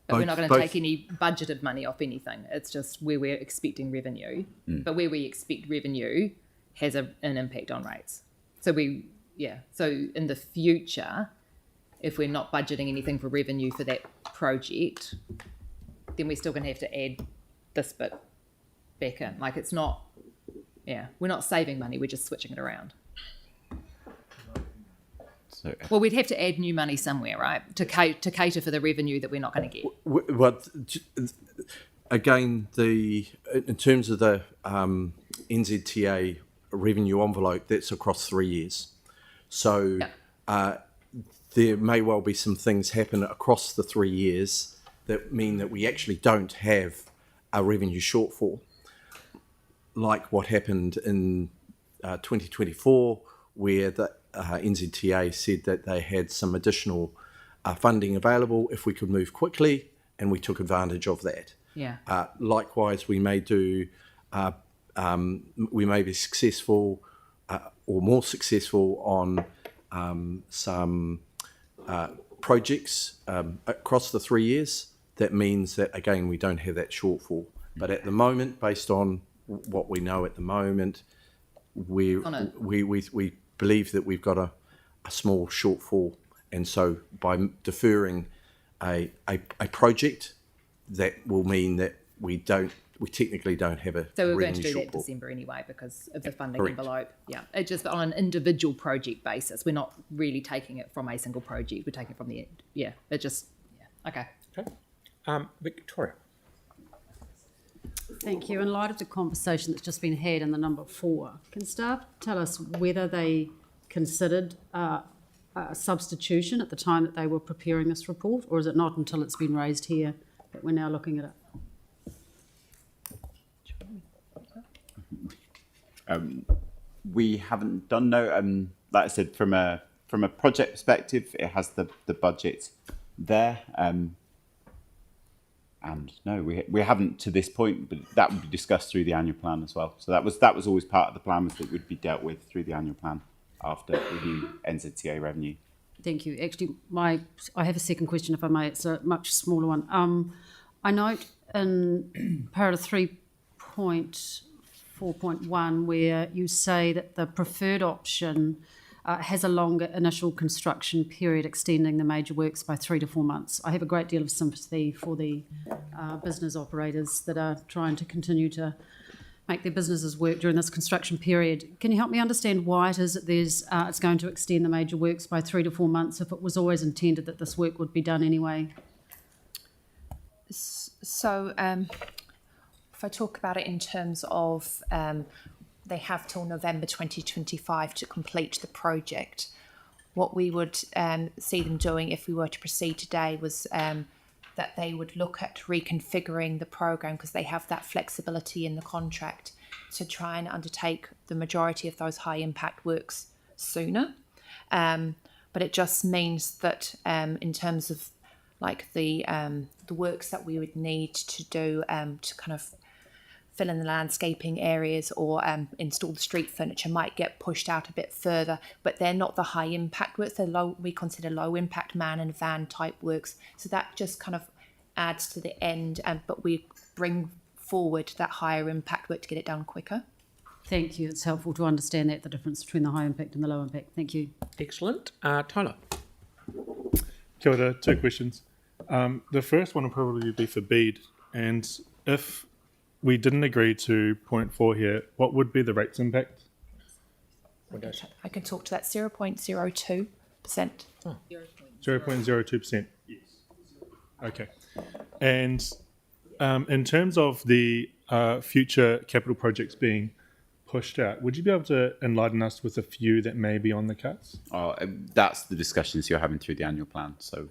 Speaker 15: But we're not going to take any budgeted money off anything. It's just where we're expecting revenue. But where we expect revenue has an impact on rates. So so in the future, if we're not budgeting anything for revenue for that project, then we're still going to have to add this bit back in. Like it's not, we're not saving money, we're just switching it around. Well, we'd have to add new money somewhere, right, to cater for the revenue that we're not going to get.
Speaker 5: Well, again, in terms of the NZTA revenue envelope, that's across 3 years. So
Speaker 7: there may well be some things happen across the 3 years that mean that we actually don't have a revenue shortfall, like what happened in 2024, where the NZTA said that they had some additional funding available if we could move quickly, and we took advantage of that.
Speaker 15: Yeah.
Speaker 7: Likewise, we may do, we may be successful or more successful on some projects across the 3 years. That means that, again, we don't have that shortfall. But at the moment, based on what we know at the moment, we believe that we've got a small shortfall. And so by deferring a project, that will mean that we technically don't have a
Speaker 15: So we're going
Speaker 7: revenue
Speaker 15: to do that in
Speaker 7: shortfall.
Speaker 15: December anyway because of the funding
Speaker 7: Correct.
Speaker 15: envelope. Yeah, it's just on an individual project basis. We're not really taking it from a single project. We're taking it from the end. Yeah, it just, yeah, okay.
Speaker 1: Victoria.
Speaker 17: Thank you. In light of the conversation that's just been had in the number 4, can staff tell us whether they considered a substitution at the time that they were preparing this report, or is it not until it's been raised here that we're now looking at it?
Speaker 19: We haven't done no. Like I said, from a project perspective, it has the budget there. And no, we haven't to this point, but that would be discussed through the annual plan as well. So that was always part of the plan, was that would be dealt with through the annual plan after review NZTA revenue.
Speaker 17: Thank you. Actually, I have a second question, if I may. It's a much smaller one. I note in paragraph 3.4.1 where you say that the preferred option has a longer initial construction period, extending the major works by 3 to 4 months. I have a great deal of sympathy for the business operators that are trying to continue to make their businesses work during this construction period. Can you help me understand why it is that it's going to extend the major works by 3 to 4 months if it was always intended that this work would be done anyway?
Speaker 2: So if I talk about it in terms of they have till November 2025 to complete the project. What we would see them doing if we were to proceed today was that they would look at reconfiguring the program, because they have that flexibility in the contract to try and undertake the majority of those high impact works sooner. But it just means that in terms of like the works that we would need to do to kind of fill in the landscaping areas or install the street furniture might get pushed out a bit further, but they're not the high impact works. They're we consider low impact man and van type works. So that just kind of adds to the end, but we bring forward that higher impact work to get it done quicker.
Speaker 17: Thank you. It's helpful to understand the difference between the high impact and the low impact. Thank you.
Speaker 1: Excellent. Tyler.
Speaker 4: Kia ora, 2 questions. The first one will probably be for Bede, and if we didn't agree to point 4 here, what would be the rates impact?
Speaker 2: I can talk to that. 0.02%.
Speaker 4: 0.02%. Yes. Okay. And in terms of the future capital projects being pushed out, would you be able to enlighten us with a few that may be on the cards?
Speaker 19: That's the discussions you're having through the annual plan. So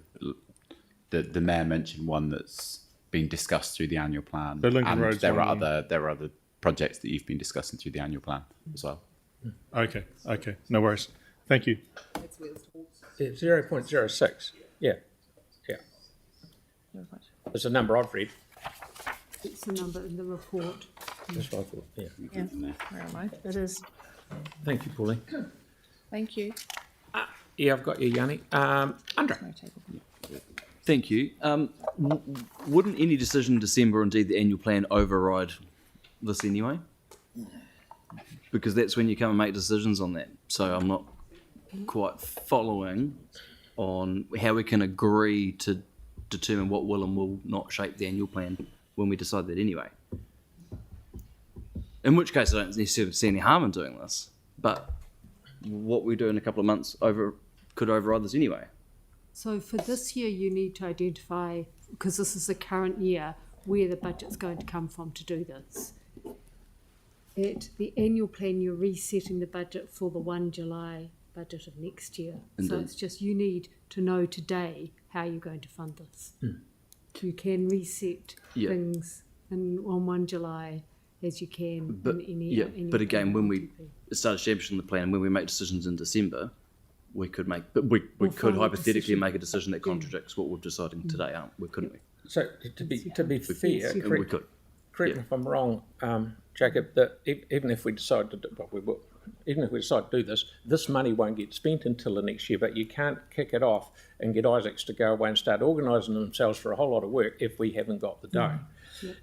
Speaker 19: the mayor mentioned one that's been discussed through the annual plan,
Speaker 4: So Lincoln
Speaker 19: and
Speaker 4: Road's
Speaker 19: there
Speaker 4: one.
Speaker 19: are other projects that you've been discussing through the annual plan as well.
Speaker 4: Okay, no worries. Thank you.
Speaker 1: Yeah, 0.06. Yeah. It's a number I've read.
Speaker 9: It's the number in the report.
Speaker 1: That's what I thought. Yeah.
Speaker 2: Where am I? It is.
Speaker 1: Thank you, Pauline.
Speaker 2: Thank you.
Speaker 1: Yeah, I've got you, Yanni. Andre.
Speaker 6: Thank you. Wouldn't any decision in December, indeed the annual plan, override this anyway? Because that's when you come and make decisions on that. So I'm not quite following on how we can agree to determine what will and will not shape the annual plan when we decide that anyway. In which case I don't necessarily see any harm in doing this, but what we do in a couple of months could override this anyway.
Speaker 9: So for this year, you need to identify, because this is the current year, where the budget's going to come from to do this. At the annual plan, you're resetting the budget for the 1 July budget of next year. So
Speaker 14: Indeed.
Speaker 9: it's just you need to know today how you're going to fund this. You can reset things on 1 July as you can
Speaker 14: But
Speaker 9: in any
Speaker 14: but again, when we
Speaker 9: PDP.
Speaker 14: start establishing the plan, when we make decisions in December, we could make, but we could
Speaker 9: final
Speaker 14: hypothetically
Speaker 9: decision.
Speaker 14: make a decision that contradicts what we're deciding today, aren't we? Couldn't we?
Speaker 1: So to be fair,
Speaker 14: And we could.
Speaker 1: correct me if I'm wrong, Jacob, that even if we decide to do, well, we will, even if we decide to do this, this money won't get spent until the next year, but you can't kick it off and get Isaacs to go away and start organising themselves for a whole lot of work if we haven't got the dough.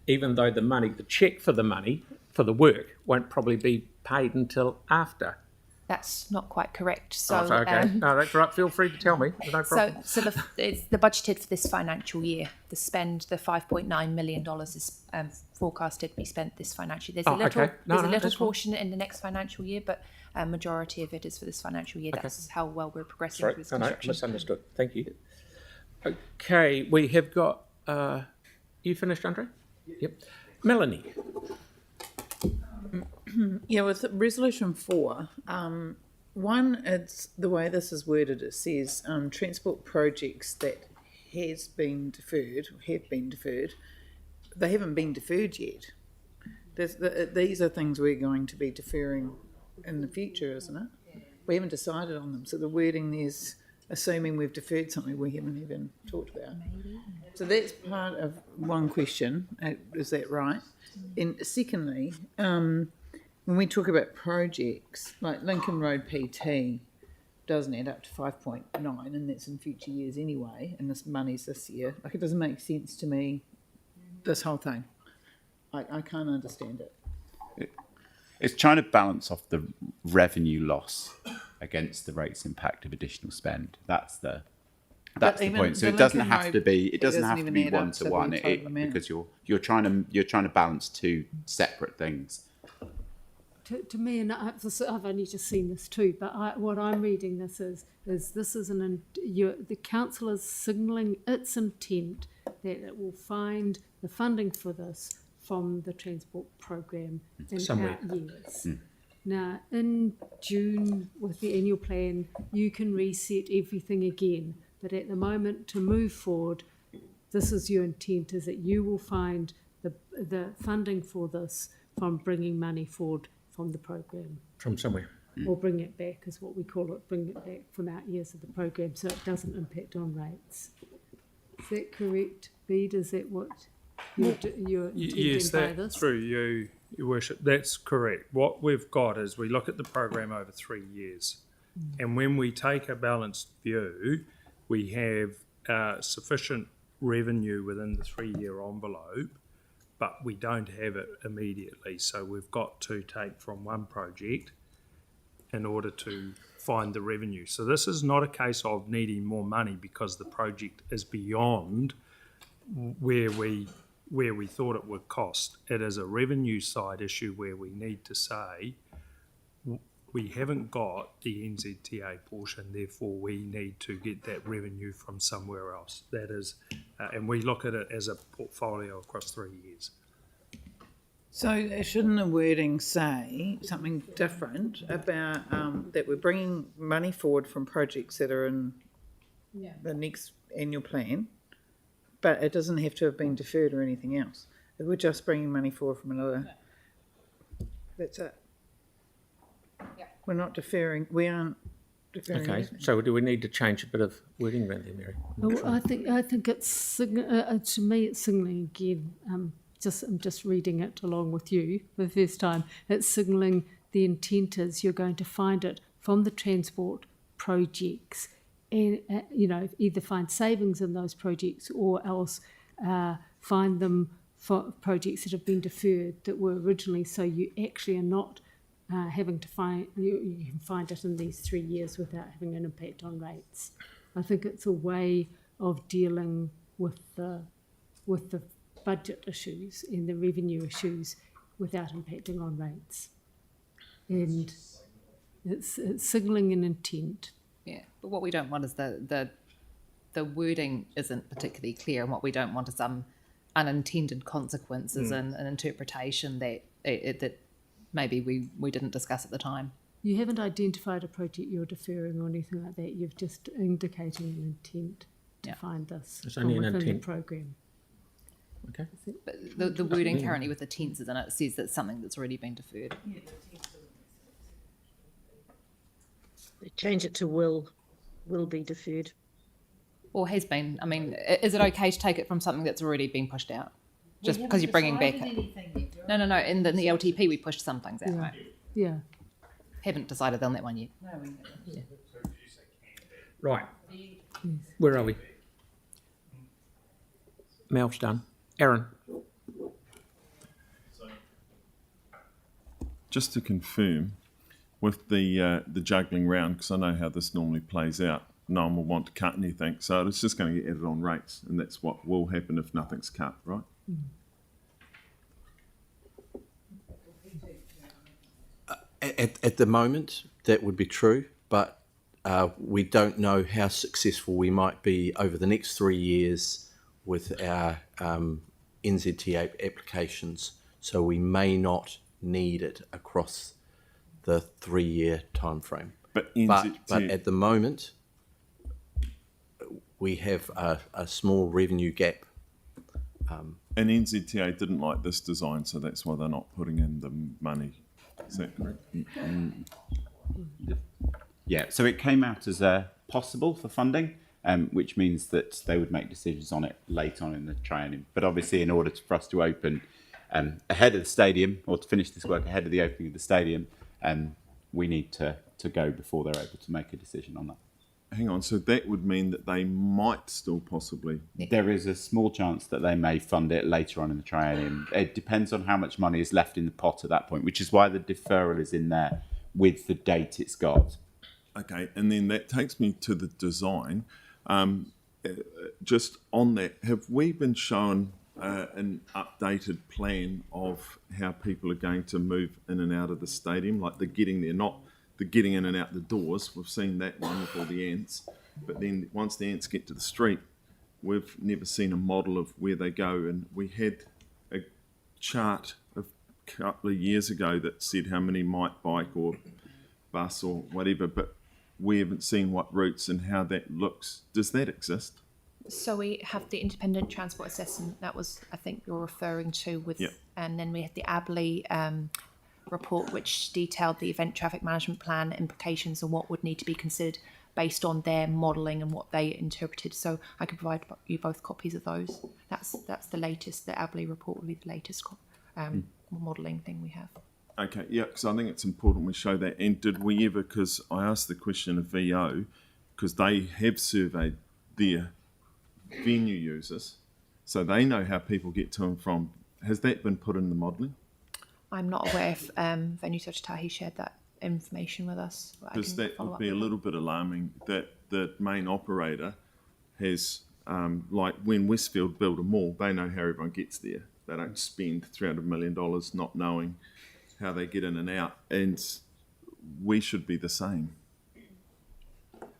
Speaker 1: Even though the cheque for the work won't probably be paid until after.
Speaker 2: That's not quite correct. So,
Speaker 1: Okay. No, that's right. Feel free to tell me. No problem.
Speaker 2: So it's the budgeted for this financial year. The $5.9 million is forecasted to be spent this financial year. There's a little portion in the next financial year, but a majority of it is for this financial year. That's how well we're progressing
Speaker 1: Sorry,
Speaker 2: through this
Speaker 1: no,
Speaker 2: construction.
Speaker 1: misunderstood. Thank you. Okay, we have got. You finished, Andre? Yep. Melanie.
Speaker 16: Yeah, with resolution 4, one, it's the way this is worded. It says transport projects that have been deferred. They haven't been deferred yet. These are things we're going to be deferring in the future, isn't it? We haven't decided on them. So the wording there's assuming we've deferred something we haven't even talked about. So that's part of one question. Is that right? And secondly, when we talk about projects, like Lincoln Road PT doesn't add up to 5.9, and that's in future years anyway, and this money's this year. Like, it doesn't make sense to me, this whole thing. I can't understand it.
Speaker 19: It's trying to balance off the revenue loss against the rates impact of additional spend. That's the point. So it doesn't have to be. It doesn't have to be one to one. Because you're trying to balance two separate things.
Speaker 9: To me, and I've only just seen this too, but what I'm reading this is this is the council is signalling its intent that it will find the funding for this from the transport program in
Speaker 1: Somewhere.
Speaker 9: out years. Now, in June with the annual plan, you can reset everything again, but at the moment, to move forward, this is your intent: is that you will find the funding for this from bringing money forward from the program.
Speaker 1: From somewhere.
Speaker 9: Or bring it back is what we call it, bring it back from out years of the program so it doesn't impact on rates. Is that correct, Bede? Is that what you're intending by this?
Speaker 11: Through you, Your Worship, that's correct. What we've got is we look at the program over 3 years, and when we take a balanced view, we have sufficient revenue within the 3-year envelope, but we don't have it immediately. So we've got to take from one project in order to find the revenue. So this is not a case of needing more money because the project is beyond where we thought it would cost. It is a revenue side issue where we need to say we haven't got the NZTA portion, therefore we need to get that revenue from somewhere else. That is, and we look at it as a portfolio across 3 years.
Speaker 16: So shouldn't the wording say something different about that we're bringing money forward from projects that are in the next annual plan, but it doesn't have to have been deferred or anything else? If we're just bringing money forward from another, that's it. We're not deferring. We aren't deferring.
Speaker 1: Okay,
Speaker 16: anything.
Speaker 1: so do we need to change a bit of wording around there, Mary?
Speaker 9: Well, I think it's to me it's signalling again. I'm just reading it along with you for the first time. It's signalling the intent is you're going to find it from the transport projects, and either find savings in those projects or else find them for projects that have been deferred that were originally. So you actually are not having to find you can find it in these 3 years without having an impact on rates. I think it's a way of dealing with the budget issues and the revenue issues without impacting on rates. And it's signalling an intent.
Speaker 15: Yeah, but what we don't want is the wording isn't particularly clear, and what we don't want is some unintended consequences and an interpretation that maybe we didn't discuss at the time.
Speaker 9: You haven't identified a project you're deferring or anything like that. You've just indicated an intent to find this
Speaker 1: It's
Speaker 9: from
Speaker 1: only an
Speaker 9: within the
Speaker 1: intent.
Speaker 9: program.
Speaker 1: Okay.
Speaker 15: But the wording currently with the tenses in it says that's something that's already been deferred.
Speaker 8: Change it to will be deferred.
Speaker 15: Or has been. I mean, is it okay to take it from something that's already been pushed out? Just because you're bringing back it. No. In the LTP we pushed some things out, right?
Speaker 9: Yeah.
Speaker 15: Haven't decided on that one yet.
Speaker 8: No, we haven't.
Speaker 1: Right. Where are we? Mel's done. Aaron.
Speaker 18: Just to confirm, with the juggling round, because I know how this normally plays out, no one will want to cut anything, so it's just going to get added on rates, and that's what will happen if nothing's cut, right?
Speaker 7: At the moment, that would be true, but we don't know how successful we might be over the next 3 years with our NZTA applications. So we may not need it across the 3-year timeframe. But at the moment, we have a small revenue gap.
Speaker 18: And NZTA didn't like this design, so that's why they're not putting in the money. Is that correct?
Speaker 19: Yeah, so it came out as possible for funding, which means that they would make decisions on it late on in the triennium. But obviously, in order for us to open ahead of the stadium, or to finish this work ahead of the opening of the stadium, we need to go before they're able to make a decision on that.
Speaker 18: Hang on, so that would mean that they might still possibly...
Speaker 19: There is a small chance that they may fund it later on in the triennium. It depends on how much money is left in the pot at that point, which is why the deferral is in there with the date it's got.
Speaker 18: Okay, and then that takes me to the design. Just on that, have we been shown an updated plan of how people are going to move in and out of the stadium? Like they're getting there, not the getting in and out the doors. We've seen that one with all the ants. But then once the ants get to the street, we've never seen a model of where they go. And we had a chart a couple of years ago that said how many might bike or bus or whatever, but we haven't seen what routes and how that looks. Does that exist?
Speaker 2: So we have the independent transport assessment that was, I think you're referring to with, and then we had the Abley report, which detailed the event traffic management plan implications and what would need to be considered based on their modelling and what they interpreted. So I could provide you both copies of those. That's the latest. The Abley report would be the latest modelling thing we have.
Speaker 18: Okay, yeah, because I think it's important we show that. And did we ever, because I asked the question of VO, because they have surveyed their venue users, so they know how people get to and from. Has that been put in the modelling?
Speaker 2: I'm not aware if Venue Tahi shared that information with us.
Speaker 18: Because that would be a little bit alarming that the main operator has, like when Westfield build a mall, they know how everyone gets there. They don't spend $300 million not knowing how they get in and out, and we should be the same.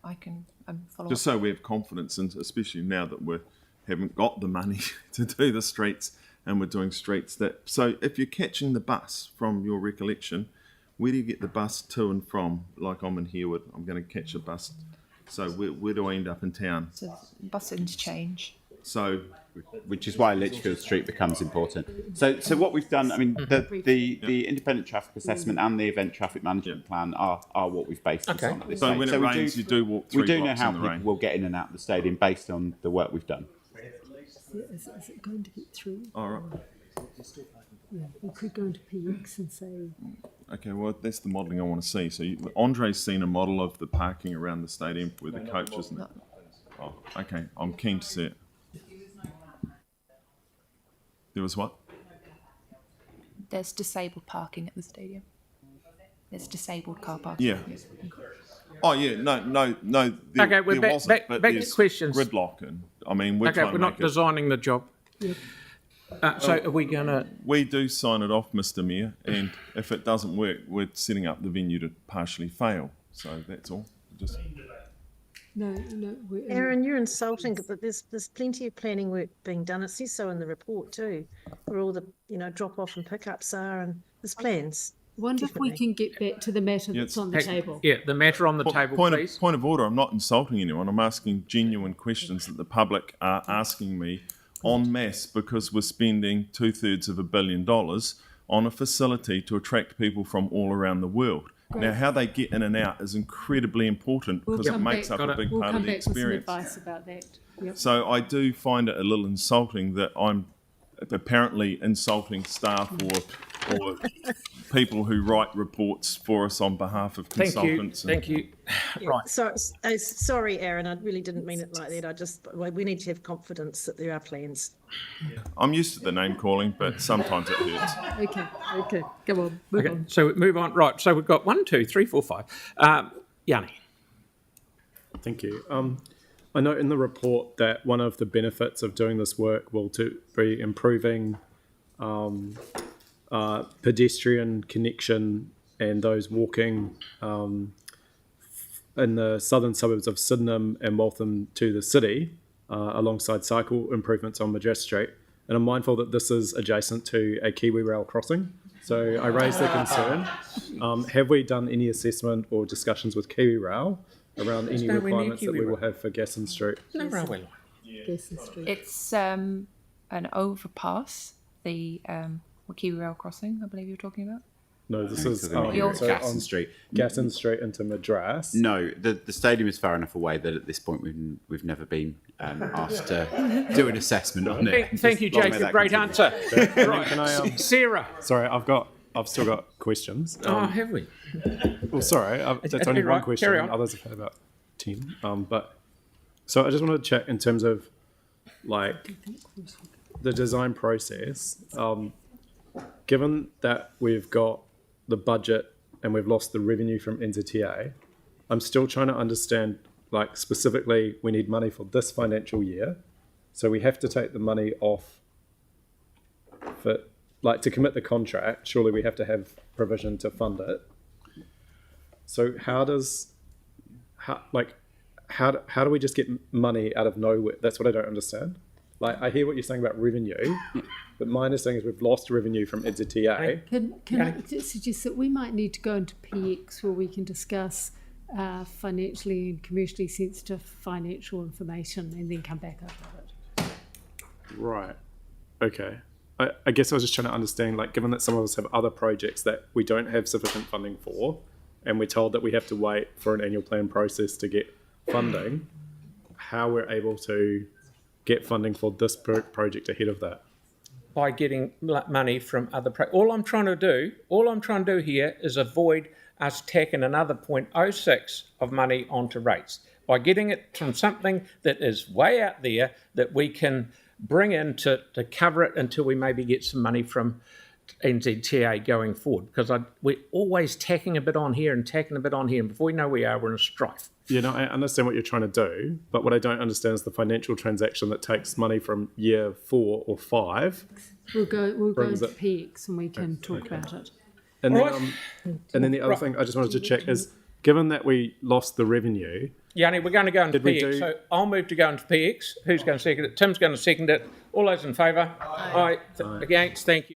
Speaker 2: I can follow
Speaker 18: Just
Speaker 2: up.
Speaker 18: so we have confidence, and especially now that we haven't got the money to do the streets, and we're doing streets that... So if you're catching the bus, from your recollection, where do you get the bus to and from? Like I'm in Harewood, I'm going to catch a bus. So where do I end up in town?
Speaker 2: So bus interchange.
Speaker 18: So...
Speaker 19: Which is why Litchfield Street becomes important. So what we've done, I mean, the independent traffic assessment and the event traffic management plan are what we've based this on at this
Speaker 18: So
Speaker 19: stage.
Speaker 18: when it rains, you do walk 3
Speaker 19: We do know
Speaker 18: blocks
Speaker 19: how
Speaker 18: in the
Speaker 19: people
Speaker 18: rain.
Speaker 19: will get in and out of the stadium based on the work we've done.
Speaker 9: Is it going to get through?
Speaker 18: All right.
Speaker 9: Yeah, we could go into PX and say...
Speaker 18: Okay, well, that's the modelling I want to see. So Andre's seen a model of the parking around the stadium with the coaches and that. Oh, okay, I'm keen to see it. There was what?
Speaker 2: There's disabled parking at the stadium. There's disabled car parking.
Speaker 18: Yeah. Oh yeah, no. There,
Speaker 1: Okay, we're
Speaker 18: there
Speaker 1: back-
Speaker 18: wasn't,
Speaker 1: back-
Speaker 18: but
Speaker 1: back to
Speaker 18: there's
Speaker 1: questions.
Speaker 18: Gridlock, and I mean, we're
Speaker 1: Okay,
Speaker 18: trying
Speaker 1: we're
Speaker 18: to
Speaker 1: not
Speaker 18: make it.
Speaker 1: designing the job. So are we going to...
Speaker 18: We do sign it off, Mr. Mayor, and if it doesn't work, we're setting up the venue to partially fail. So that's all. Just.
Speaker 9: No.
Speaker 8: Aaron, you're insulting, but there's plenty of planning work being done. It says so in the report too, where all the drop off and pickups are, and there's plans.
Speaker 9: Wonder if we
Speaker 8: Definitely.
Speaker 9: can get back to the matter that's on the table.
Speaker 1: Yeah, the matter on the table, please.
Speaker 18: Point of order, I'm not insulting anyone. I'm asking genuine questions that the public are asking me en masse because we're spending 2/3 of $1 billion on a facility to attract people from all around the world.
Speaker 9: Great.
Speaker 18: Now, how they get in and out is incredibly important because it makes up a big
Speaker 9: We'll
Speaker 18: part
Speaker 9: come
Speaker 18: of the
Speaker 9: back with some
Speaker 18: experience.
Speaker 9: advice about that. Yep.
Speaker 18: So I do find it a little insulting that I'm apparently insulting staff or people who write reports for us on behalf of consultants.
Speaker 1: Thank you. Right.
Speaker 8: So, sorry, Aaron, I really didn't mean it like that. We need to have confidence that there are plans.
Speaker 18: I'm used to the name calling, but sometimes it hurts.
Speaker 9: Okay, come on, move on.
Speaker 1: So move on. Right. So we've got 1, 2, 3, 4, 5. Yanni.
Speaker 20: Thank you. I note in the report that one of the benefits of doing this work will to be improving pedestrian connection and those walking in the southern suburbs of Sydenham and Waltham to the city, alongside cycle improvements on Madras Street. And I'm mindful that this is adjacent to a Kiwi Rail crossing. So I raised the concern. Have we done any assessment or discussions with Kiwi Rail around any requirements that we will have for Gasson Street?
Speaker 1: No railway line.
Speaker 9: Gasson Street.
Speaker 2: It's an overpass, the Kiwi Rail crossing, I believe you're talking about.
Speaker 20: No, this is
Speaker 19: Gasson Street.
Speaker 20: Gasson Street into Madras.
Speaker 19: No, the stadium is far enough away that at this point we've never been asked to do an assessment on it.
Speaker 1: Thank you, Jacob. Great answer. Right.
Speaker 20: Can I,
Speaker 1: Sarah.
Speaker 20: Sorry, I've still got questions.
Speaker 1: Have we?
Speaker 20: Well, sorry, that's only one question.
Speaker 1: Carry on.
Speaker 20: Others have had about 10. But so I just wanted to check in terms of like the design process. Given that we've got the budget and we've lost the revenue from NZTA, I'm still trying to understand, like specifically, we need money for this financial year, so we have to take the money off for, like, to commit the contract. Surely we have to have provision to fund it. So how do we just get money out of nowhere? That's what I don't understand. Like, I hear what you're saying about revenue, but my understanding is we've lost revenue from NZTA.
Speaker 9: Can I suggest that we might need to go into PX where we can discuss financially and commercially sensitive financial information and then come back over it.
Speaker 20: Right. Okay. I guess I was just trying to understand, like, given that some of us have other projects that we don't have sufficient funding for, and we're told that we have to wait for an annual plan process to get funding, how we're able to get funding for this project ahead of that.
Speaker 1: By getting money from other all I'm trying to do here is avoid us tacking another 0.06 of money onto rates by getting it from something that is way out there that we can bring in to cover it until we maybe get some money from NZTA going forward, because we're always tacking a bit on here and tacking a bit on here, and before we know we're in a strife.
Speaker 20: Yeah, no, I understand what you're trying to do, but what I don't understand is the financial transaction that takes money from year 4 or 5.
Speaker 9: We'll go into PX and we can talk about it.
Speaker 20: And then, the other thing I just wanted to check is, given that we lost the revenue...
Speaker 1: Yanni, we're going to go into PX, so I'll move to go into PX. Who's going to second it? Tim's going to second it. All those in favour? Aye. Against? Thank you.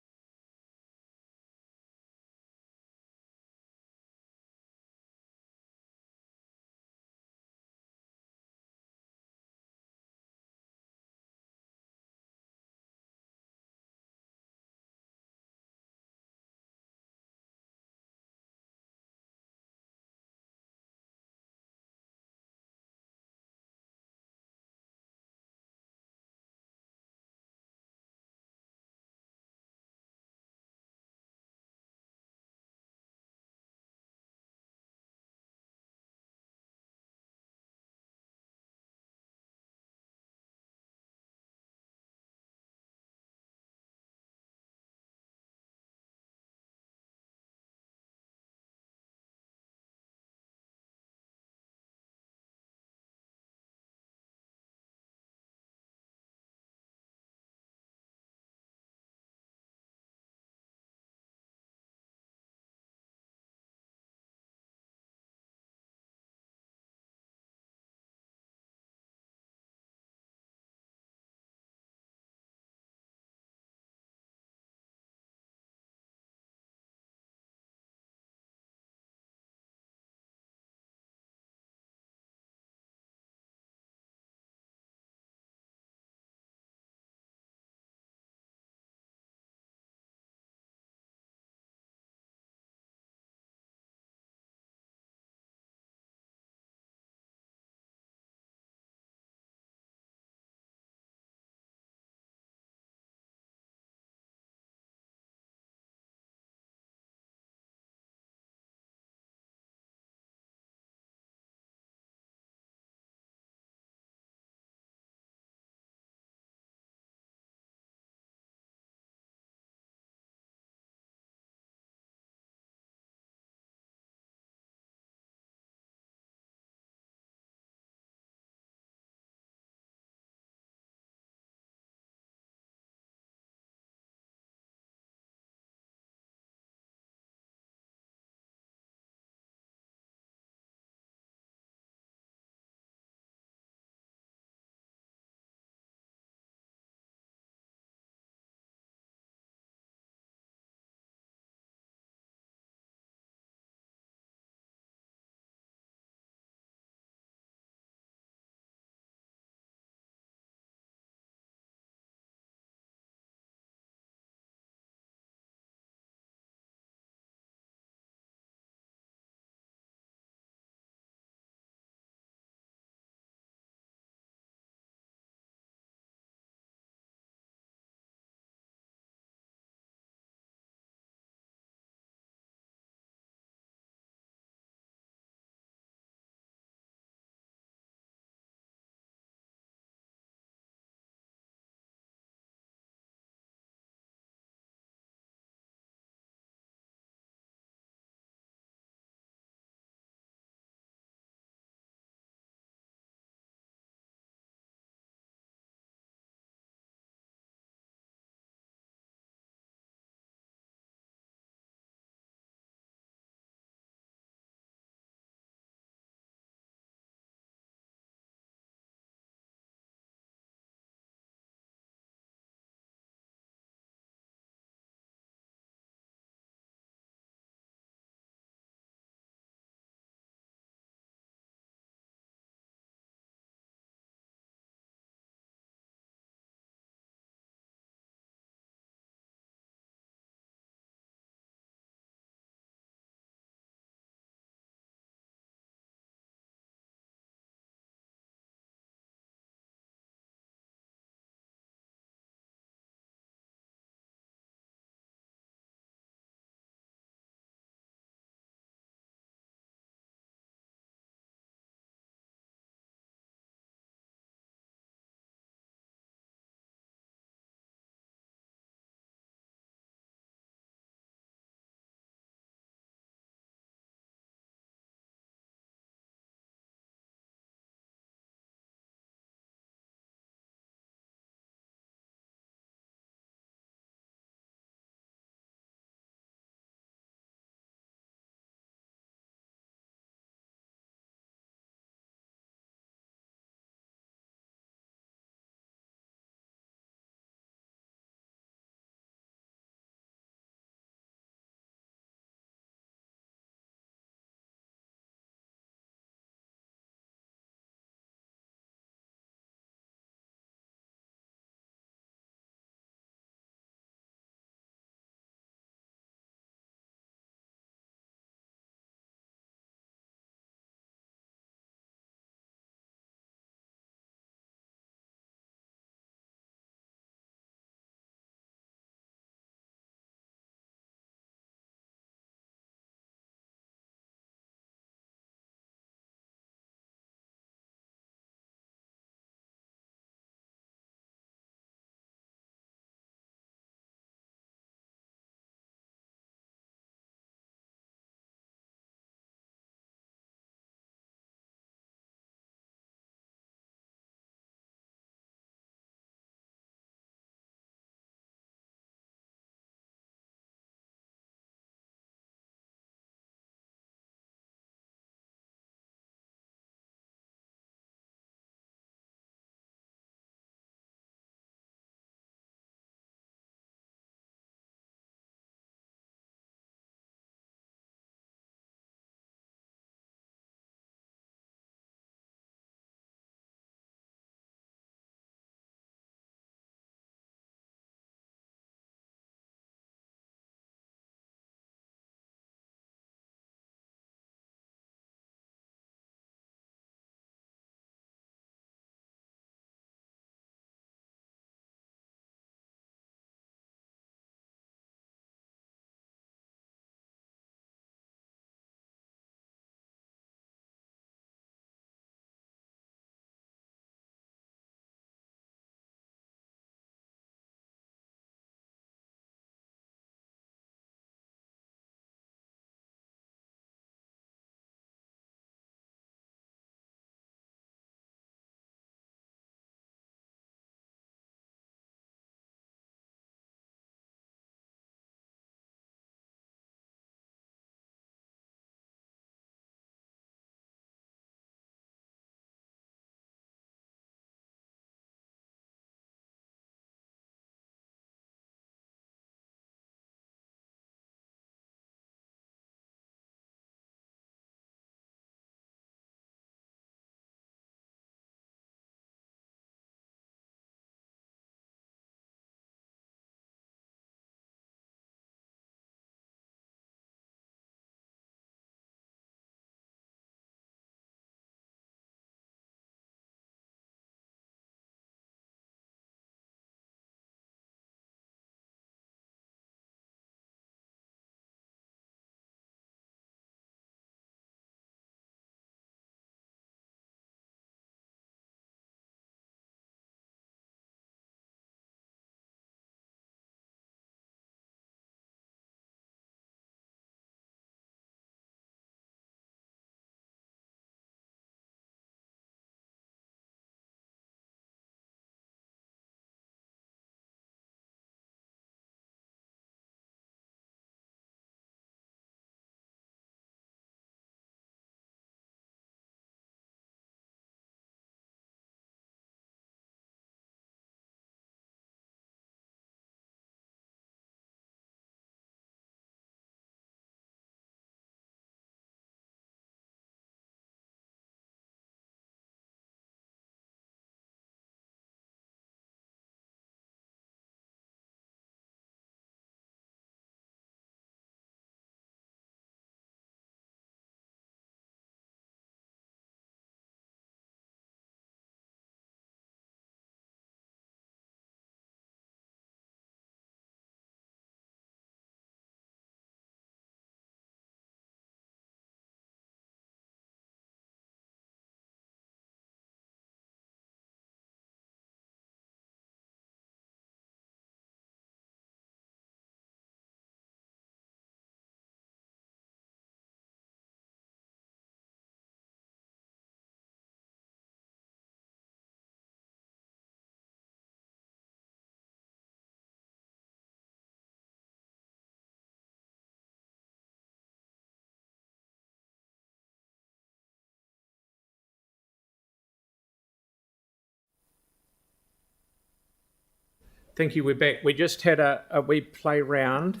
Speaker 1: Thank you, we're back. We just had a wee play round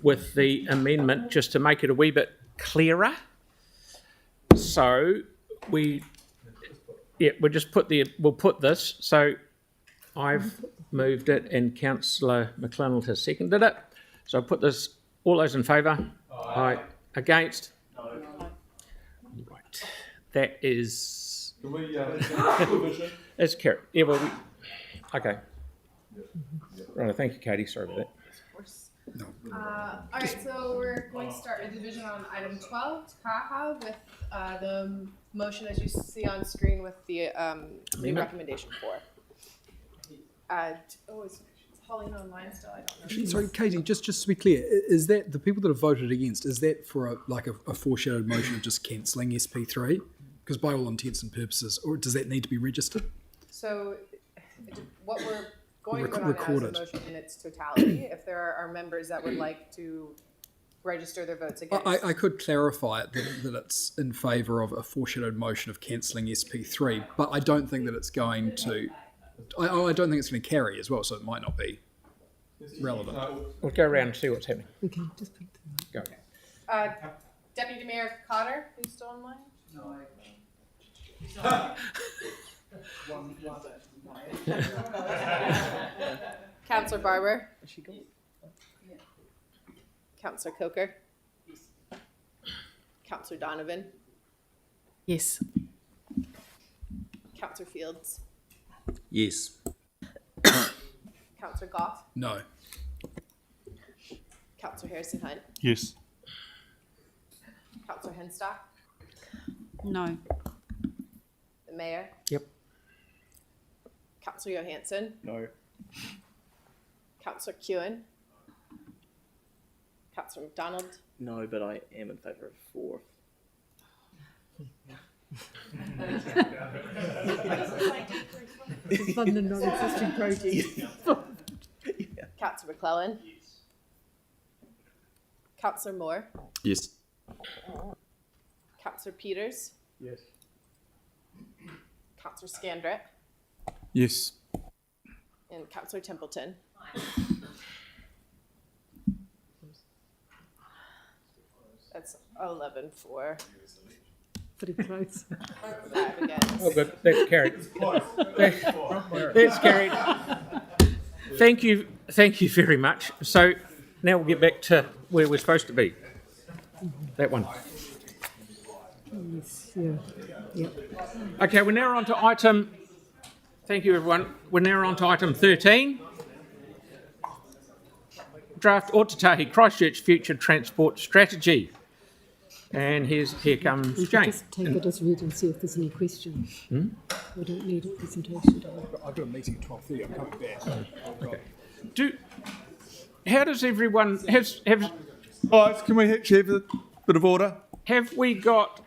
Speaker 1: with the amendment just to make it a wee bit clearer. So we'll put this. So I've moved it and Councillor McClelland has seconded it. So I'll put this, all those in favour? Aye. Against? No. Right. That is...
Speaker 10: Can we,
Speaker 1: it's carried. Yeah, well, okay. Right, thank you, Katie. Sorry about that.
Speaker 12: All right, so we're going to start a division on item 12, Kaha, with the motion as you see on screen with the recommendation for. Is Holly online still? I don't know.
Speaker 13: Sorry, Katie, just to be clear, is that the people that have voted against, is that for a foreshadowed motion of just cancelling SP3? Because by all intents and purposes, or does that need to be registered?
Speaker 12: So what we're going to put on now is a motion in its totality. If there are members that would like to register their votes against.
Speaker 13: I could clarify it that it's in favour of a foreshadowed motion of cancelling SP3, but I don't think that it's going to. I don't think it's going to carry as well, so it might not be relevant.
Speaker 1: We'll go around and see what's happening.
Speaker 13: Okay, just put
Speaker 1: Go.
Speaker 12: Deputy Mayor Cotter, who's still online? No, Councillor Barber. Councillor Coker. Councillor Donovan.
Speaker 3: Yes.
Speaker 12: Councillor Fields.
Speaker 7: Yes.
Speaker 12: Councillor Goff.
Speaker 13: No.
Speaker 12: Councillor Harrison Hunt.
Speaker 4: Yes.
Speaker 12: Councillor Henstock.
Speaker 17: No.
Speaker 12: The Mayor.
Speaker 1: Yep.
Speaker 12: Councillor Johansson.
Speaker 11: No.
Speaker 12: Councillor Kewen. Councillor McDonald.
Speaker 6: No, but I am in favour of 4.
Speaker 9: To fund the non-existing project.
Speaker 12: Councillor McClelland. Councillor Moore.
Speaker 14: Yes.
Speaker 12: Councillor Peters.
Speaker 11: Yes.
Speaker 12: Councillor Scandrett.
Speaker 10: Yes.
Speaker 12: And Councillor Templeton. That's 11 for.
Speaker 9: Pretty close.
Speaker 12: 5 against.
Speaker 1: Oh, good. That's carried. That's carried. Thank you very much. So now we'll get back to where we're supposed to be. That one.
Speaker 9: Yes, yeah. Yep.
Speaker 1: Okay, we're now on to item. Thank you, everyone. We're now on to item 13. Draft Otatahi Christchurch Future Transport Strategy. And here comes
Speaker 9: We
Speaker 1: Jane.
Speaker 9: can just take it as read and see if there's any questions. We don't need a presentation. Do we?
Speaker 13: I've got a meeting at 12:30. I'm coming back.
Speaker 1: Okay. How does everyone have?
Speaker 10: Can we actually have a bit of order?
Speaker 1: Have we got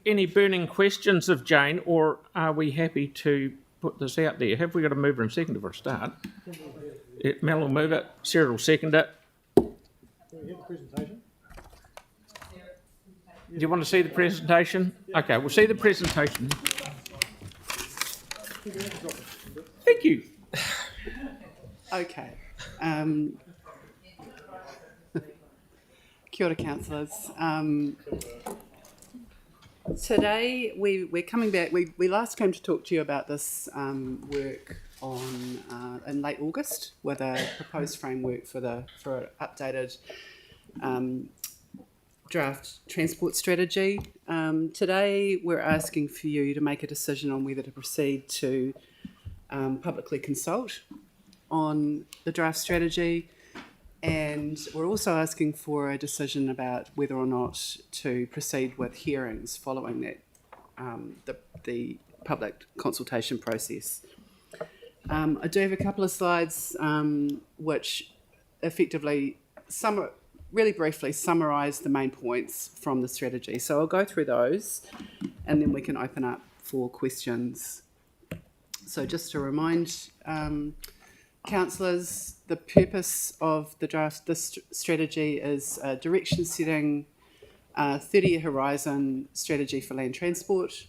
Speaker 1: any burning questions of Jane, or are we happy to put this out there? Have we got a mover and seconder for a start? Mel will move it. Sarah will second it. Do you want to see the presentation? Okay, we'll see the presentation. Thank you.
Speaker 22: Okay. Kia ora, councillors. Today we're coming back. We last came to talk to you about this work on in late August with a proposed framework for an updated draft transport strategy. Today we're asking for you to make a decision on whether to proceed to publicly consult on the draft strategy, and we're also asking for a decision about whether or not to proceed with hearings following that the public consultation process. I do have a couple of slides which effectively really briefly summarise the main points from the strategy. So I'll go through those and then we can open up for questions. So just to remind councillors, the purpose of this strategy is a direction setting 30-year horizon strategy for land transport.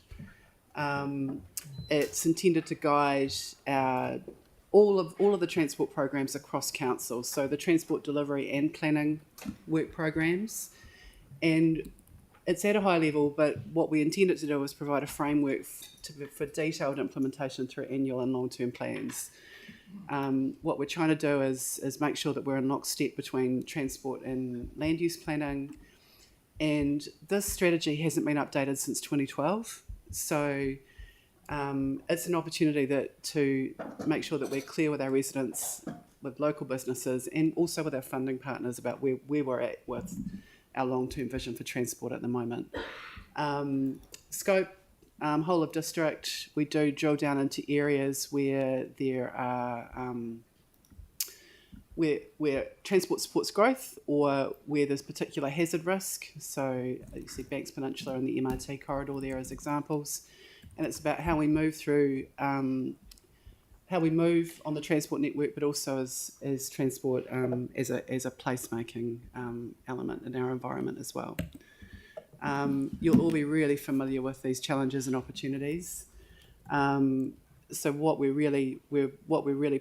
Speaker 22: It's intended to guide our all of the transport programs across council, so the transport delivery and planning work programs, and it's at a high level, but what we intended to do was provide a framework for detailed implementation through annual and long-term plans. What we're trying to do is make sure that we're in lockstep between transport and land use planning, and this strategy hasn't been updated since 2012, so it's an opportunity to make sure that we're clear with our residents, with local businesses, and also with our funding partners about where we're at with our long-term vision for transport at the moment. Scope, whole of district, we do drill down into areas where there are where transport supports growth or where there's particular hazard risk. So you see Banks Peninsula and the MRT corridor there as examples. And it's about how we move through, how we move on the transport network, but also as transport as a placemaking element in our environment as well. You'll all be really familiar with these challenges and opportunities. So what we're really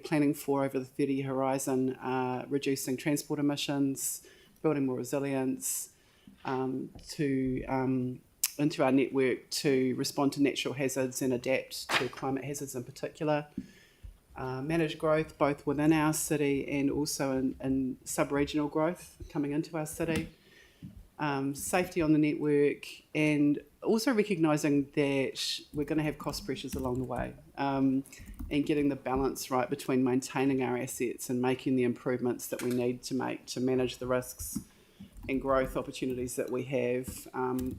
Speaker 22: planning for over the 30-year horizon are reducing transport emissions, building more resilience into our network to respond to natural hazards and adapt to climate hazards in particular. Manage growth both within our city and also in sub-regional growth coming into our city. Safety on the network, and also recognising that we're going to have cost pressures along the way, and getting the balance right between maintaining our assets and making the improvements that we need to make to manage the risks and growth opportunities that we have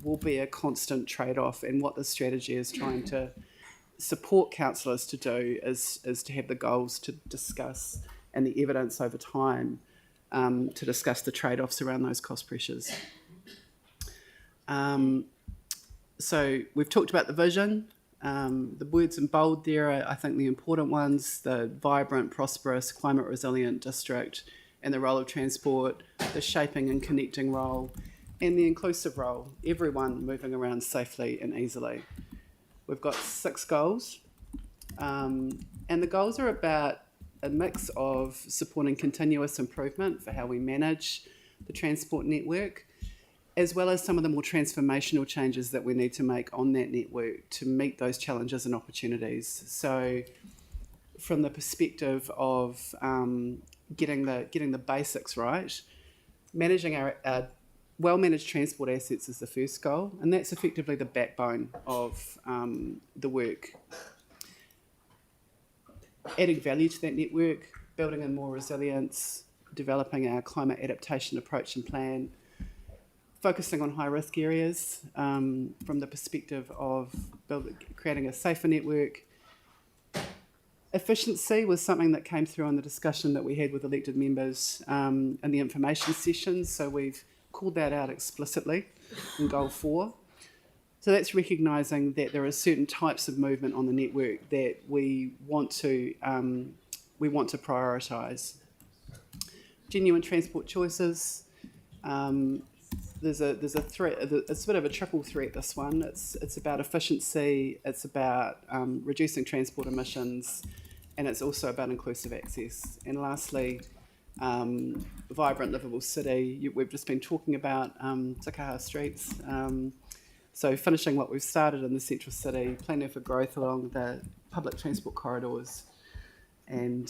Speaker 22: will be a constant trade-off. And what this strategy is trying to support councillors to do is to have the goals to discuss and the evidence over time to discuss the trade-offs around those cost pressures. So we've talked about the vision. The words in bold there are, I think, the important ones: the vibrant, prosperous, climate resilient district, and the role of transport, the shaping and connecting role, and the inclusive role, everyone moving around safely and easily. We've got 6 goals, and the goals are about a mix of supporting continuous improvement for how we manage the transport network, as well as some of the more transformational changes that we need to make on that network to meet those challenges and opportunities. So from the perspective of getting the basics right, managing our well-managed transport assets is the first goal, and that's effectively the backbone of the work. Adding value to that network, building in more resilience, developing our climate adaptation approach and plan, focusing on high-risk areas from the perspective of creating a safer network. Efficiency was something that came through on the discussion that we had with elected members in the information sessions, so we've called that out explicitly in Goal 4. So that's recognising that there are certain types of movement on the network that we want to prioritise. Genuine transport choices. There's a threat. It's a bit of a triple threat, this one. It's about efficiency, it's about reducing transport emissions, and it's also about inclusive access. And lastly, vibrant, livable city. We've just been talking about Te Kaha streets. So finishing what we've started in the central city, planning for growth along the public transport corridors, and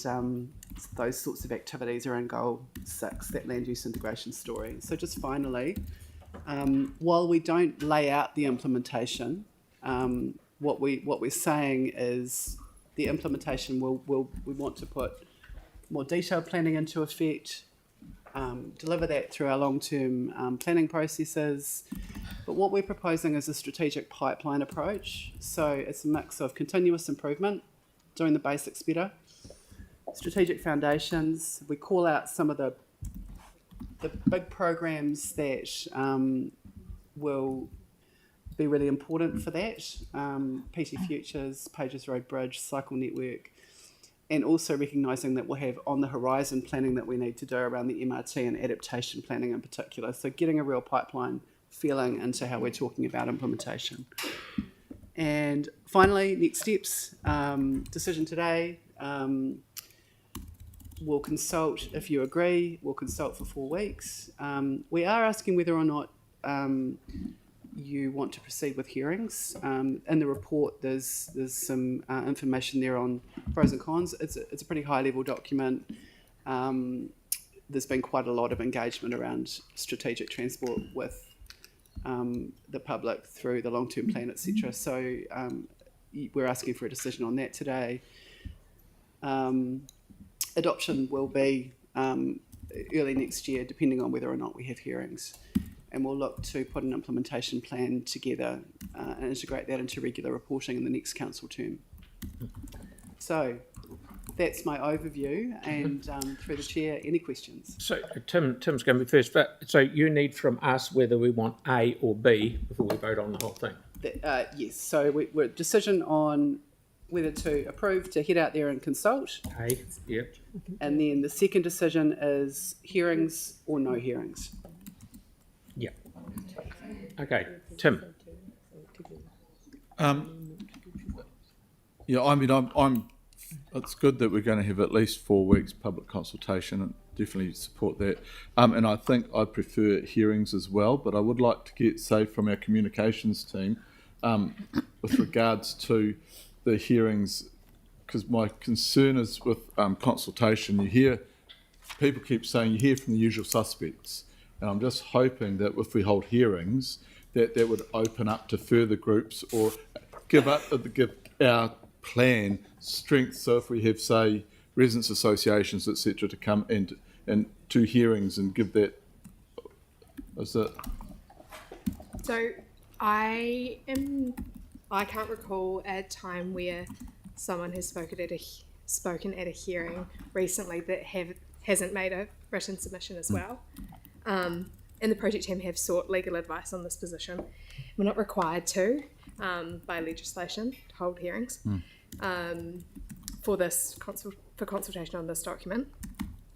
Speaker 22: those sorts of activities are in Goal 6, that land use integration story. So just finally, while we don't lay out the implementation, what we're saying is the implementation we want to put more detailed planning into effect, deliver that through our long-term planning processes. But what we're proposing is a strategic pipeline approach. So it's a mix of continuous improvement, doing the basics better, strategic foundations. We call out some of the big programs that will be really important for that. PT Futures, Pages Road Bridge, Cycle Network, and also recognising that we'll have on the horizon planning that we need to do around the MRT and adaptation planning in particular. So getting a real pipeline feeling into how we're talking about implementation. And finally, next steps. Decision today. we'll consult if you agree. We'll consult for 4 weeks. We are asking whether or not you want to proceed with hearings. In the report, there's some information there on pros and cons. It's a pretty high level document. There's been quite a lot of engagement around strategic transport with the public through the long-term plan, etc. So we're asking for a decision on that today. Adoption will be early next year, depending on whether or not we have hearings. And we'll look to put an implementation plan together and integrate that into regular reporting in the next council term. So that's my overview, and through the chair, any questions?
Speaker 1: So Tim's going to be first, but so you need from us whether we want A or B before we vote on the whole thing.
Speaker 22: Yes, so we're decision on whether to approve to head out there and consult.
Speaker 1: A, yep.
Speaker 22: And then the second decision is hearings or no hearings.
Speaker 1: Yeah. Okay, Tim.
Speaker 10: Yeah, I mean, I'm. It's good that we're going to have at least 4 weeks public consultation, and definitely support that. And I think I prefer hearings as well, but I would like to get, say, from our communications team, with regards to the hearings, because my concern is with consultation. You hear people keep saying you hear from the usual suspects, and I'm just hoping that if we hold hearings, that would open up to further groups or give our plan strength. So if we have, say, residents associations, etc., to come and to hearings and give that. Is it?
Speaker 12: So I can't recall a time where someone has spoken at a hearing recently that hasn't made a written submission as well. And the project team have sought legal advice on this position. We're not required to by legislation to hold hearings for consultation on this document.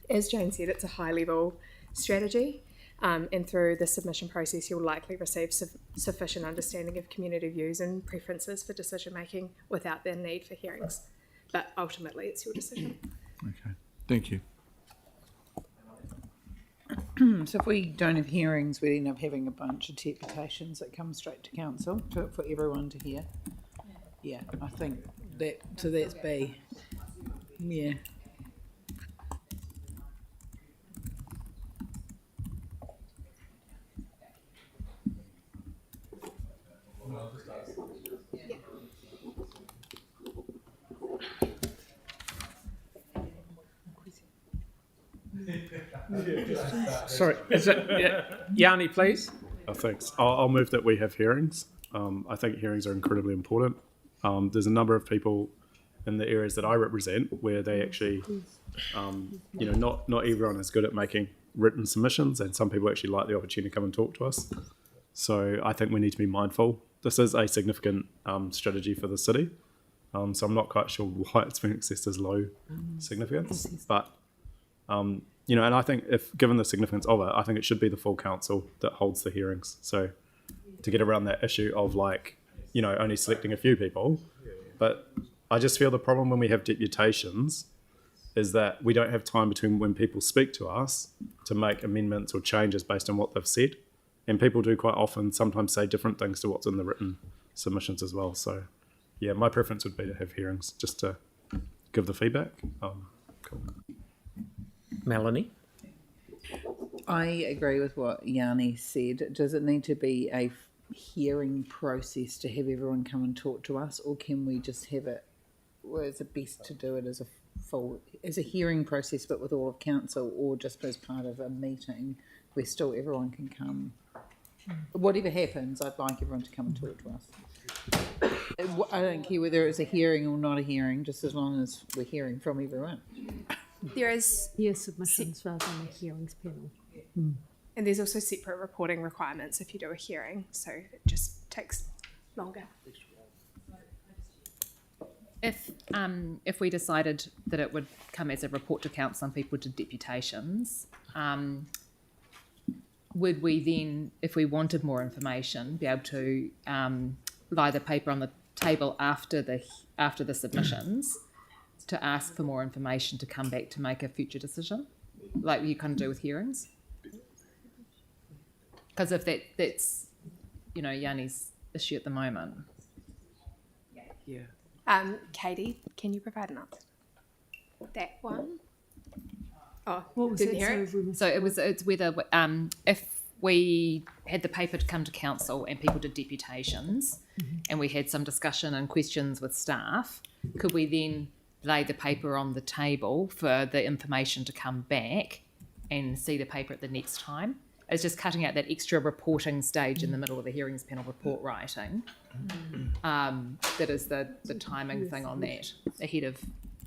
Speaker 12: As Jane said, it's a high level strategy. And through the submission process, you'll likely receive sufficient understanding of community views and preferences for decision making without the need for hearings. But ultimately, it's your decision.
Speaker 10: Okay, thank you.
Speaker 16: So if we don't have hearings, we end up having a bunch of interpretations that come straight to council for everyone to hear. Yeah, I think that's B. Yeah.
Speaker 1: Sorry, is it Yanni, please?
Speaker 20: Thanks. I'll move that we have hearings. I think hearings are incredibly important. There's a number of people in the areas that I represent where they actually, not everyone is good at making written submissions, and some people actually like the opportunity to come and talk to us. So I think we need to be mindful. This is a significant strategy for the city. So I'm not quite sure why it's been assessed as low significance, but and I think if given the significance of it, I think it should be the full council that holds the hearings. So to get around that issue of only selecting a few people, but I just feel the problem when we have deputations is that we don't have time between when people speak to us to make amendments or changes based on what they've said. And people do quite often sometimes say different things to what's in the written submissions as well. So yeah, my preference would be to have hearings just to give the feedback. Cool.
Speaker 1: Melanie?
Speaker 16: I agree with what Yanni said. Does it need to be a hearing process to have everyone come and talk to us, or can we just have it, or is it best to do it as a hearing process but with all of council, or just as part of a meeting where still everyone can come? Whatever happens, I'd like everyone to come and talk to us. I don't care whether it's a hearing or not a hearing, just as long as we're hearing from everyone.
Speaker 12: There is
Speaker 9: submissions rather than a hearings panel.
Speaker 12: And there's also separate reporting requirements if you do a hearing, so it just takes longer.
Speaker 15: If we decided that it would come as a report to council and people to deputations, would we then, if we wanted more information, be able to lie the paper on the table after the submissions to ask for more information to come back to make a future decision, like you kind of do with hearings? Because if that's, you know, Yanni's issue at the moment.
Speaker 16: Yeah.
Speaker 12: Katie, can you provide an answer? That one? Oh,
Speaker 9: What was
Speaker 12: didn't
Speaker 9: that?
Speaker 12: hear
Speaker 9: Sorry,
Speaker 12: it.
Speaker 9: we missed
Speaker 15: So
Speaker 9: it.
Speaker 15: it's whether if we had the paper to come to council and people did deputations and we had some discussion and questions with staff, could we then lay the paper on the table for the information to come back and see the paper at the next time? It's just cutting out that extra reporting stage in the middle of the hearings panel report writing. That is the timing thing on that ahead of.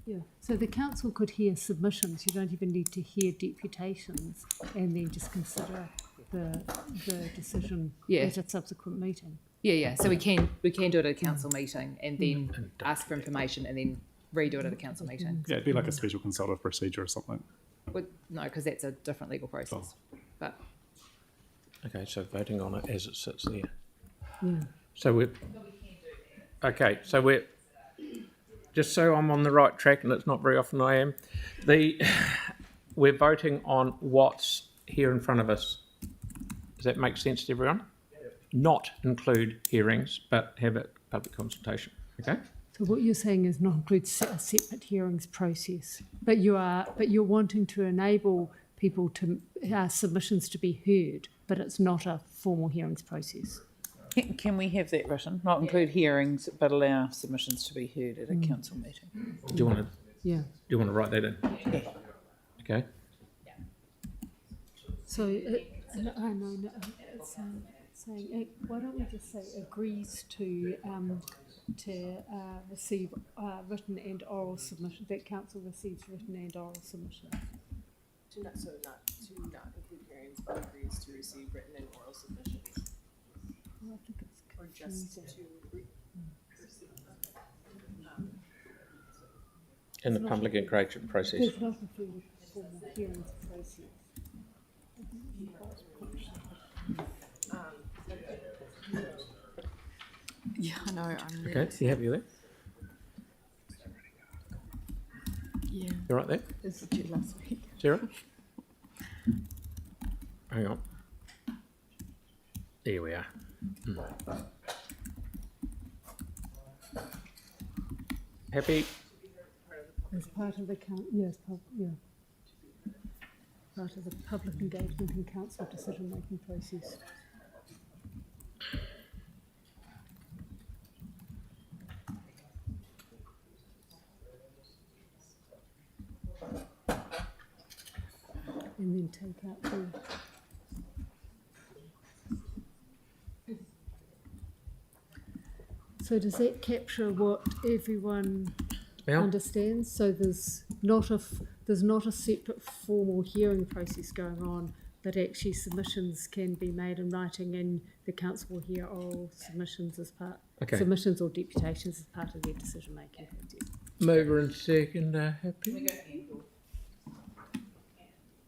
Speaker 9: Yeah, so the council could hear submissions. You don't even need to hear deputations, and then just consider the decision at a subsequent meeting.
Speaker 15: Yeah. So we can do it at a council meeting and then ask for information and then redo it at a council meeting.
Speaker 20: Yeah, it'd be like a special consultative procedure or something.
Speaker 15: No, because that's a different legal process. But
Speaker 1: Okay, so voting on it as it sits there.
Speaker 9: Yeah.
Speaker 1: So we're just so I'm on the right track, and it's not very often I am. We're voting on what's here in front of us. Does that make sense to everyone? Yep. Not include hearings, but have it public consultation. Okay.
Speaker 9: So what you're saying is not include a separate hearings process, but you're wanting to enable people to submissions to be heard, but it's not a formal hearings process.
Speaker 16: Can we have that written? Not include hearings, but allow submissions to be heard at a council meeting.
Speaker 1: Do you want to?
Speaker 9: Yeah.
Speaker 1: Do you want to write that in?
Speaker 16: Yeah.
Speaker 1: Okay.
Speaker 9: So no, it's saying why don't we just say agrees to receive written and oral submission, that council receives written and oral submissions.
Speaker 5: To not include hearings, but agrees to receive written and oral submissions.
Speaker 9: Well, I think it's
Speaker 5: or just to
Speaker 1: In the public engagement process.
Speaker 9: There's not a formal hearings process.
Speaker 5: Yeah, I know. I'm
Speaker 1: Okay, you happy with that?
Speaker 5: Yeah.
Speaker 1: You right there?
Speaker 5: This is due last week.
Speaker 1: Sarah? Hang on. There we are. Happy?
Speaker 9: As part of the part of the public engagement and council decision-making process. And then take out the. So does that capture what everyone understands? So there's not a separate formal hearing process going on, but actually submissions can be made in writing, and the council will hear oral submissions as part submissions or deputations as part of their decision making.
Speaker 1: Mover and second, happy?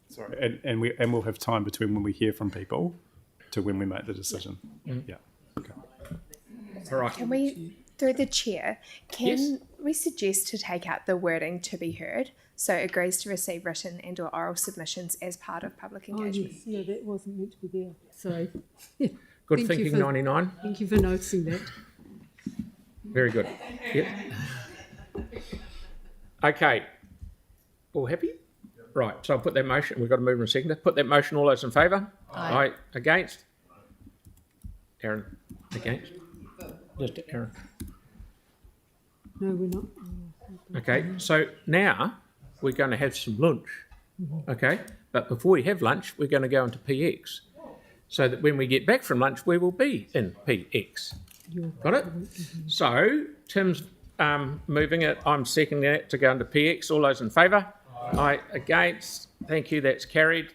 Speaker 20: Sorry, and we'll have time between when we hear from people to when we make the decision. Yeah. Okay.
Speaker 1: All right.
Speaker 12: Can we, through the chair, we suggest to take out the wording to be heard? So agrees to receive written and or oral submissions as part of public engagement.
Speaker 9: Oh, yes, yeah, that wasn't meant to be there. Sorry.
Speaker 1: Good thinking, 99.
Speaker 9: Thank you for noticing that.
Speaker 1: Very good. Yep. Okay. All happy? Right, so I'll put that motion. We've got a mover and seconder. Put that motion. All those in favour?
Speaker 15: Aye.
Speaker 1: Against? Aaron, against? Just Aaron.
Speaker 9: No, we're not.
Speaker 1: Okay, so now we're going to have some lunch. Okay, but before we have lunch, we're going to go into PX, so that when we get back from lunch, we will be in PX. Got it? So Tim's moving it. I'm seconding it to go into PX. All those in favour? Aye. Against? Thank you. That's carried.